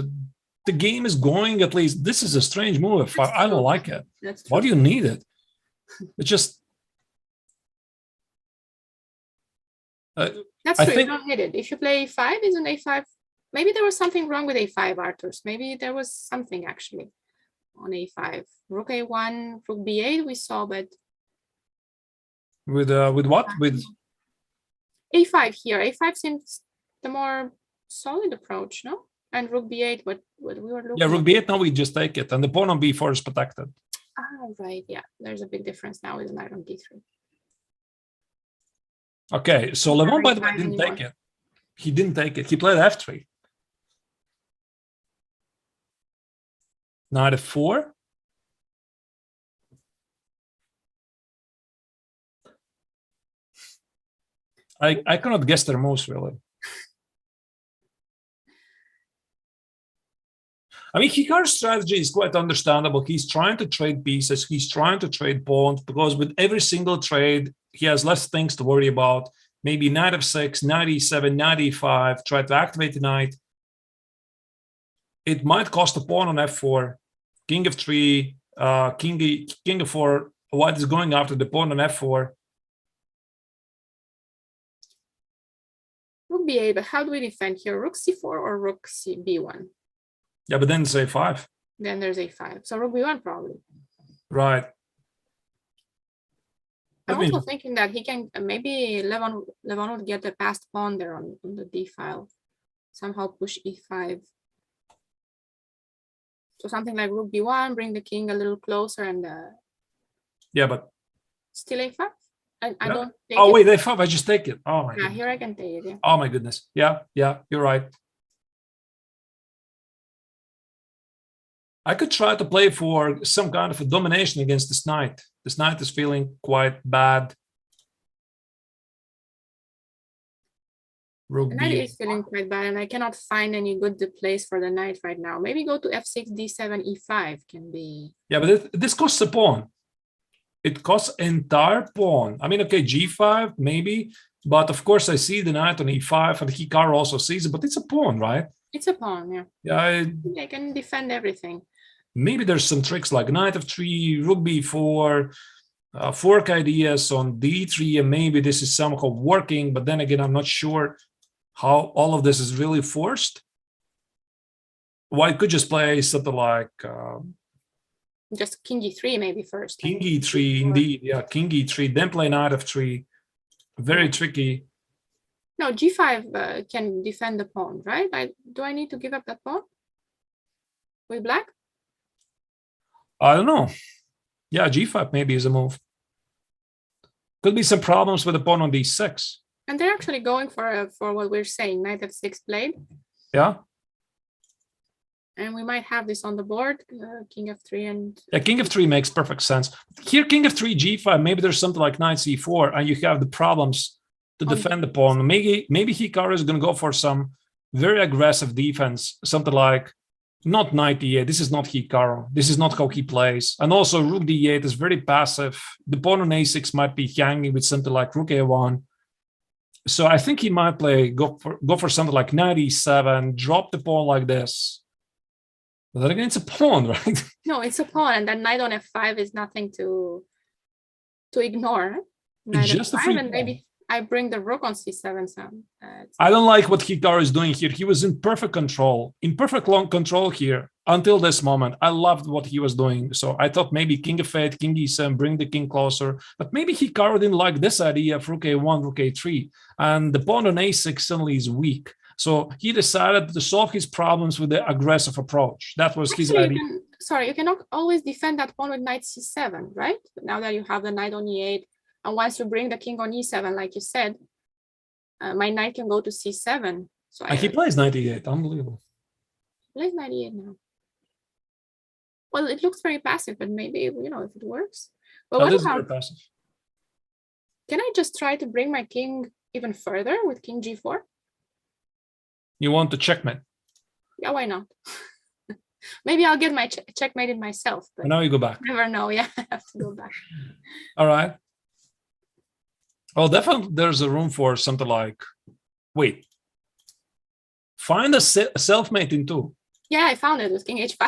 the game is going, at least. This is a strange move. I don't like it. Why do you need it? It's just... That's true. You don't need it. If you play a5, isn't a5? Maybe there was something wrong with a5, Arturs. Maybe there was something actually on a5. Rook a1, rook b8 we saw, but... With what? With a5 here. a5 seems the more solid approach, no? And rook b8, what we were looking rook b8, now we just take it. And the pawn on b4 is protected. Ah, right. Yeah, there's a big difference now with the knight on d3. Okay, so Levon, by the way, didn't take it. He didn't take it. He played f3. Knight f4. I cannot guess their moves, really. I mean, Hikaru's strategy is quite understandable. He's trying to trade pieces. He's trying to trade pawns, because with every single trade, he has less things to worry about. Maybe knight f6, knight e7, knight e5, try to activate the knight. It might cost a pawn on f4, king f3, king f4. White is going after the pawn on f4. Rook b8, but how do we defend here? Rook c4 or rook b1? Yeah, but then it's a5. Then there's a5. So rook b1 probably. Right. I'm also thinking that he can, maybe Levon would get the passed pawn there on the d file. Somehow push e5. So something like rook b1, bring the king a little closer, and yeah, but still a5? I don't take oh, it. wait, a5, I just take it. Oh my Yeah, here I can take it, yeah. Oh my goodness. Yeah, you're right. I could try to play for some kind of a domination against this knight. This knight is feeling quite bad. Rook The knight b. is feeling quite bad, and I cannot find any good place for the knight right now. Maybe go to f6, d7, e5 can be... Yeah, but this costs a pawn. It costs entire pawn. I mean, okay, g5 maybe, but of course I see the knight on e5, and Hikaru also sees it, but it's a pawn, right? It's a pawn, yeah. Yeah, I can defend everything. Maybe there's some tricks like knight f3, rook b4, fork ideas on d3, and maybe this is somehow working, but then again, I'm not sure how all of this is really forced. White could just play something like... just king e3 maybe first. King e3, indeed. Yeah, king e3, then play knight f3. Very tricky. No, g5 can defend the pawn, right? Do I need to give up that pawn with black? I don't know. Yeah, g5 maybe is a move. Could be some problems with the pawn on d6. And they're actually going for what we're saying, knight f6 played. Yeah. And we might have this on the board, king f3 and... Yeah, king f3 makes perfect sense. Here, king f3, g5, maybe there's something like knight c4, and you have the problems to defend the pawn. Maybe Hikaru is going to go for some very aggressive defense, something like not knight e8. This is not Hikaru. This is not how he plays. And also rook d8 is very passive. The pawn on a6 might be hanging with something like rook a1. So I think he might go for something like knight e7, drop the pawn like this. But then again, it's a pawn, right? No, it's a pawn, and then knight on f5 is nothing to ignore. Knight Just a f5, free and pawn. maybe I bring the rook on c7. So I don't like what Hikaru is doing here. He was in perfect control, long control here until this moment. I loved what he was doing. So I thought maybe king f8, king e7, bring the king closer. But maybe Hikaru didn't like this idea of rook a1, rook a3. And the pawn on a6 suddenly is weak. So he decided to solve his problems with the aggressive approach. That was his idea. sorry, you cannot always defend that pawn with knight c7, right? But now that you have the knight on e8, and once you bring the king on e7, like you said, my knight can go to c7. So And he plays 98. Unbelievable. plays knight e8 now. Well, it looks very passive, but maybe, you know, if it works. But That what is about, very passive. can I just try to bring my king even further with king g4? You want to checkmate. Yeah, why not? Maybe I'll get my checkmated myself, but And now you go back. never know. Yeah, I have to go back. All right. Well, definitely there's a room for something like, wait, find a self-mating too. Yeah, I found it with king h5.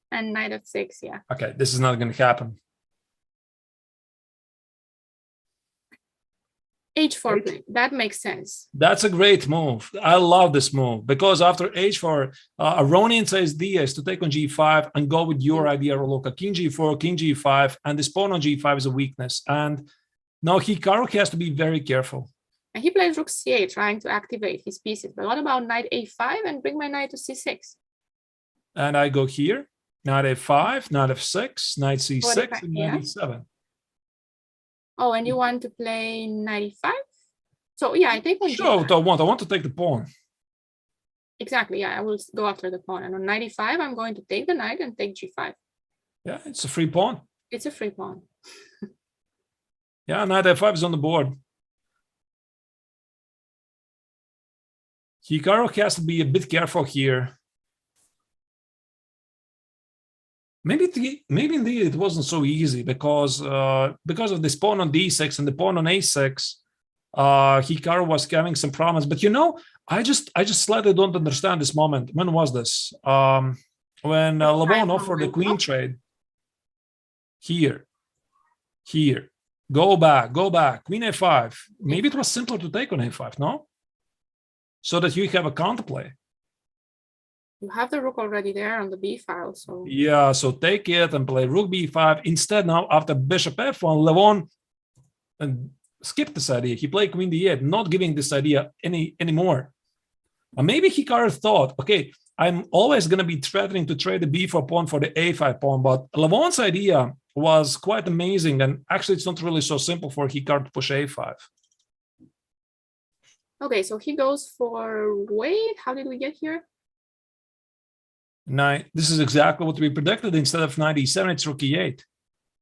And knight f6, yeah. Okay, this is not going to happen. h4 play, that makes sense. That's a great move. I love this move because after h4, Aronian says ds to take on g5 and go with your idea, Raluca. King g4, king g5, and this pawn on g5 is a weakness. And now Hikaru has to be very careful. And he plays rook c8, trying to activate his pieces. But what about knight a5 and bring my knight to c6? And I go here, knight a5, knight f6, knight c6, and knight e7. Oh, and you want to play knight e5? So yeah, I take on Sure, g5. I want to take the pawn. Exactly, yeah, I will go after the pawn. And on knight e5, I'm going to take the knight and take g5. Yeah, it's a free pawn. It's a free pawn. Yeah, knight a5 is on the board. Hikaru has to be a bit careful here. Maybe indeed it wasn't so easy because of this pawn on d6 and the pawn on a6, Hikaru was having some problems. But you know, I just slightly don't understand this moment. When was this? When Levon offered the queen trade. Here, go back, queen a5. Maybe it was simpler to take on a5, no? So that you have a counterplay. You have the rook already there on the b file, so Yeah, so take it and play rook b5. Instead, now after bishop f1, Levon and skipped this idea. He played queen d8, not giving this idea anymore. And maybe Hikaru thought, okay, I'm always going to be threatening to trade the b4 pawn for the a5 pawn, but Levon's idea was quite amazing, and actually it's not really so simple for Hikaru to push a5. okay, so he goes for wait, how did we get here? This is exactly what we predicted. Instead of knight e7, it's rook e8.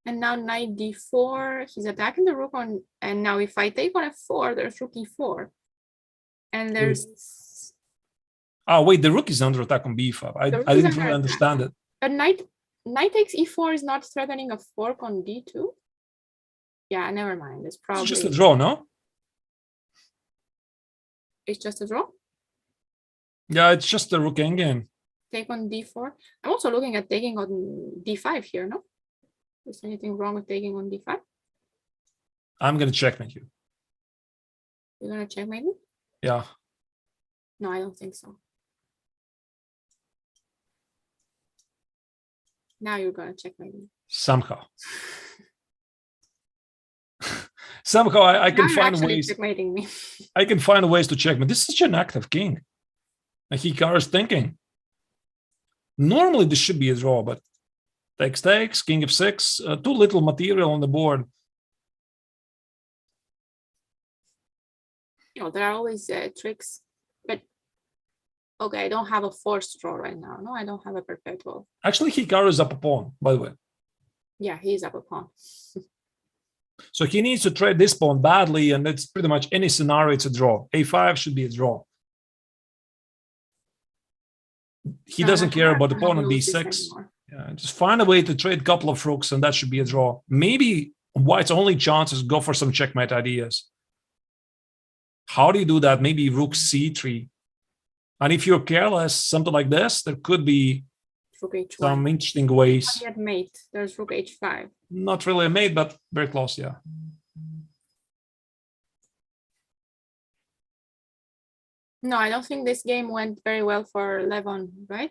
And now knight d4, he's attacking the rook on, and now if I take on f4, there's rook e4. And there's... Oh, wait, the rook is under attack on b5. I didn't really understand it. But knight takes e4 is not threatening a fork on d2? Yeah, never mind. It's probably... It's just a draw, no? It's just a draw? Yeah, it's just the rook endgame. Take on d4. I'm also looking at taking on d5 here, no? Is anything wrong with taking on d5? I'm going to checkmate you. You're going to checkmate me? Yeah. No, I don't think so. Now you're going to checkmate me. Somehow. Somehow I can find ways. Checkmating me. I can find ways to checkmate. This is such an active king. And Hikaru's thinking. Normally this should be a draw, but takes, king f6, too little material on the board. You know, there are always tricks, but okay, I don't have a forced draw right now. No, I don't have a perpetual. Actually, Hikaru is up a pawn, by the way. Yeah, he's up a pawn. So he needs to trade this pawn badly, and it's pretty much any scenario, it's a draw. a5 should be a draw. He doesn't care about the pawn on d6. Yeah, just find a way to trade a couple of rooks, and that should be a draw. Maybe White's only chance is go for some checkmate ideas. How do you do that? Maybe rook c3. And if you're careless, something like this, there could be some interesting ways. Not yet mate. There's rook h5. Not really a mate, but very close, yeah. No, I don't think this game went very well for Levon, right?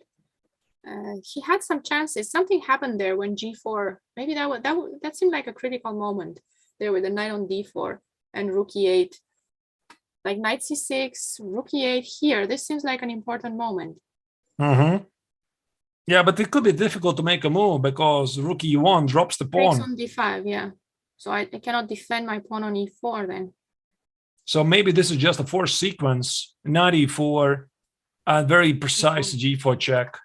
He had some chances. Something happened there when g4. Maybe that seemed like a critical moment there with the knight on d4 and rook e8. Like knight c6, rook e8 here. This seems like an important moment. Mm-hmm. Yeah, but it could be difficult to make a move because rook e1 drops the Takes pawn. on d5, yeah. So I cannot defend my pawn on e4 then. So maybe this is just a forced sequence, not e4, a very precise g4 check.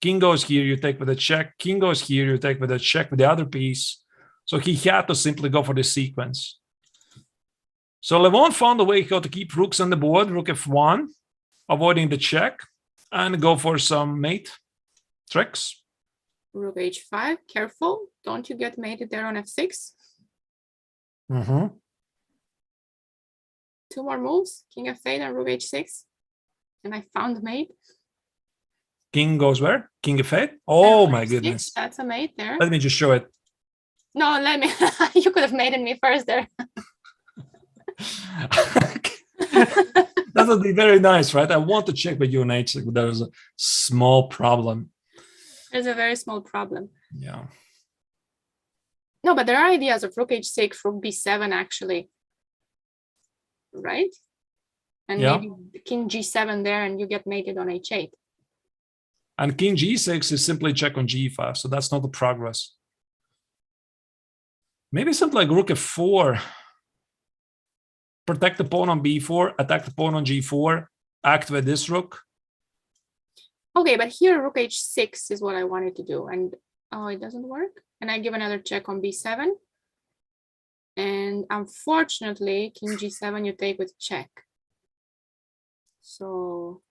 King goes here, you take with a check. King goes here, you take with a check with the other piece. So he had to simply go for the sequence. So Levon found a way how to keep rooks on the board, rook f1, avoiding the check, and go for some mate tricks. Rook h5, careful. Don't you get mated there on f6. Mm-hmm. Two more moves, king f8 and rook h6. And I found mate. King goes where? King f8? Oh And my f6, goodness. that's a mate there. Let me just show it. No, let me. You could have mated me first there. That would be very nice, right? I want to check with you on h6, but there's a small problem. There's a very small problem. Yeah. No, but there are ideas of rook h6, rook b7 actually. Right? And Yeah. maybe the king g7 there and you get mated on h8. And king g6 is simply check on g5, so that's not the progress. Maybe something like rook f4. Protect the pawn on b4, attack the pawn on g4, activate this rook. Okay, but here rook h6 is what I wanted to do. And oh, it doesn't work. And I give another check on b7. And unfortunately, king g7 you take with check. So,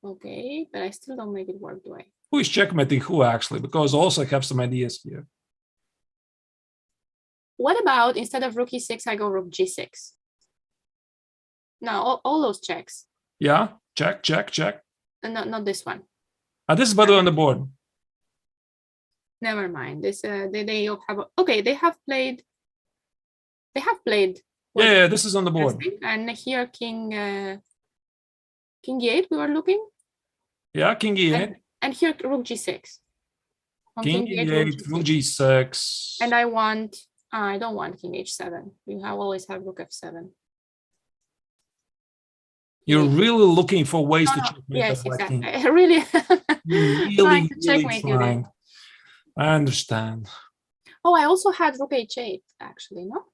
okay, but I still don't make it work, do I? Who is checkmating who actually? Because also I have some ideas here. What about instead of rook e6, I go rook g6? No, all those checks. Yeah, check, check, check. And not this one. This is by the way on the board. Never mind. This they all have okay. They have played. Yeah, this is on the board. And here king king e8 we were looking. Yeah, king e8. And here rook g6. On King e8, rook g6. And I don't want king h7. You always have rook f7. You're really looking for ways to checkmate. Yes, the white king. exactly. Really, Really, checkmate you there. trying. I understand. Oh, I also had rook h8 actually, no?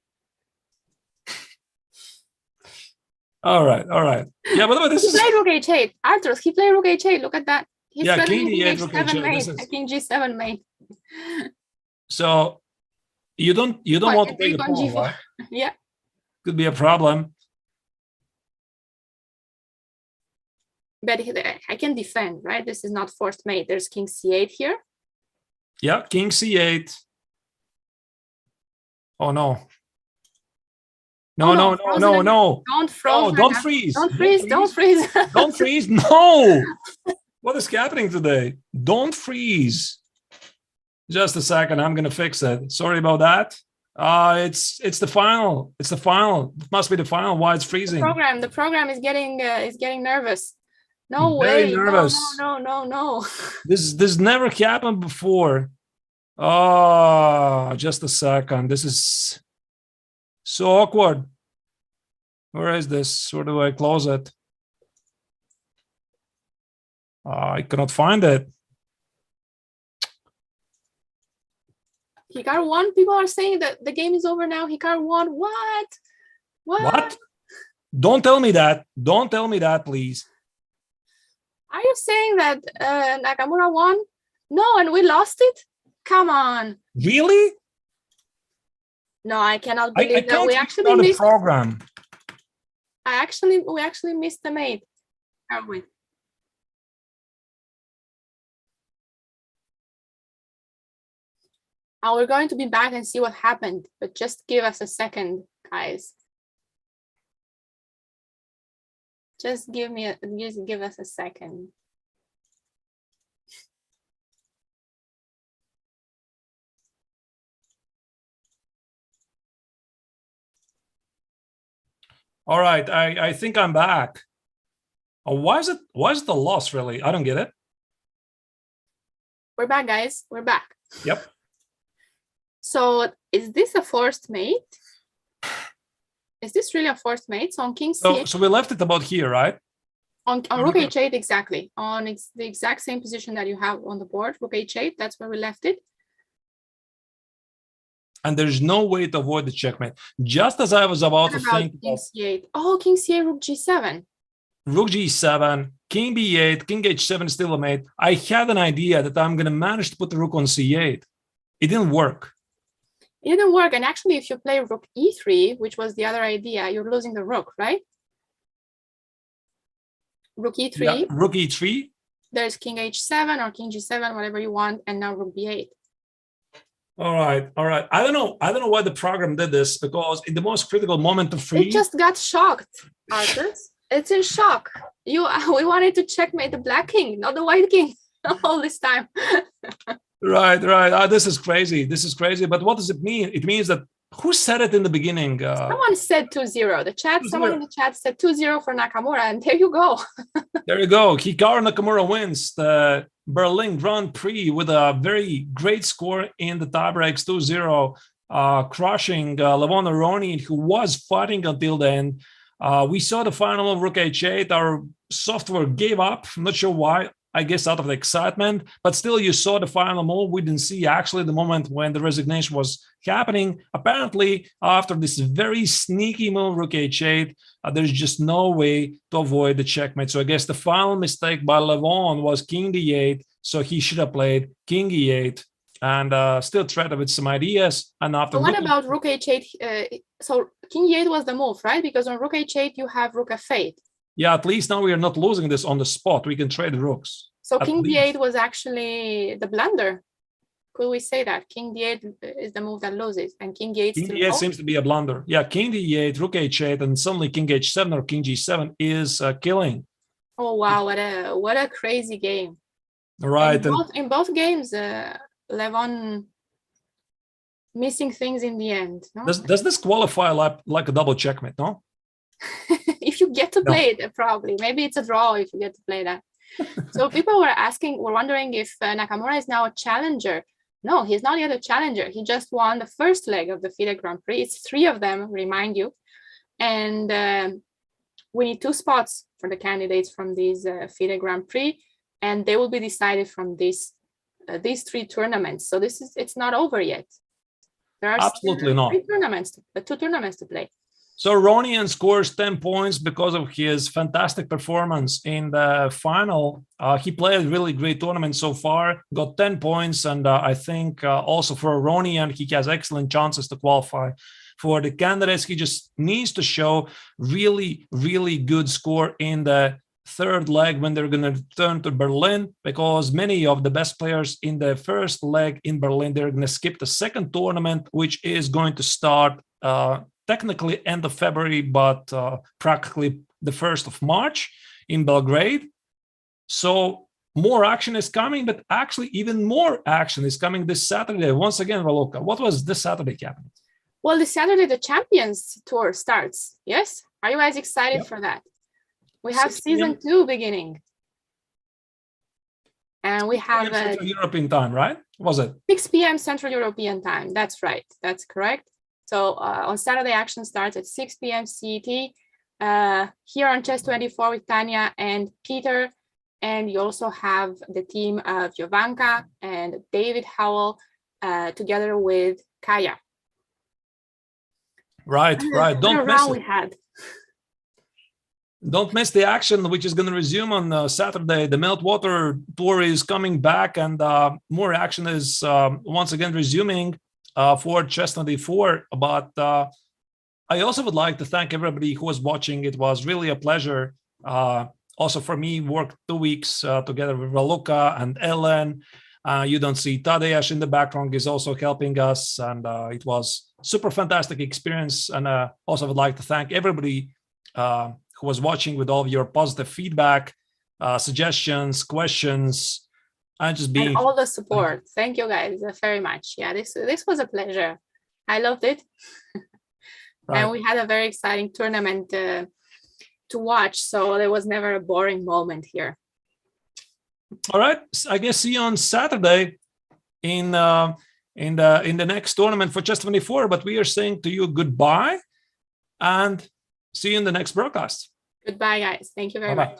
All right, all right. Yeah, by the way, this He is played rook h8. Arturs, he played rook h8. Look at that. He's Yeah, suddenly king e8, rook h7 h8, mate, this is- king g7 mate. so you don't What, want to you take take the on pawn, g4? right? Yeah. Could be a problem. But I can defend, right? This is not forced mate. There's king c8 here. Yeah, king c8. Oh no. No, Oh, no, no, no, frozen no, in- no. Don't freeze. No, don't freeze. Don't freeze. Don't freeze. Don't freeze. No. What is happening today? Don't freeze. Just a second. I'm gonna fix it. Sorry about that. It's the final. It's the final. It must be the final. Why it's freezing? The program is getting nervous. No Very way. nervous. No. This never happened before. Oh, just a second. This is so awkward. Where is this? Where do I close it? I cannot find it. Hikaru won. People are saying that the game is over now. Hikaru won. What? What? Don't tell me that. Don't tell me that, please. Are you saying that Nakamura won? No, and we lost it? Come on. Really? No, I cannot I believe that can't we figure actually out the missed. program. We actually missed the mate. Are we? We're going to be back and see what happened, but just give us a second, guys. Just give us a second. All right, I think I'm back. Why is it the loss really? I don't get it. We're back, guys. We're back. Yep. So is this a forced mate? Is this really a forced mate? So on king c8. So we left it about here, right? On rook h8, exactly. On the exact same position that you have on the board, rook h8, that's where we left it. And there's no way to avoid the checkmate. Just as I was about to think king c8. Oh, king c8, rook g7. Rook g7, king b8, king h7 is still a mate. I had an idea that I'm going to manage to put the rook on c8. It didn't work. It didn't work. And actually, if you play rook e3, which was the other idea, you're losing the rook, right? Rook e3. Yeah, rook e3. There's king h7 or king g7, whatever you want, and now rook b8. All right. I don't know why the program did this, because in the most critical moment of free, it just got shocked, Arturs. It's in shock. We wanted to checkmate the black king, not the white king, all this time. Right. This is crazy. But what does it mean? It means that who said it in the beginning? Someone said 2-0. Someone in the chat said 2-0 for Nakamura, and there you go. There you go. Hikaru Nakamura wins the Berlin Grand Prix with a very great score in the tiebreaks, 2-0, crushing Levon Aronian, who was fighting until the end. We saw the final of rook h8. Our software gave up. I'm not sure why. I guess out of the excitement, but still you saw the final move. We didn't see actually the moment when the resignation was happening. Apparently, after this very sneaky move, rook h8, there's just no way to avoid the checkmate. So I guess the final mistake by Levon was king d8. So he should have played king e8 and still tried with some ideas. And after what about rook h8? So king e8 was the move, right? Because on rook h8, you have rook f8. Yeah, at least now we are not losing this on the spot. We can trade rooks. So king d8 was actually the blunder. Could we say that? King d8 is the move that loses, and king d8 king d8 seems to be a blunder. Yeah, king d8, rook h8, and suddenly king h7 or king g7 is killing. Oh, wow, what a crazy game. Right. In both games, Levon missing things in the end. No? Does this qualify like a double checkmate, no? If you get to play it, probably. Maybe it's a draw if you get to play that. So people were wondering if Nakamura is now a challenger. No, he's not yet a challenger. He just won the first leg of the FIDE Grand Prix. It's 3 of them, remind you. And we need 2 spots for the candidates from these FIDE Grand Prix, and they will be decided from these 3 tournaments. So it's not over yet. There are absolutely not 2 tournaments to play. So Aronian scores 10 points because of his fantastic performance in the final. He played a really great tournament so far, got 10 points. And I think also for Aronian, he has excellent chances to qualify. For the candidates, he just needs to show really, really good score in the 3rd leg when they're going to return to Berlin, because many of the best players in the 1st leg in Berlin, they're going to skip the 2nd tournament, which is going to start technically end of February, but practically the 1st of March in Belgrade. So more action is coming, but actually even more action is coming this Saturday. Once again, Raluca, what was this Saturday happening? Well, this Saturday, the Champions Tour starts. Yes? Are you guys excited for that? We have season 2 beginning. And we have Central European time, right? Was it 6 p.m. Central European time? That's right. That's correct. So on Saturday, action starts at 6 p.m. CET here on Chess24 with Tanya and Peter. And you also have the team of Jovanka and David Howell together with Kaya. Right. Don't miss we had. Don't miss the action, which is going to resume on Saturday. The Meltwater Tour is coming back, and more action is once again resuming for Chess24. But I also would like to thank everybody who was watching. It was really a pleasure. Also for me, worked 2 weeks together with Raluca and Ellen. You don't see Tadeusz in the background, is also helping us, and it was super fantastic experience. And also would like to thank everybody who was watching with all of your positive feedback, suggestions, questions, and just being all the support. Thank you guys very much. Yeah, this was a pleasure. I loved it. Right. And we had a very exciting tournament to watch, so there was never a boring moment here. All right, I guess see you on Saturday in the next tournament for Chess24. But we are saying to you goodbye and see you in the next broadcast. Goodbye, guys. Thank you very much.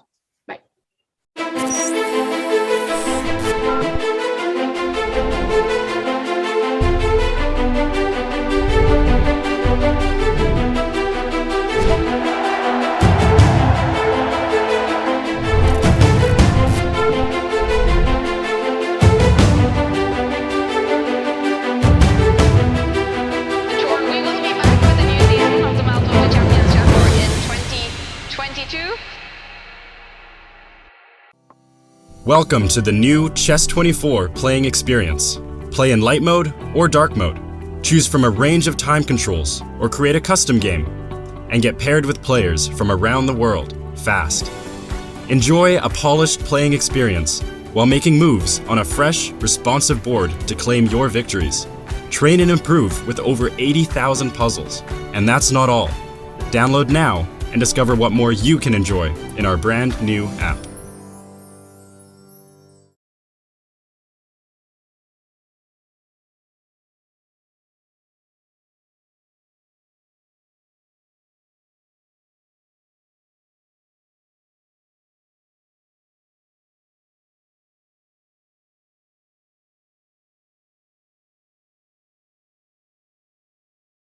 Welcome to the new Chess24 playing experience. Play in light mode or dark mode. Choose from a range of time controls or create a custom game and get paired with players from around the world fast. Enjoy a polished playing experience while making moves on a fresh, responsive board to claim your victories. Train and improve with over 80,000 puzzles. And that's not all. Download now and discover what more you can enjoy in our brand new app.